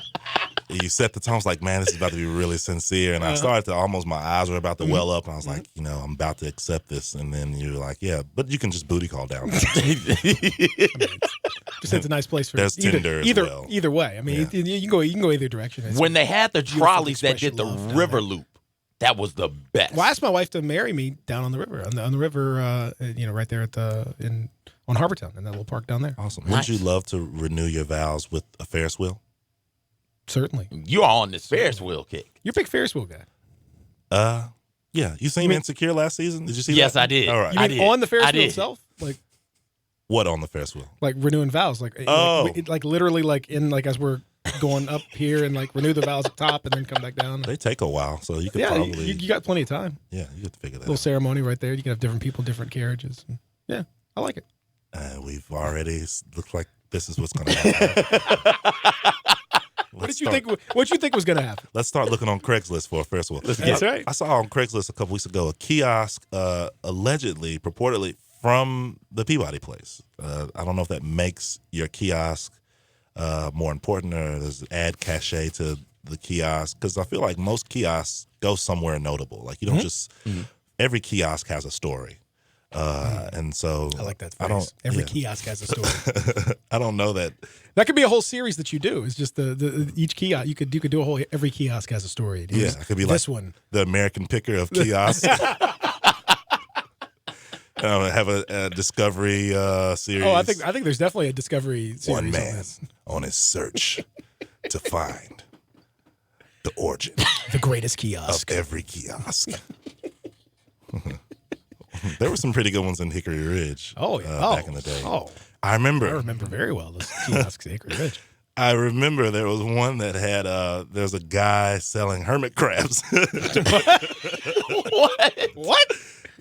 You set the tone. I was like, man, this is about to be really sincere. And I started to my eyes were about to well up. And I was like, I'm about to accept this. And then you're like, yeah, but you can just booty call down. Just it's a nice place for there's Tinder as well. Either way. I mean, you can go either direction. When they had the trolleys that did the river loop, that was the best. Well, I asked my wife to marry me down on the river, on the river, right there on Harbortown in that little park down there. Awesome. Nice. Wouldn't you love to renew your vows with a Ferris wheel? Certainly. You're on this Ferris wheel kick. You're a big Ferris wheel guy. Yeah. You seen Insecure last season? Did you see that? Yes, I did. All right. You mean on the Ferris wheel itself? What on the Ferris wheel? Like renewing vows, like literally like as we're going up here and like renew the vows up top and then come back down. They take a while, so you could Yeah, probably you got plenty of time. Yeah, you have to figure that Little out. ceremony right there. You can have different people, different carriages. Yeah, I like it. We've already looks like this is what's going to happen. What did you think? What you think was going to happen? Let's start looking on Craigslist for a Ferris wheel. That's right. I saw on Craigslist a couple weeks ago a kiosk, allegedly, purportedly from the Peabody place. I don't know if that makes your kiosk more important or does it add cachet to the kiosk, because I feel like most kiosks go somewhere notable. Like you don't just every kiosk has a story. And so I like that phrase. Every kiosk has a story. I don't know that could be a whole series that you do. It's just the each kiosk you could do a whole. Every kiosk has a story. Yeah, it could be this like one, the American Picker of kiosks. Have a Discovery series. Oh, I think there's definitely a Discovery series. One man on his search to find the origin, the greatest kiosk of every kiosk. There were some pretty good ones in Hickory Ridge. Back in the day. I remember very well those kiosks at Hickory Ridge. I remember there was one that had there's a guy selling hermit crabs. What?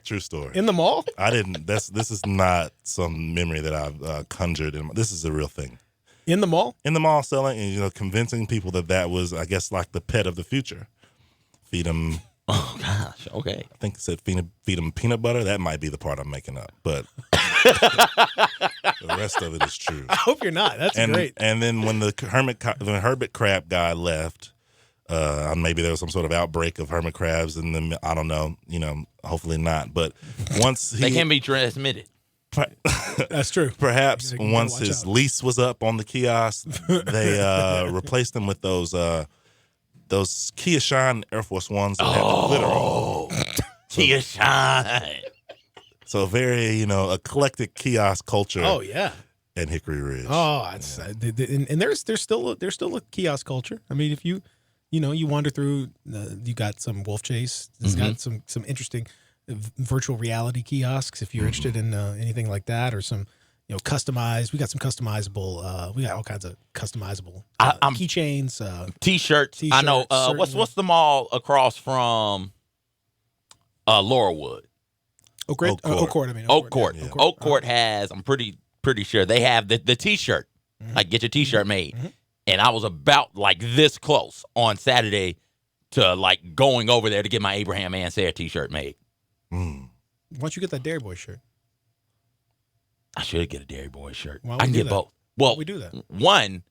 True story. In the mall? I didn't. This is not some memory that I've conjured. This is a real thing. In the mall? In the mall, selling and convincing people that was, I guess, like the pet of the future. Feed them. Oh gosh. Okay. I think it said feed them peanut butter. That might be the part I'm making up, but the rest of it is true. I hope you're not. That's great. And then when the hermit crab guy left, maybe there was some sort of outbreak of hermit crabs, and then I don't know. Hopefully not. But once they can be transmitted. That's true. Perhaps once his lease was up on the kiosk, they replaced him with those Kia Shine Air Force Ones that have the glitter on. Kia Shine. So very eclectic kiosk culture. Oh yeah. In Hickory Ridge. Oh, it's, and there's still a kiosk culture. I mean, if you wander through, you got some Wolf Chase. It's got some interesting virtual reality kiosks if you're interested in anything like that, or some customized. We got some customizable. We got all kinds of customizable keychains, T-shirts. I know. What's the mall across from Laurelwood? Oak Court. Oak Court. Yeah. Oak Court has. I'm pretty sure they have the T-shirt. Like get your T-shirt made. And I was about like this close on Saturday to like going over there to get my Abraham Ansair T-shirt made. Why don't you get that Dairy Boy shirt? I should get a Dairy Boy shirt. Why I can get both. Well, we do that. One,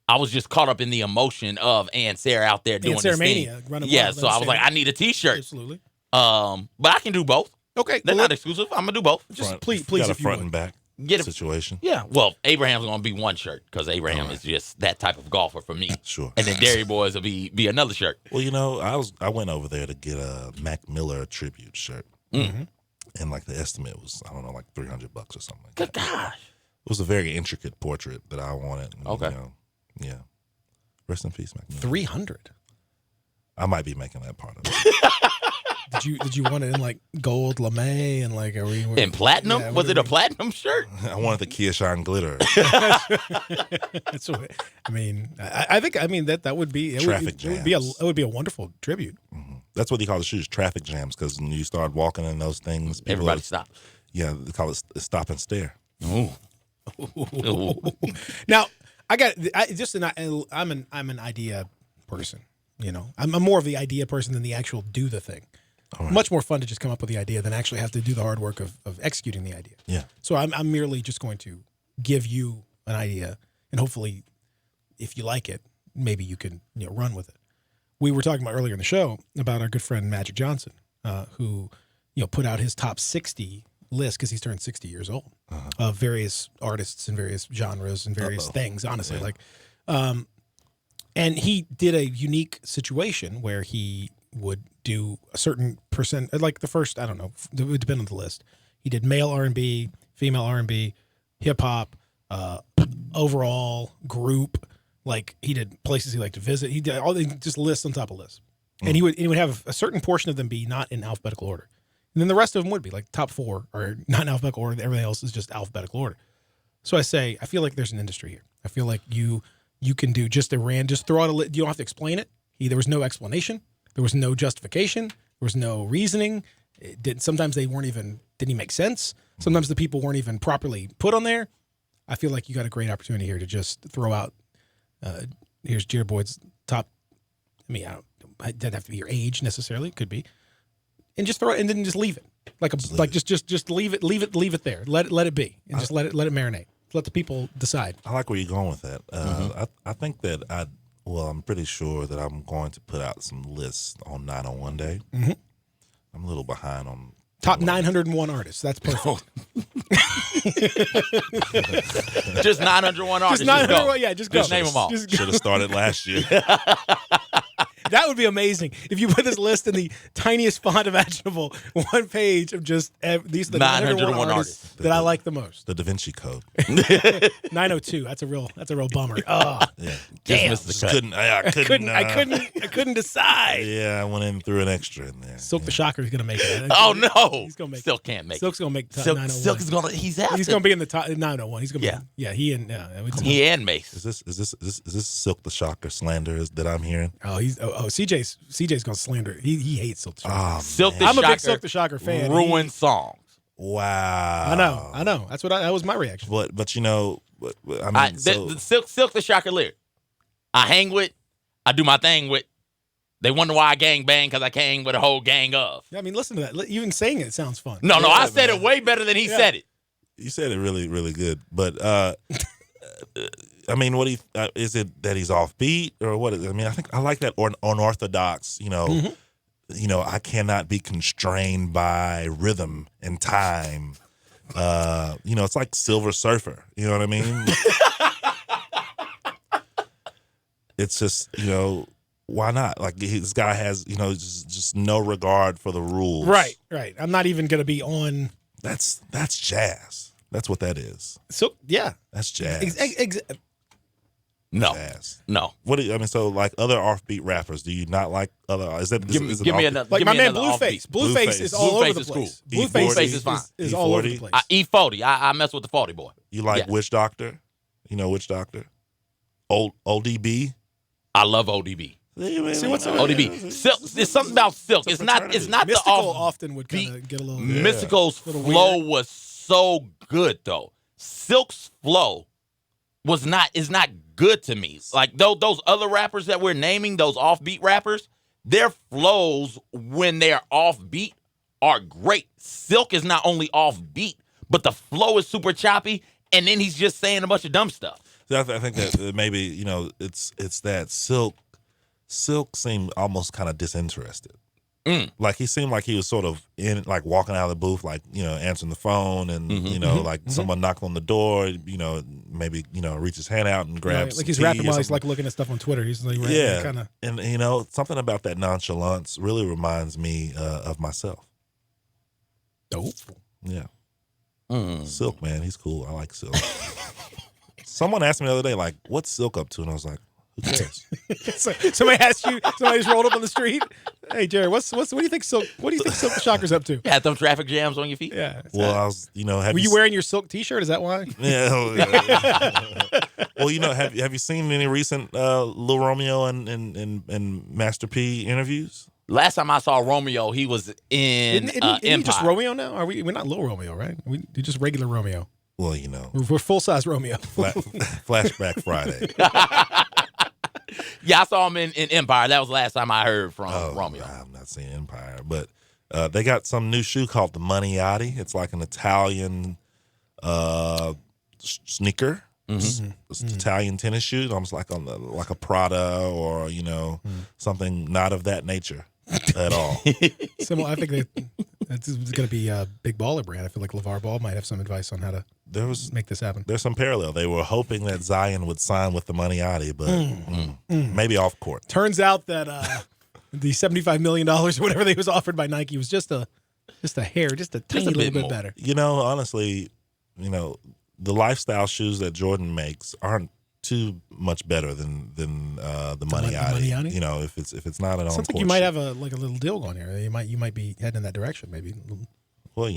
I was just caught up in the emotion of Ansair out there doing this thing. Yeah, so I was like, I need a T-shirt. Absolutely. But I can do both. Okay, they're not exclusive. I'm gonna do both. Just please, got a if you front would. and back Get a situation. Yeah. Well, Abraham's gonna be one shirt because Abraham is just that type of golfer for me. Sure. And then Dairy Boys will be another shirt. Well, I went over there to get a Mac Miller tribute shirt, and like the estimate was like $300 or something. Like Good that. gosh. It was a very intricate portrait that I wanted. And, Okay. Yeah. Rest in peace, Mac Miller. 300. I might be making that part of it. Did you want it in like gold lame and like in platinum? Yeah, was it a platinum shirt? I wanted the Kia Shine glitter. That's what, I mean, I think that would be Traffic it would be a wonderful tribute. That's what they call the shoes, traffic jams, because when you start walking in those things, Everybody stops. Yeah, they call it stop and stare. Ooh. Now, I'm an idea person. I'm more of the idea person than the actual do the thing. Right. Much more fun to just come up with the idea than actually have to do the hard work of executing the idea. Yeah. So I'm merely just going to give you an idea, and hopefully, if you like it, maybe you can run with it. We were talking about earlier in the show about our good friend Magic Johnson, who put out his top 60 list because he's turned 60 years old of various artists and various genres and various things. Honestly, and he did a unique situation where he would do a certain percent, like the first, I don't know, it would depend on the list. He did male R&B, female R&B, hip hop, overall group. Like he did places he liked to visit. He did all just lists on top of lists, and he would have a certain portion of them be not in alphabetical order, and then the rest of them would be like top 4 are not in alphabetical order. Everything else is just alphabetical order. So I say, I feel like there's an industry here. I feel like you can do just throw out you don't have to explain it. There was no explanation. There was no justification. There was no reasoning. Sometimes they didn't even make sense. Sometimes the people weren't even properly put on there. I feel like you got a great opportunity here to just throw out, here's Jared Boyd's top. I mean, it doesn't have to be your age necessarily. It could be. And just throw it and then just leave it. Just leave it there. Let it be. And just let it marinate. Let the people decide. I like where you're going with that. I think that I'm pretty sure that I'm going to put out some lists on 901 Day. Mm-hmm. I'm a little behind on top 901 artists. That's perfect. Just 901 artists. Just 901. Yeah, just go. Just name them all. Should have started last year. That would be amazing if you put this list in the tiniest font imaginable, one page of just these are the 901 artists that I like the most. The Da Vinci Code. 902. That's a real bummer. Oh, yeah. Damn. I couldn't decide. Yeah, I went in and threw an extra in there. Silk the Shocker is gonna make it. Oh no, he's gonna make Silk can't make Silk's it. gonna make top Silk, 901. Silk is gonna. He's gonna be in the top 901. He's gonna be. Yeah, he and Mace. Is this Silk the Shocker slander that I'm hearing? Oh, CJ's gonna slander. He hates Silk the Shocker. Oh, Silk the I'm Shocker a big Silk the Shocker fan. Ruined songs. Wow. I know. That was my reaction. But you know, I mean, the Silk the Shocker lyric. I hang with, I do my thing with. They wonder why I gang bang because I came with a whole gang of. Yeah, I mean, listen to that. Even saying it sounds fun. No, I said it way better than he said it. You said it really, really good. But I mean, what is it that he's offbeat or what? I mean, I think I like that unorthodox. You know, I cannot be constrained by rhythm and time. It's like Silver Surfer. You know what I mean? It's just why not? Like this guy has just no regard for the rules. Right. I'm not even gonna be on. That's jazz. That's what that is. So yeah, that's jazz. No, jazz. No. What do you? I mean, so like other offbeat rappers, do you not like other? Is it? Give me another. Like give my me man another Blueface. offbeat. Blueface is all over the place. Cool. Blueface is fine. Is all over the place. E40. I mess with the 40 boy. You like Witch Doctor? You know Witch Doctor? ODB. I love ODB. See what's ODB. Silk. There's something about Silk. It's not Mystical the off. often would kind of get a little. Mystical's flow was so good though. Silk's flow is not good to me. Like those other rappers that we're naming, those offbeat rappers, their flows when they're offbeat are great. Silk is not only offbeat, but the flow is super choppy, and then he's just saying a bunch of dumb stuff. So I think that maybe it's that Silk seemed almost kind of disinterested. Like he seemed like he was sort of in, like walking out of the booth, like answering the phone, and someone knocked on the door, maybe reach his hand out and grab. Like he's rapping while he's like looking at stuff on Twitter. He's like, kind of. And something about that nonchalance really reminds me of myself. Dope. Yeah. Silk, man, he's cool. I like Silk. Someone asked me the other day, like, what's Silk up to? And I was like, who cares? Somebody asked you. Somebody just rolled up on the street. Hey, Jared, what do you think Silk? What do you think Silk the Shocker's up to? You had them traffic jams on your feet. Yeah. Well, I was, were you wearing your Silk T-shirt? Is that why? Yeah. Well, have you seen any recent Lil Romeo and Master P interviews? Last time I saw Romeo, he was in Isn't he Empire. just Romeo now? We're not Lil Romeo, right? We're just regular Romeo. Well, we're full size Romeo. Flashback Friday. Yeah, I saw him in Empire. That was the last time I heard from Romeo. I've not seen Empire, but they got some new shoe called the Maniati. It's like an Italian sneaker. It's an Italian tennis shoe, almost like like a Prada or something not of that nature at all. I think it's going to be a big baller brand. I feel like LeVar Ball might have some advice on how to make this happen. There's some parallel. They were hoping that Zion would sign with the Maniati, but maybe off court. Turns out that the $75 million or whatever they was offered by Nike was just a hair, just a tiny little bit better. Honestly, the lifestyle shoes that Jordan makes aren't too much better than the Maniati. If it's not an sounds like you might have a little deal going here. You might be heading in that direction, maybe. Well,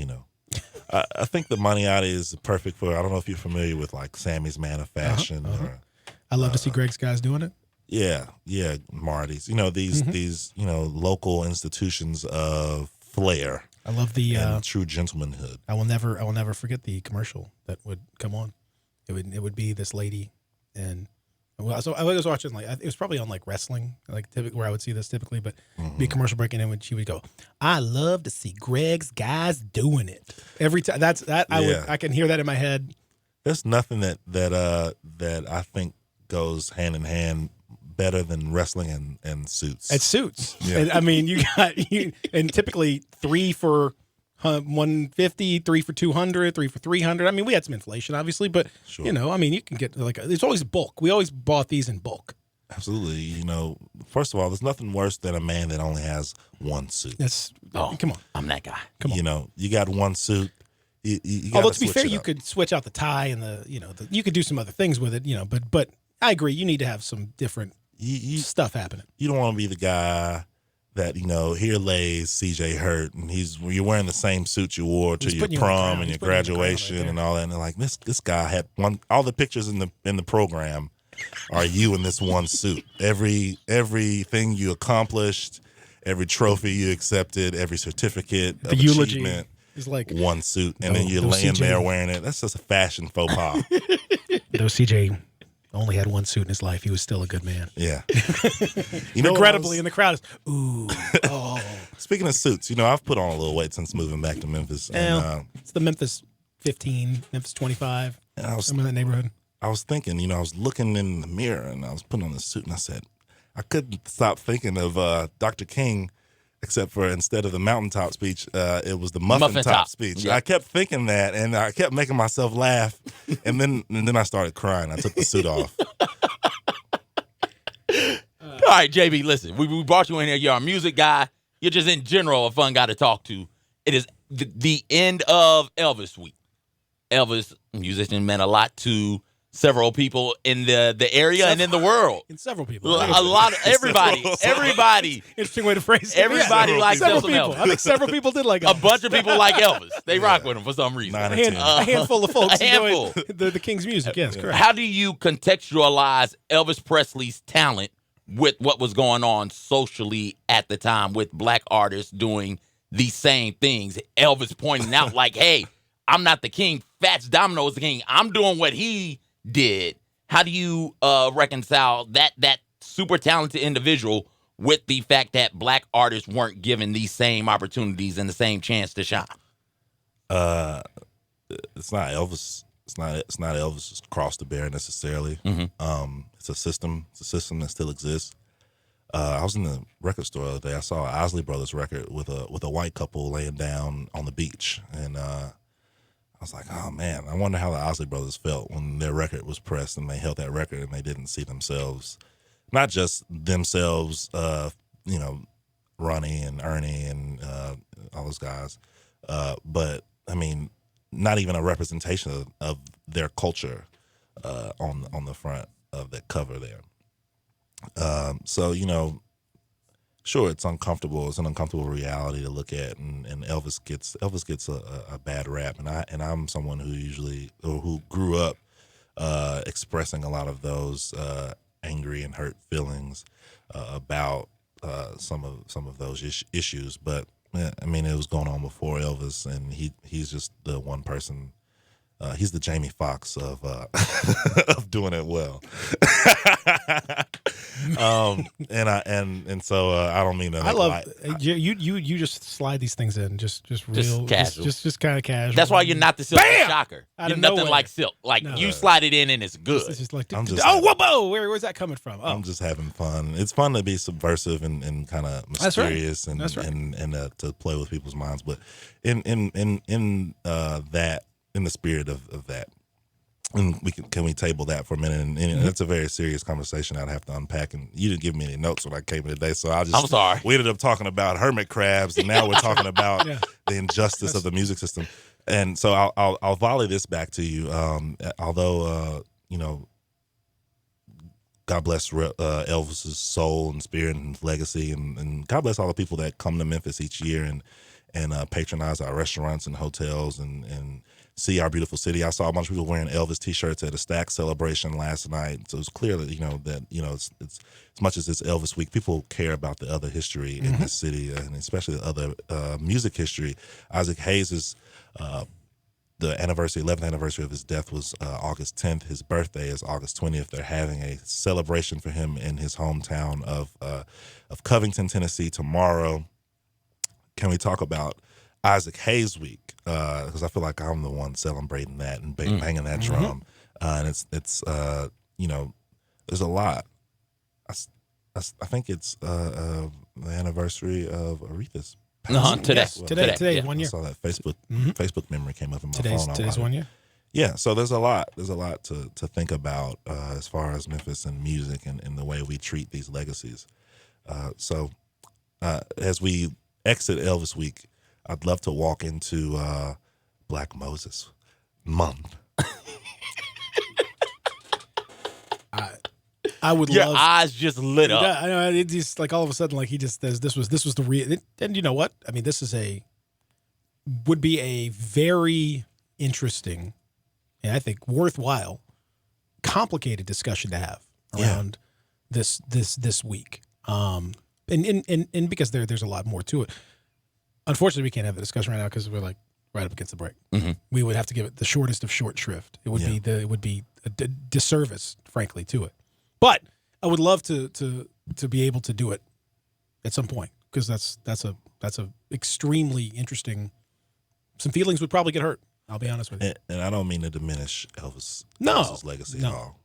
I think the Maniati is perfect for. I don't know if you're familiar with like Sammy's Man of Fashion. Or, I love to see Greg's guys doing it. yeah, Marty's. These local institutions of flair. I love the and true gentlemanhood. I will never forget the commercial that would come on. It would be this lady, and so I was watching it was probably on like wrestling, like typically where I would see this typically, but be a commercial break, and then when she would go, I love to see Greg's guys doing it every time. I can hear that in my head. There's nothing that I think goes hand in hand better than wrestling and suits. It's suits. Yeah. And, I mean, and typically 3 for 150, 3 for 200, 3 for 300. I mean, we had some inflation, obviously, but Sure. I mean, you can get it's always bulk. We always bought these in bulk. Absolutely. First of all, there's nothing worse than a man that only has one suit. Come on. I'm that guy. Come on. You got one suit. You Although gotta to be switch fair, it you up. could switch out the tie and you could do some other things with it, but I agree. You need to have some different stuff happening. You don't want to be the guy that here lays CJ Hurt, and you're wearing the same suit you wore to He's your putting you on the prom ground. and He's your putting you on the ground graduation right and all that. And they're like, this guy had all the pictures in the program are you in this one suit. Everything you accomplished, every trophy you accepted, every certificate The of eulogy achievement, is like one suit, and then you're laying CJ. there wearing it. That's just a fashion faux pas. Though CJ only had one suit in his life, he was still a good man. Yeah. Regrettably, in the crowd is, ooh, oh. Speaking of suits, I've put on a little weight since moving back to Memphis. It's the Memphis 15, Memphis 25. And I was somewhere in that neighborhood. I was thinking, I was looking in the mirror and I was putting on the suit and I said, I couldn't stop thinking of Dr. King, except for instead of the mountaintop speech, it was the muffin top speech. Yeah. I kept thinking that and I kept making myself laugh. and then I started crying. I took the suit off. All right, JB, listen, we brought you in here. You're a music guy. You're just in general a fun guy to talk to. It is the end of Elvis week. Elvis, musician, meant a lot to several people in the area and in the world. In several people. A lot of everybody. Interesting way to phrase it. Everybody likes several some people. Elvis. I think several people did like Elvis. A bunch of people like Elvis. They rock with him for some reason. A handful of folks A handful. enjoy the King's music. Yes, correct. How do you contextualize Elvis Presley's talent with what was going on socially at the time with black artists doing these same things? Elvis pointing out like, hey, I'm not the king. Fats Domino is the king. I'm doing what he did. How do you reconcile that super talented individual with the fact that black artists weren't given these same opportunities and the same chance to shine? It's not Elvis. It's not Elvis' cross to bear necessarily. Mm-hmm. It's a system. It's a system that still exists. I was in the record store the other day. I saw an Isley Brothers record with a white couple laying down on the beach, and I was like, oh man, I wonder how the Isley Brothers felt when their record was pressed and they held that record and they didn't see themselves, not just themselves, Ronnie and Ernie and all those guys, but I mean, not even a representation of their culture on the front of that cover there. So sure, it's uncomfortable. It's an uncomfortable reality to look at, and Elvis gets a bad rap, and I'm someone who grew up expressing a lot of those angry and hurt feelings about some of those issues. But I mean, it was going on before Elvis, and he's just the one person. He's the Jamie Foxx of of doing it well. So I don't mean to. I love you. Just slide these things in, just real, casual. just kind of casual. That's why you're not the Silk Shocker. Out You're of nothing nowhere. like Silk. Like No. you slide it in and it's good. It's just like, whoa, whoa, where's that coming from? Oh. I'm just having fun. It's fun to be subversive and kind of mysterious That's right. and to play with people's minds. But in the spirit of that, and can we table that for a minute? And that's a very serious conversation I'd have to unpack. And you didn't give me any notes when I came in today, so I'm sorry. We ended up talking about hermit crabs, and now we're talking about the injustice of the music system. And so I'll volley this back to you. Although God bless Elvis's soul and spirit and legacy, and God bless all the people that come to Memphis each year and patronize our restaurants and hotels and see our beautiful city. I saw a bunch of people wearing Elvis T-shirts at a Stack celebration last night. So it's clear that it's as much as it's Elvis week, people care about the other history in this city, and especially the other music history. Isaac Hayes is the 11th anniversary of his death was August 10th. His birthday is August 20th. They're having a celebration for him in his hometown of Covington, Tennessee tomorrow. Can we talk about Isaac Hayes Week? Because I feel like I'm the one celebrating that and banging that drum. And it's there's a lot. I think it's the anniversary of Aretha's. Today. Yes, today, 1 year. I saw that Facebook memory came up in my phone. Today's 1 year. Yeah, so there's a lot to think about as far as Memphis and music and the way we treat these legacies. So as we exit Elvis Week, I'd love to walk into Black Moses Month. I would Your love. eyes just lit up. Yeah, I know. It's just like all of a sudden, like he just says, "This was the real." And you know what? I mean, this would be a very interesting, and I think worthwhile, complicated discussion to have around this week. And because there's a lot more to it. Unfortunately, we can't have the discussion right now because we're like right up against the break. We would have to give it the shortest of short shrift. It would be a disservice, frankly, to it. But I would love to be able to do it at some point because that's a extremely interesting. Some feelings would probably get hurt. I'll be honest with you. And I don't mean to diminish Elvis's legacy at all.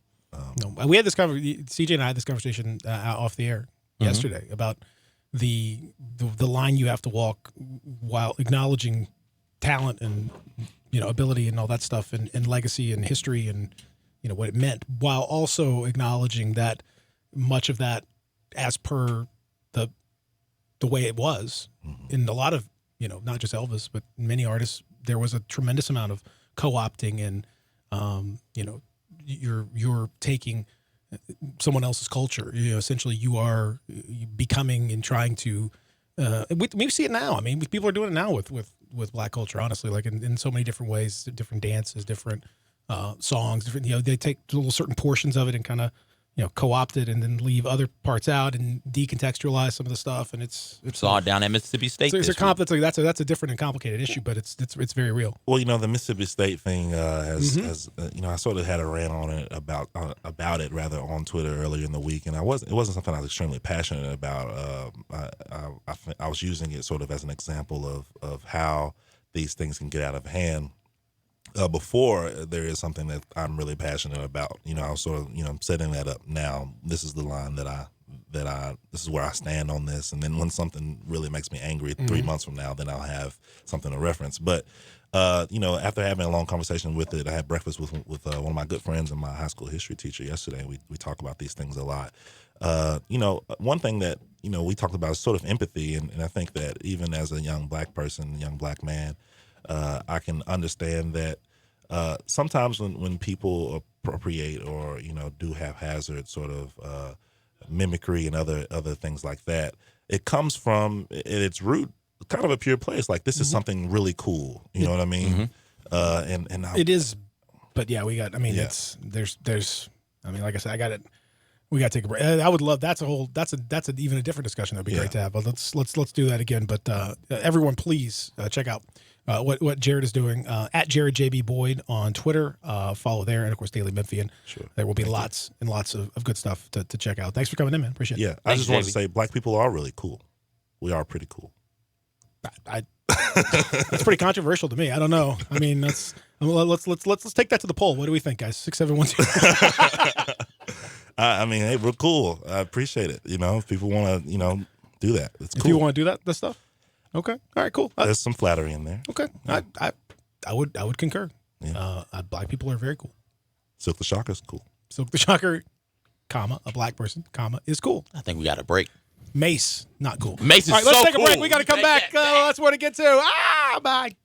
No, we had this conversation. CJ and I had this conversation off the air yesterday about the line you have to walk while acknowledging talent and ability and all that stuff and legacy and history and what it meant, while also acknowledging that much of that, as per the way it was in a lot of not just Elvis but many artists, there was a tremendous amount of co-opting and you're taking someone else's culture. Essentially you are becoming and trying to. We see it now. I mean, people are doing it now with Black culture. Honestly, like in so many different ways, different dances, different songs. Different, they take little certain portions of it and kind of co-opt it and then leave other parts out and decontextualize some of the stuff. And it's saw it down at Mississippi State. So that's a different and complicated issue, but it's very real. Well, the Mississippi State thing has I sort of had a rant on it about it rather on Twitter earlier in the week, and it wasn't something I was extremely passionate about. I was using it sort of as an example of how these things can get out of hand. Before there is something that I'm really passionate about. I was sort of setting that up. Now this is the line that this is where I stand on this. And then when something really makes me angry 3 months from now, then I'll have something to reference. But after having a long conversation with it, I had breakfast with one of my good friends and my high school history teacher yesterday. We talk about these things a lot. One thing that we talked about is sort of empathy, and I think that even as a young Black person, young Black man. I can understand that sometimes when people appropriate or do haphazard sort of mimicry and other things like that, it comes from at its root kind of a pure place. Like this is something really cool. You know what I mean? And it is, but yeah, we got. I mean, it's there's. I mean, like I said, I got it. We got to take a break. I would love that's even a different discussion. That'd be great to have. But let's do that again. But everyone, please check out what Jared is doing at Jared JB Boyd on Twitter. Follow there, and of course Daily Memphian. Sure. There will be lots and lots of good stuff to check out. Thanks for coming in, man. Appreciate it. Yeah, I just wanted to say, Black people are really cool. We are pretty cool. That's pretty controversial to me. I don't know. I mean, let's take that to the poll. What do we think, guys? 671. I mean, hey, we're cool. I appreciate it. If people want to, do that, it's cool. If you want to do that stuff, okay, all right, cool. There's some flattery in there. Okay, I would concur. Yeah. Black people are very cool. Silk the Shocker is cool. Silk the Shocker, a Black person, is cool. I think we got a break. Mace, not cool. Mace is all right, let's so take a break. cool. We got to come back. That's where to get to. Bye.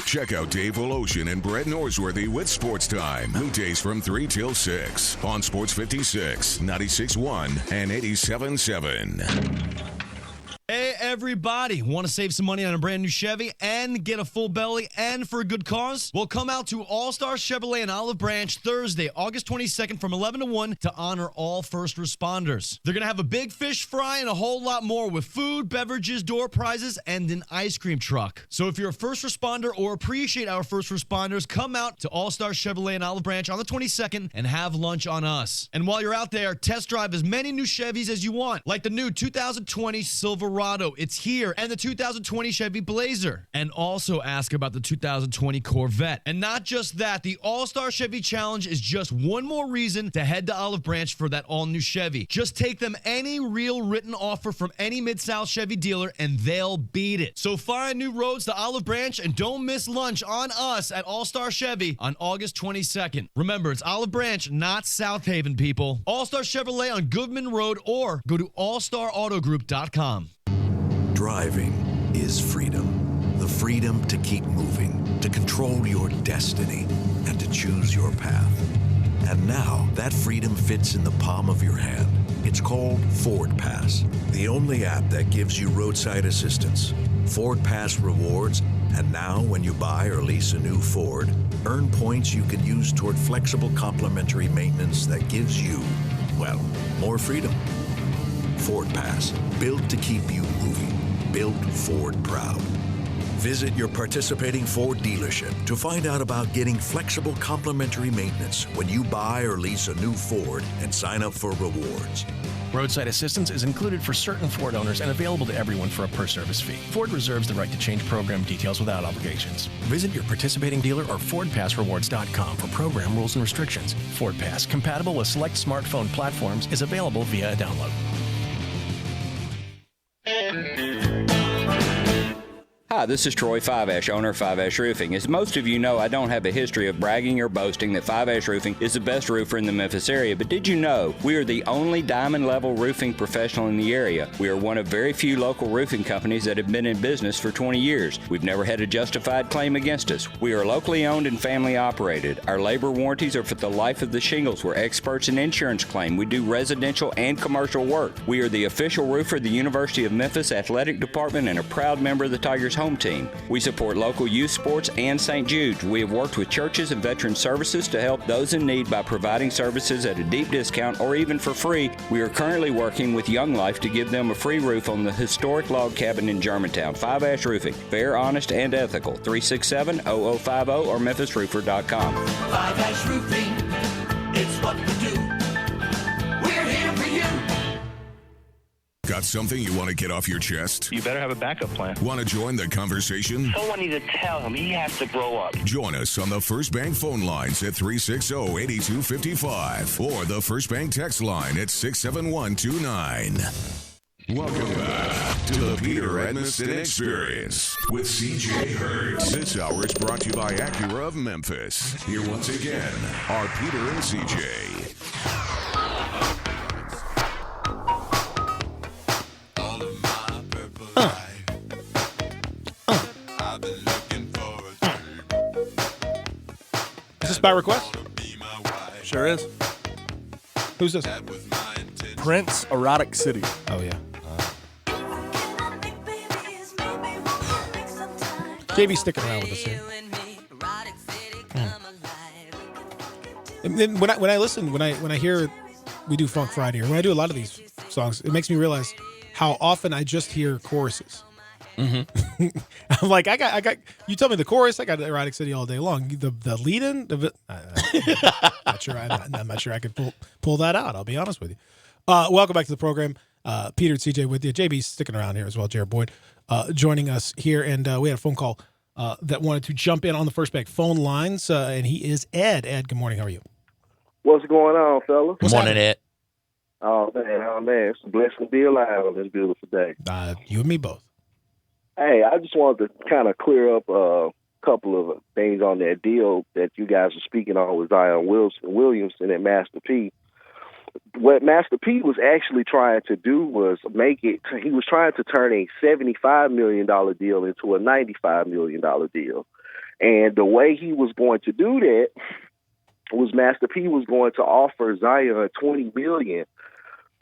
Check out Dave Voloshin and Brett Norsworthy with Sports Time. Weekdays from 3 till 6 on Sports 56, 96.1, and 87.7. everybody. Want to save some money on a brand new Chevy and get a full belly and for a good cause? Well, come out to All-Star Chevrolet in Olive Branch Thursday, August 22nd from 11 to 1 to honor all first responders. They're going to have a big fish fry and a whole lot more with food, beverages, door prizes, and an ice cream truck. So if you're a first responder or appreciate our first responders, come out to All-Star Chevrolet in Olive Branch on the 22nd and have lunch on us. And while you're out there, test drive as many new Chevys as you want, like the new 2020 Silverado. It's here. And the 2020 Chevy Blazer. And also ask about the 2020 Corvette. And not just that, the All-Star Chevy Challenge is just one more reason to head to Olive Branch for that all-new Chevy. Just take them any real written offer from any Mid-South Chevy dealer and they'll beat it. So find new roads to Olive Branch and don't miss lunch on us at All-Star Chevy on August 22nd. Remember, it's Olive Branch, not South Haven, people. All-Star Chevrolet on Goodman Road or go to allstarautogroup.com. Driving is freedom. The freedom to keep moving, to control your destiny, and to choose your path. And now, that freedom fits in the palm of your hand. It's called Ford Pass, the only app that gives you roadside assistance, Ford Pass rewards, and now when you buy or lease a new Ford, earn points you can use toward flexible complimentary maintenance that gives you, well, more freedom. Ford Pass, built to keep you moving, built Ford proud. Visit your participating Ford dealership to find out about getting flexible complimentary maintenance when you buy or lease a new Ford and sign up for rewards. Roadside assistance is included for certain Ford owners and available to everyone for a per-service fee. Ford reserves the right to change program details without obligations. Visit your participating dealer or FordPassRewards.com for program rules and restrictions. Ford Pass, compatible with select smartphone platforms, is available via a download. Hi, this is Troy Five Ash, owner of Five Ash Roofing. As most of you know, I don't have a history of bragging or boasting that Five Ash Roofing is the best roofer in the Memphis area, but did you know we are the only diamond level roofing professional in the area? We are one of very few local roofing companies that have been in business for 20 years. We've never had a justified claim against us. We are locally owned and family operated. Our labor warranties are for the life of the shingles. We're experts in insurance claim. We do residential and commercial work. We are the official roofer of the University of Memphis Athletic Department and a proud member of the Tigers home team. We support local youth sports and St. Jude's. We have worked with churches and veteran services to help those in need by providing services at a deep discount or even for free. We are currently working with Young Life to give them a free roof on the historic log cabin in Germantown. Five Ash Roofing. Fair, honest, and ethical. 367-0050 or memphisroofer.com. Five Ash Roofing, it's what we do. We're here for you. Got something you want to get off your chest? You better have a backup plan. Want to join the conversation? Someone needs to tell him he has to grow up. Join us on the First Bank phone lines at 360-8255 or the First Bank text line at 67129. Welcome back to the Peter Edmiston Experience with CJ Hurt. This hour is brought to you by Acura of Memphis. Here once again are Peter and CJ. Is this by request? Sure is. Who's this? Prince, Erotic City. Oh, yeah. JB's sticking around with us here. And then when I listen, when I hear we do Funk Friday, or when I do a lot of these songs, it makes me realize how often I just hear choruses. Mm-hmm. I'm like, I got. You tell me the chorus, I got Erotic City all day long. The lead in, I'm not sure I could pull that out. I'll be honest with you. Welcome back to the program. Peter and CJ with you. JB's sticking around here as well. Jared Boyd joining us here, and we had a phone call that wanted to jump in on the First Bank phone lines, and he is Ed. Ed, good morning. How are you? What's going on, fella? Good morning, Ed. Oh man, it's a blessing to be alive on this beautiful day. You and me both. Hey, I just wanted to kind of clear up a couple of things on that deal that you guys are speaking on with Zion Williamson and Master P. What Master P was actually trying to do was he was trying to turn a $75 million deal into a $95 million deal. And the way he was going to do that was Master P was going to offer Zion $20 million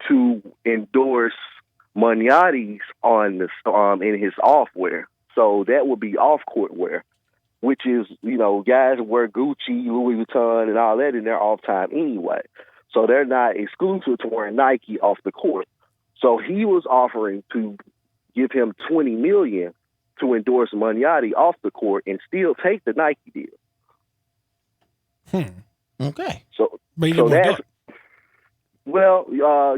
to endorse Maniati's on the in his off wear. So that would be off court wear, which is, guys wear Gucci, Louis Vuitton, and all that in their off time anyway. So they're not exclusive to wearing Nike off the court. So he was offering to give him $20 million to endorse Maniati off the court and still take the Nike deal. Okay. So, but he didn't want to do it. Well,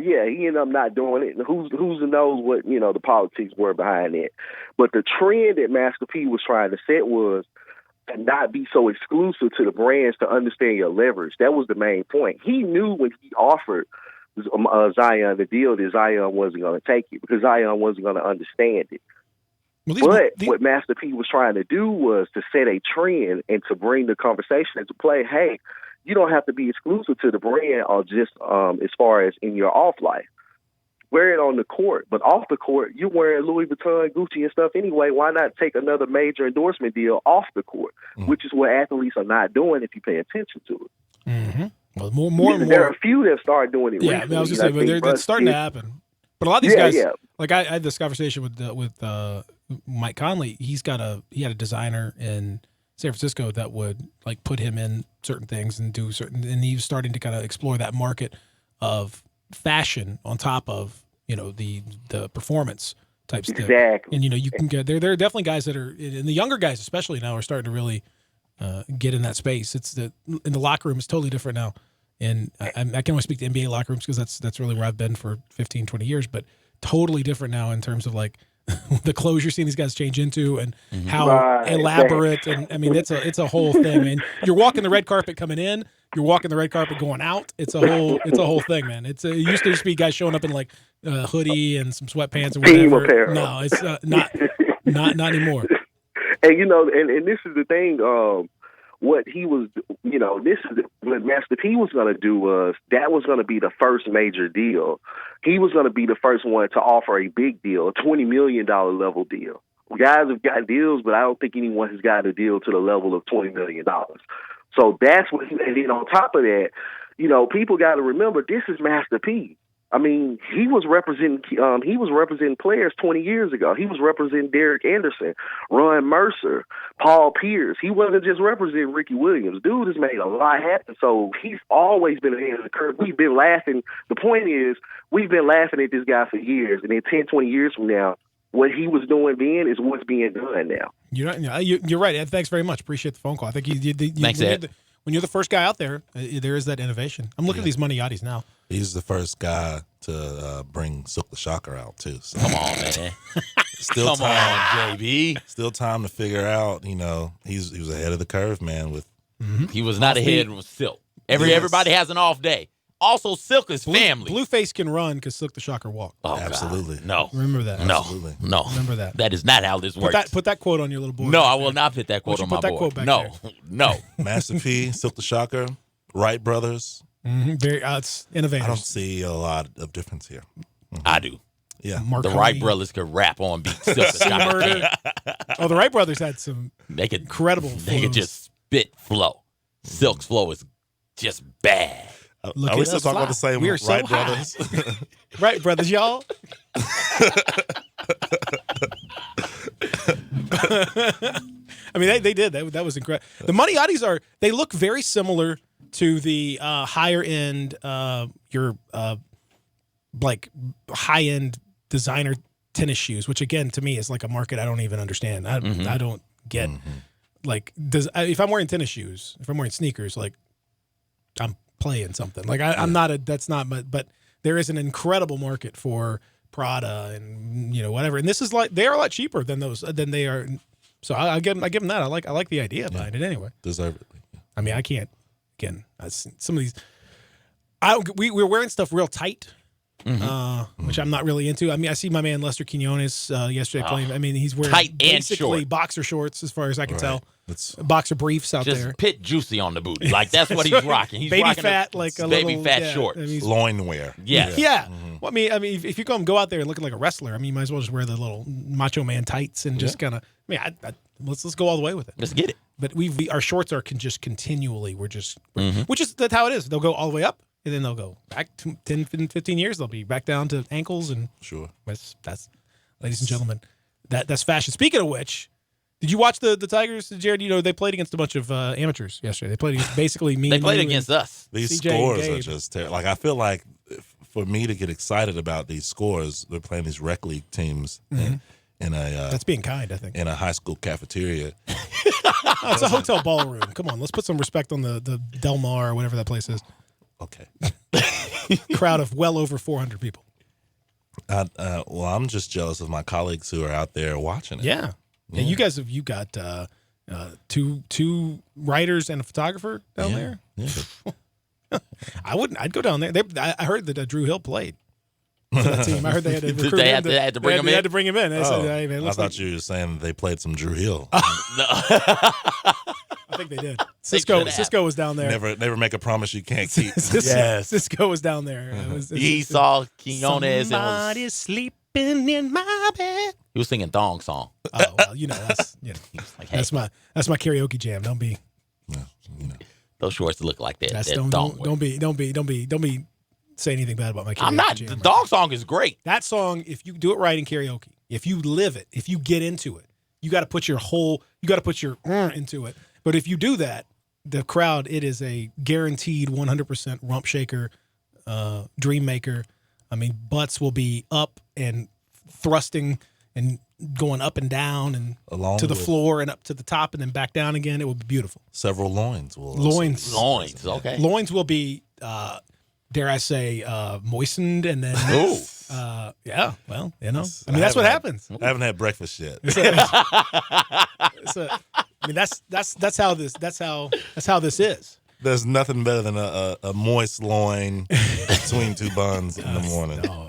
yeah, he ended up not doing it. Who's knows what the politics were behind it? But the trend that Master P was trying to set was to not be so exclusive to the brands, to understand your leverage. That was the main point. He knew when he offered Zion the deal that Zion wasn't going to take it because Zion wasn't going to understand it. What Master P was trying to do was to set a trend and to bring the conversation into play. Hey, you don't have to be exclusive to the brand or just as far as in your off life. Wear it on the court, but off the court, you're wearing Louis Vuitton, Gucci, and stuff anyway. Why not take another major endorsement deal off the court, which is what athletes are not doing if you pay attention to it. Mm-hmm. Well, more and more. There are a few that started doing it recently. I was going to say, but it's starting to happen. But a lot of these guys, like I had this conversation with Mike Conley. He had a designer in San Francisco that would like put him in certain things and do certain, and he was starting to kind of explore that market of fashion on top of the performance type stuff. Exactly. And you can get there are definitely guys that are, and the younger guys especially now are starting to really get in that space. It's in the locker room is totally different now. And I can only speak to NBA locker rooms because that's really where I've been for 15, 20 years, but totally different now in terms of like the clothes you're seeing these guys change into and how elaborate. And I mean, it's a whole thing, man. You're walking the red carpet coming in, you're walking the red carpet going out. It's a whole thing, man. It used to just be guys showing up in like a hoodie and some sweatpants or whatever. No, it's not anymore. And and this is the thing. What he was, this is what Master P was going to do was that was going to be the first major deal. He was going to be the first one to offer a big deal, a $20 million level deal. Guys have got deals, but I don't think anyone has got a deal to the level of $20 million. So that's what, and then on top of that, people got to remember this is Master P. I mean, he was representing players 20 years ago. He was representing Derek Anderson, Ron Mercer, Paul Pierce. He wasn't just representing Ricky Williams. Dude has made a lot happen. So he's always been ahead of the curve. We've been laughing. The point is, we've been laughing at this guy for years. And then 10, 20 years from now, what he was doing then is what's being done now. You're right, Ed. Thanks very much. Appreciate the phone call. I think Thanks, Ed. When you're the first guy out there, there is that innovation. I'm looking at these Maniatis now. He's the first guy to bring Silk the Shocker out, too. So. Come on, man. Still Come on, JB. Still time to figure out, he was ahead of the curve, man. He was not ahead with Silk. Everybody has an off day. Also, Silk is family. Blueface can run because Silk the Shocker walked. Oh, absolutely. God. No. Remember that. No. Absolutely. No. Remember that. That is not how this works. Put that quote on your little board. No, I will not put that quote on my board. Quote back No. there. No. Master P, Silk the Shocker, Wright brothers. Mm-hmm. Very, it's innovative. I don't see a lot of difference here. Mm-hmm. I do. Yeah. The Wright brothers could rap on beat Silk the Shocker. Oh, the Wright brothers had some incredible flows. They could just spit flow. Silk's flow is just bad. Are we still talking about the same Wright brothers? Wright brothers, y'all. I mean, they did. That was incredible. The Maniatis they look very similar to the higher end, like high end designer tennis shoes, which again to me is like a market I don't even understand. I don't get like if I'm wearing tennis shoes, if I'm wearing sneakers, like I'm playing something. Like I'm not that's not my, but there is an incredible market for Prada and whatever. And this is like they're a lot cheaper than they are. So I give them that. I like the idea behind it anyway. Deservedly. I mean, I can't. Again, some of these. We're wearing stuff real tight, which I'm not really into. I mean, I see my man Lester Quinones yesterday playing. I mean, he's wearing tight basically short. Boxer shorts, as far as I can tell. It's boxer briefs out just there. Pit juicy on the booty. Like that's what he's rocking. He's baby rocking fat, like a baby little, fat shorts. I mean, loin wear. Yes. Yeah. Well, I mean, if you go out there and looking like a wrestler, I mean, you might as well just wear the little Macho Man tights and just kind of. I mean, let's go all the way with it. Let's get it. But our shorts are just continually. We're just, which is that's how it is. They'll go all the way up and then they'll go back to 10, 15 years. They'll be back down to ankles, and sure. That's ladies and gentlemen, that's fashion. Speaking of which, did you watch the Tigers, Jared? You know, they played against a bunch of amateurs yesterday. They played against basically me. They and played you against and us. These CJ scores and are Gabe. just terrible. Like, I feel like for me to get excited about these scores, they're playing these rec league teams in a That's being kind, I think. in a high school cafeteria. Oh, it's a hotel ballroom. Come on, let's put some respect on the Del Mar or whatever that place is. Okay. Crowd of well over 400 people. Well, I'm just jealous of my colleagues who are out there watching it. Yeah. Yeah, you guys you got two writers and a photographer down there. Yeah. I'd go down there. I heard that Drew Hill played for that team. I heard they had to recruit They him. had to bring him in? They had to bring him in. They said, Oh, hey, man, I thought you were saying they played some Drew Hill. I think they did. Cisco was down there. Never make a promise you can't keep. Cisco was down there. He saw Quinones. Somebody's sleeping in my bed. He was singing thong song. Oh well, that's Like, hey, that's my karaoke jam. Don't be those shorts look like that. don't be say anything bad about my karaoke I'm not. jam. The thong song is great. That song, if you do it right in karaoke, if you live it, if you get into it, you got to put your into it. But if you do that, the crowd, it is a guaranteed 100% rump shaker, dream maker. I mean, butts will be up and thrusting and going up and down and Along to the with floor and up to the top and then back down again. It will be beautiful. several loins will. Loins. Okay. Loins will be, dare I say, moistened and then. Yeah. Well, that's what happens. I haven't had breakfast yet. I mean, that's how this is. There's nothing better than a moist loin between two buns in the morning. No,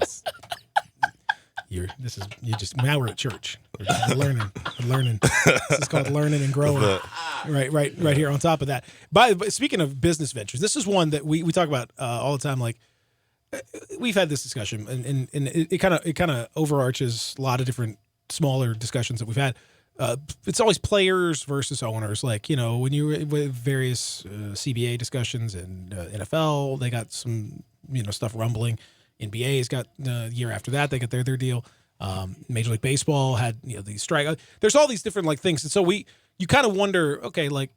now we're at church. We're learning. This is called learning and growing. Right here on top of that. But speaking of business ventures, this is one that we talk about all the time. Like, we've had this discussion, and it kind of overarches a lot of different smaller discussions that we've had. It's always players versus owners. Like, you know, when you were with various CBA discussions and NFL, they got some stuff rumbling. NBA's got year after that, they got their deal. Major League Baseball had the strike. There's all these different things, and so you kind of wonder, okay, like,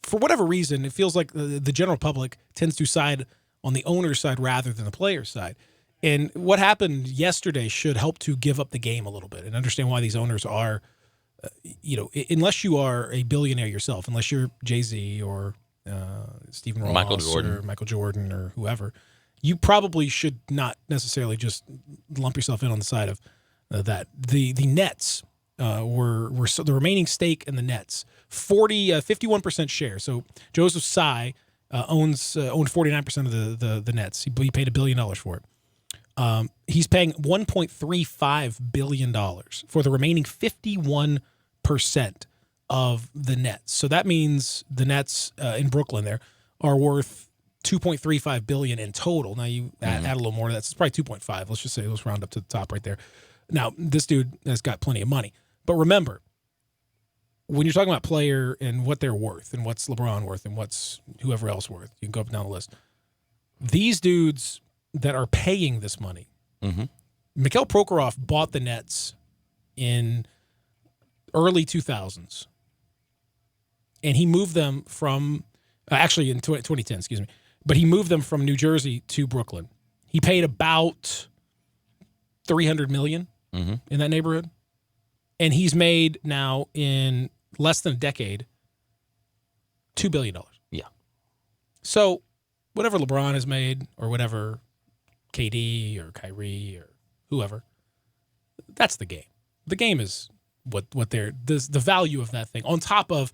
for whatever reason, it feels like the general public tends to side on the owner's side rather than the player's side. And what happened yesterday should help to give up the game a little bit and understand why these owners are, unless you are a billionaire yourself, unless you're Jay-Z or Stephen Ross or Michael Jordan or whoever, you probably should not necessarily just lump yourself in on the side of that. The Nets were the remaining stake in the Nets, 51% share. So Joseph Tsai owned 49% of the Nets. He paid $1 billion for it. He's paying $1.35 billion for the remaining 51% of the Nets. So that means the Nets in Brooklyn there are worth $2.35 billion in total. Now you add a little more to that. So it's probably 2.5. Let's just say let's round up to the top right there. Now this dude has got plenty of money, but remember, when you're talking about player and what they're worth and what's LeBron worth and what's whoever else worth, you can go up and down the list. These dudes that are paying this money. Mikhail Prokhorov bought the Nets in early 2000s, and he moved them from actually in 2010, excuse me, but he moved them from New Jersey to Brooklyn. He paid about $300 million in that neighborhood, and he's made now in less than a decade $2 billion. Yeah. So whatever LeBron has made or whatever KD or Kyrie or whoever, that's the game. The game is what the value of that thing on top of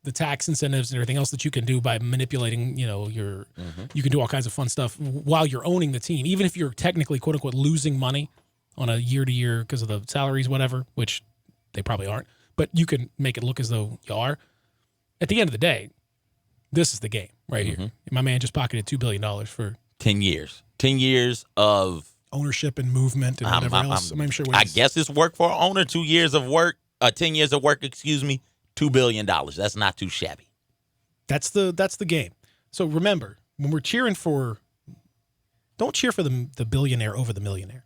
the tax incentives and everything else that you can do by manipulating, you can do all kinds of fun stuff while you're owning the team, even if you're technically quote unquote losing money on a year to year because of the salaries, whatever, which they probably aren't, but you can make it look as though you are. At the end of the day, this is the game right here. My man just pocketed $2 billion for 10 years. 10 years of ownership and movement and whatever else. I'm sure. I guess it's work for an owner. 2 years of work, 10 years of work. Excuse me, $2 billion. That's not too shabby. That's the game. So remember, when we're cheering for, don't cheer for the billionaire over the millionaire.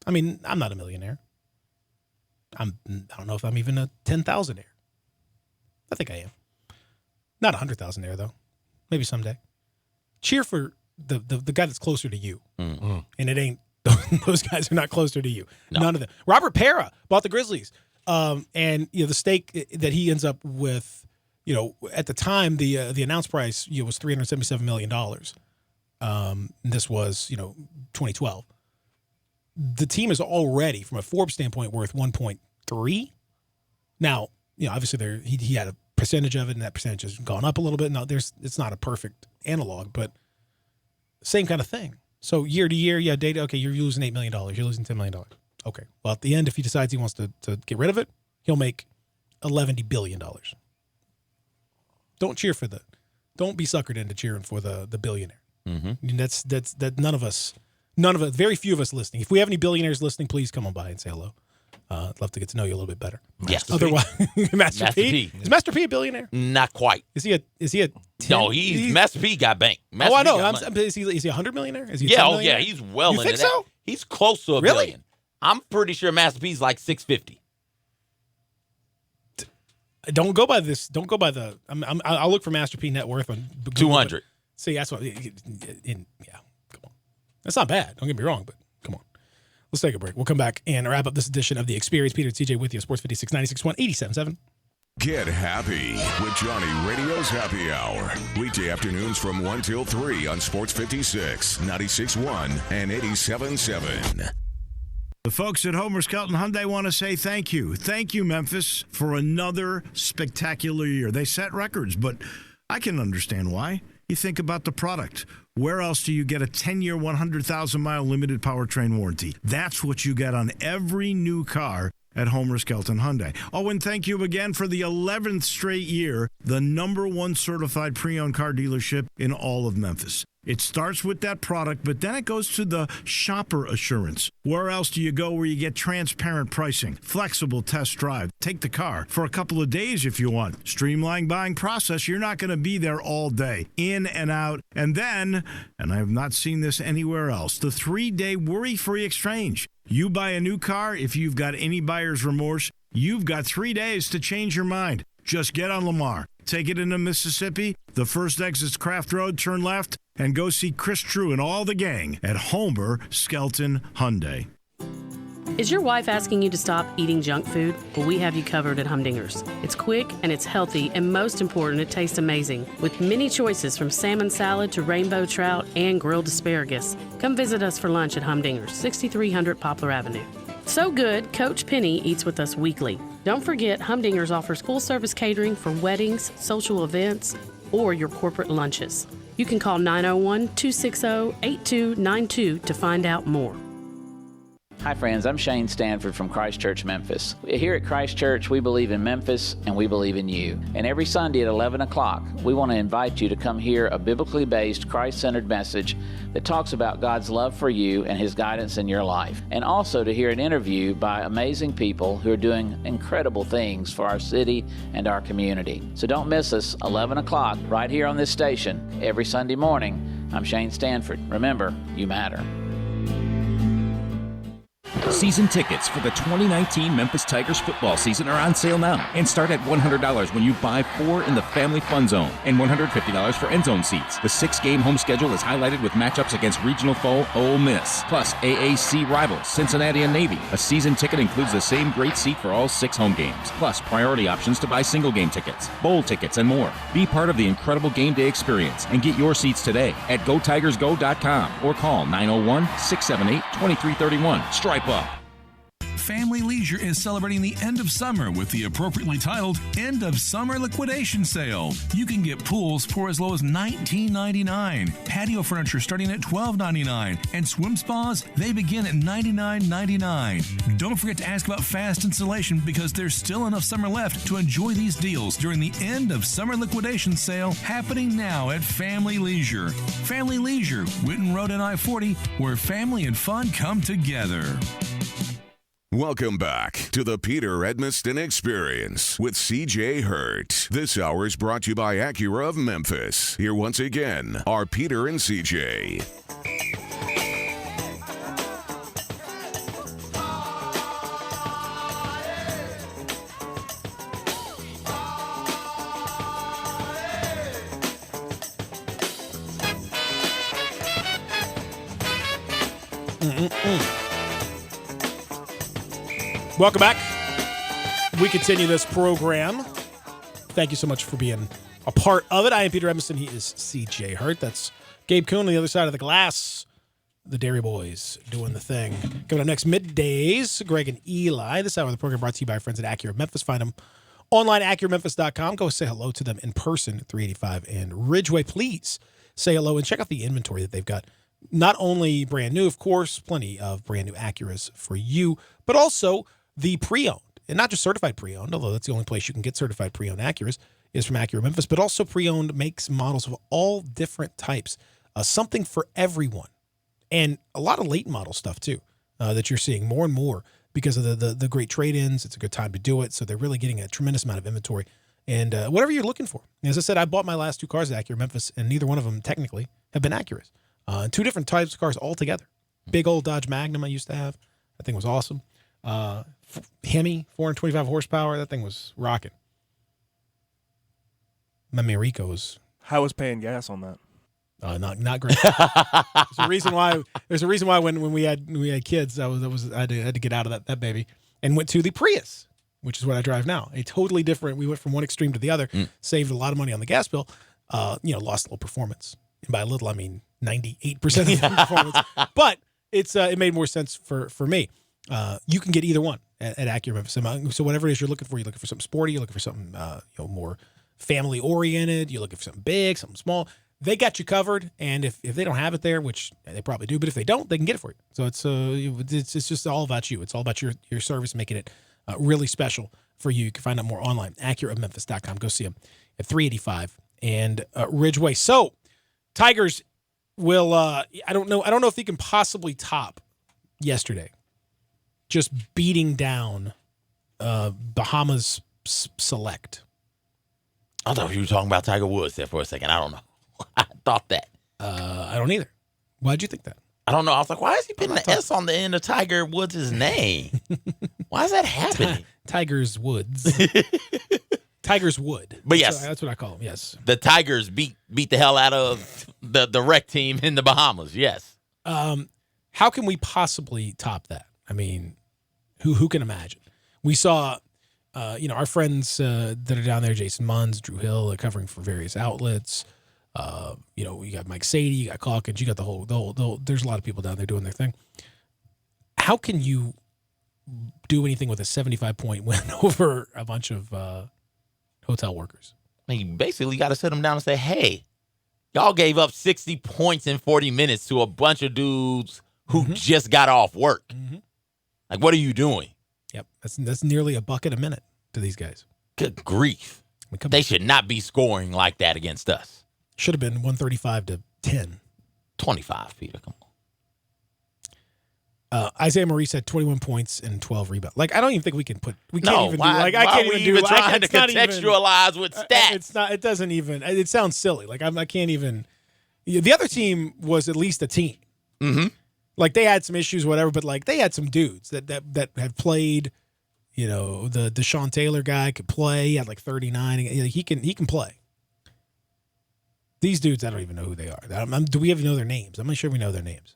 I mean, I'm not a millionaire. I don't know if I'm even a 10,000-aire. I think I am. Not 100,000-aire, though. Maybe someday. Cheer for the guy that's closer to you. Mm. And it ain't, those guys are not closer to you. No. None of them. Robert Parra bought the Grizzlies. And the stake that he ends up with, at the time, the announced price was $377 million. This was, 2012. The team is already, from a Forbes standpoint, worth 1.3. Now, obviously he had a percentage of it, and that percentage has gone up a little bit. Now, it's not a perfect analog, but same kind of thing. So year to year, data. Okay, you're losing $8 million. You're losing $10 million. Okay. Well, at the end, if he decides he wants to get rid of it, he'll make $11 billion. Don't be suckered into cheering for the billionaire. Mm-hmm. I mean, that's none of us, very few of us listening. If we have any billionaires listening, please come on by and say hello. I'd love to get to know you a little bit better. Yes. Otherwise, Master P. P. Is Master P a billionaire? Not quite. Is he a 10? No, Master P got banked. Master I know. P got money. Is he a 100 millionaire? Is he a Yeah, 10 oh millionaire? yeah, he's well You into think that. so? He's close to a Really? billion. I'm pretty sure Master P's like 650. Don't go by this. Don't go by the. I'll look for Master P net worth on Google, 200. See, that's what. Yeah, come on. That's not bad. Don't get me wrong, but come on. Let's take a break. We'll come back and wrap up this edition of The Experience. Peter and TJ with you, Sports 56, 96.1, 87.7. Get happy with Johnny Radio's Happy Hour. Weekday afternoons from 1 till 3 on Sports 56, 96.1, and 87.7. The folks at Homer Skelton Hyundai want to say thank you. Thank you, Memphis, for another spectacular year. They set records, but I can understand why. You think about the product. Where else do you get a 10-year, 100,000-mile limited powertrain warranty? That's what you get on every new car at Homer Skelton Hyundai. Oh, and thank you again for the 11th straight year, the #1 certified pre-owned car dealership in all of Memphis. It starts with that product, but then it goes to the shopper assurance. Where else do you go where you get transparent pricing, flexible test drive, take the car for a couple of days if you want, streamlined buying process? You're not going to be there all day, in and out. And then, and I have not seen this anywhere else, the 3-day worry-free exchange. You buy a new car, if you've got any buyer's remorse, you've got 3 days to change your mind. Just get on Lamar, take it into Mississippi, the first exit's Craft Road, turn left, and go see Chris True and all the gang at Homer Skelton Hyundai. Is your wife asking you to stop eating junk food? Well, we have you covered at Humdinger's. It's quick and it's healthy, and most important, it tastes amazing. With many choices from salmon salad to rainbow trout and grilled asparagus. Come visit us for lunch at Humdinger's, 6300 Poplar Avenue. So good, Coach Penny eats with us weekly. Don't forget, Humdinger's offers full-service catering for weddings, social events, or your corporate lunches. You can call 901-260-8292 to find out more. Hi friends, I'm Shane Stanford from Christ Church, Memphis. Here at Christ Church, we believe in Memphis and we believe in you. And every Sunday at 11 o'clock, we want to invite you to come hear a biblically based, Christ-centered message that talks about God's love for you and His guidance in your life. And also to hear an interview by amazing people who are doing incredible things for our city and our community. So don't miss us, 11 o'clock, right here on this station, every Sunday morning. I'm Shane Stanford. Remember, you matter. Season tickets for the 2019 Memphis Tigers football season are on sale now and start at $100 when you buy 4 in the Family Fun Zone and $150 for end zone seats. The 6-game home schedule is highlighted with matchups against regional foe Ole Miss, plus AAC rivals Cincinnati and Navy. A season ticket includes the same great seat for all 6 home games, plus priority options to buy single game tickets, bowl tickets, and more. Be part of the incredible game day experience and get your seats today at GoTigersGo.com or call 901-678-2331. Stripe up. Family Leisure is celebrating the end of summer with the appropriately titled End of Summer Liquidation Sale. You can get pools for as low as $19.99, patio furniture starting at $12.99, and swim spas, they begin at $99.99. Don't forget to ask about fast installation because there's still enough summer left to enjoy these deals during the End of Summer Liquidation Sale happening now at Family Leisure. Family Leisure, Whitten Road and I-40, where family and fun come together. Welcome back to the Peter Edmiston Experience with CJ Hurt. This hour is brought to you by Acura of Memphis. Here once again are Peter and CJ. Welcome back. We continue this program. Thank you so much for being a part of it. I am Peter Edmiston. He is CJ Hurt. That's Gabe Kuhn on the other side of the glass. The Dairy Boys doing the thing. Coming up next, middays, Greg and Eli. This hour of the program brought to you by our friends at Acura Memphis. Find them online at AcuraMemphis.com. Go say hello to them in person at 385 and Ridgeway. Please say hello and check out the inventory that they've got. Not only brand new, of course, plenty of brand new Acuras for you, but also the pre-owned, and not just certified pre-owned, although that's the only place you can get certified pre-owned Acuras, is from Acura Memphis, but also pre-owned makes models of all different types. Something for everyone. And a lot of late model stuff, too, that you're seeing more and more because of the great trade-ins. It's a good time to do it, so they're really getting a tremendous amount of inventory. And whatever you're looking for. As I said, I bought my last two cars at Acura Memphis, and neither one of them technically have been Acuras. Two different types of cars altogether. Big old Dodge Magnum I used to have. That thing was awesome. Hemi, 425 horsepower. That thing was rocking. My Marico was. How was paying gas on that? Not great. There's a reason why when we had kids, I had to get out of that baby and went to the Prius, which is what I drive now. A totally different. We went from one extreme to the other. Saved a lot of money on the gas bill. Lost a little performance. And by a little, I mean 98% of the performance. But it made more sense for me. You can get either one at Acura Memphis. So whatever it is you're looking for something sporty, you're looking for something more family oriented, you're looking for something big, something small. They got you covered, and if they don't have it there, which they probably do, but if they don't, they can get it for you. So it's just all about you. It's all about your service, making it really special for you. You can find out more online, AcuraMemphis.com. Go see them at 385 and Ridgeway. So Tigers will. I don't know if they can possibly top yesterday. Just beating down Bahamas Select. I thought you were talking about Tiger Woods there for a second. I don't know. I thought that. I don't either. Why'd you think that? I don't know. I was like, why is he putting the S on the end of Tiger Woods' name? Why is that happening? Tiger's Woods. Tiger's Wood. But yes. That's what I call him, yes. The Tigers beat the hell out of the rec team in the Bahamas, yes. How can we possibly top that? I mean, who can imagine? We saw, our friends that are down there, Jason Munns, Drew Hill, covering for various outlets. You got Mike Sadie, you got Calkins, you got the whole, there's a lot of people down there doing their thing. How can you do anything with a 75-point win over a bunch of hotel workers? I mean, you basically got to sit them down and say, hey, y'all gave up 60 points in 40 minutes to a bunch of dudes who just got off work. Like, what are you doing? Yep, that's nearly a bucket a minute to these guys. Good grief. They should not be scoring like that against us. Should have been 135 to 10. 25, Peter, come on. Isaiah Maurice had 21 points and 12 rebounds. Like, I don't even think we can I can't even trying to contextualize with stats. It's not. It doesn't even. It sounds silly. Like I can't even. The other team was at least a team. Like they had some issues, whatever, but like they had some dudes that have played. The Deshaun Taylor guy could play. He had like 39. He can play. These dudes, I don't even know who they are. Do we even know their names? I'm not sure we know their names.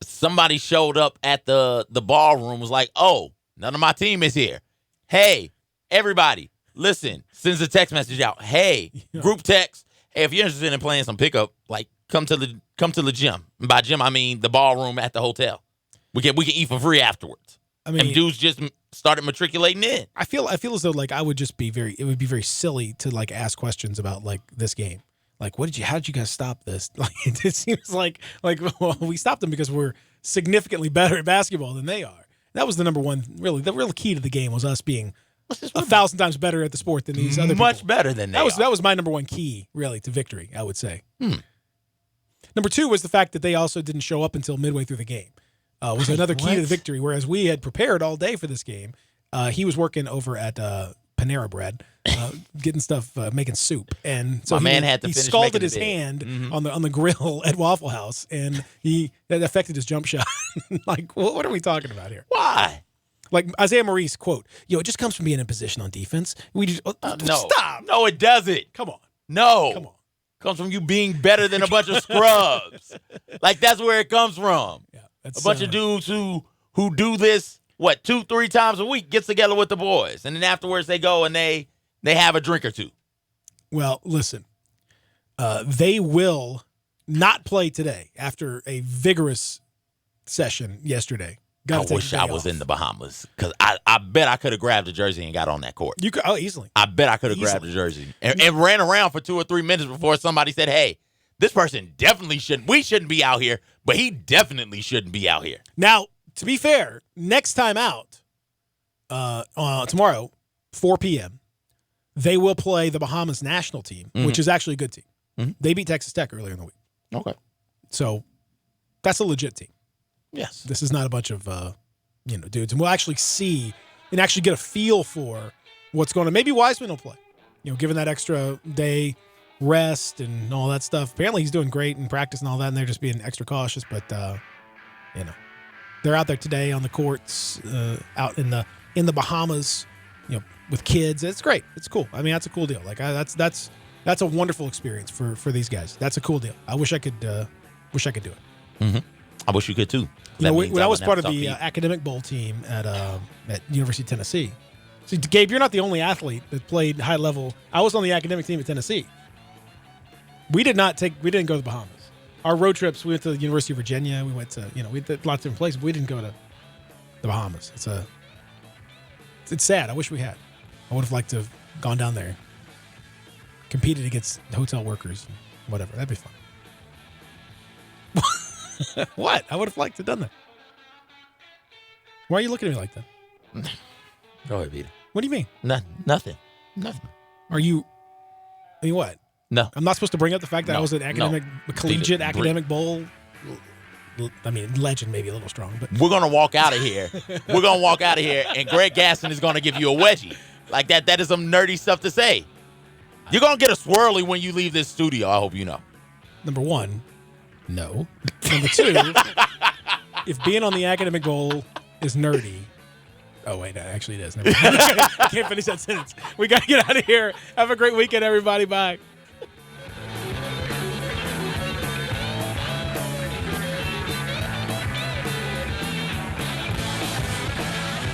Somebody showed up at the ballroom, was like, oh, none of my team is here. Hey, everybody, listen, sends a text message out. Hey, group text. Hey, if you're interested in playing some pickup, like come to the gym. And by gym, I mean the ballroom at the hotel. We can eat for free afterwards. I mean, and dudes just started matriculating in. I feel as though like it would be very silly to like ask questions about like this game. Like, how did you guys stop this? Like, it seems like well, we stopped them because we're significantly better at basketball than they are. That was the number one, really, the real key to the game was us being 1,000 times better at the sport than these other people. Much better than they are. That was my number one key, really, to victory, I would say. Number two was the fact that they also didn't show up until midway through the game. was another key to the victory. Whereas we had prepared all day for this game, he was working over at Panera Bread, getting stuff, making soup, and so My man had to he finish scalded making his the bed. hand on the grill at Waffle House, and that affected his jump shot. Like, what are we talking about here? Why? Like Isaiah Maurice quote, it just comes from being in position on defense. We just No. stop. No, it doesn't. Come on. No. Come on. Comes from you being better than a bunch of scrubs. Like, that's where it comes from. A bunch of dudes who do this, 2-3 times a week, gets together with the boys. And then afterwards they go and they have a drink or two. Well, listen, they will not play today after a vigorous session yesterday. I wish I was in the Bahamas, because I bet I could have grabbed a jersey and got on that court. You could easily. I bet I could have grabbed a jersey and ran around for 2 or 3 minutes before somebody said, "Hey, this person definitely shouldn't. We shouldn't be out here, but he definitely shouldn't be out here." Now, to be fair, next time out, tomorrow, 4 p.m., they will play the Bahamas national team, which is actually a good team. They beat Texas Tech earlier in the week. Okay. So that's a legit team. Yes. This is not a bunch of, dudes. And we'll actually see and actually get a feel for what's going on. Maybe Wiseman will play, given that extra day rest and all that stuff. Apparently he's doing great in practice and all that, and they're just being extra cautious. But, they're out there today on the courts, out in the Bahamas, with kids. It's great. It's cool. I mean, that's a cool deal. Like that's a wonderful experience for these guys. That's a cool deal. I wish I could do it. Mm-hmm. I wish you could too. When I was part of the academic bowl team at University of Tennessee. See, Gabe, you're not the only athlete that played high level. I was on the academic team at Tennessee. We didn't go to the Bahamas. Our road trips, we went to the University of Virginia. We went to, we did lots of different places, but we didn't go to the Bahamas. It's sad. I wish we had. I would have liked to have gone down there, competed against hotel workers, whatever. That'd be fun. What? I would have liked to have done that. Why are you looking at me like that? Go ahead, Peter. What do you mean? Nothing. Are you? I mean, what? No. I'm not supposed to bring up the fact that I was an academic, collegiate academic bowl. I mean, legend maybe a little strong, but we're gonna walk out of here. And Greg Gaston is gonna give you a wedgie. Like that. That is some nerdy stuff to say. You're gonna get a swirly when you leave this studio. I hope you know. Number one, no. Number two, if being on the academic bowl is nerdy. Oh, wait, no, actually it is. Never mind. I can't finish that sentence. We got to get out of here. Have a great weekend, everybody. Bye.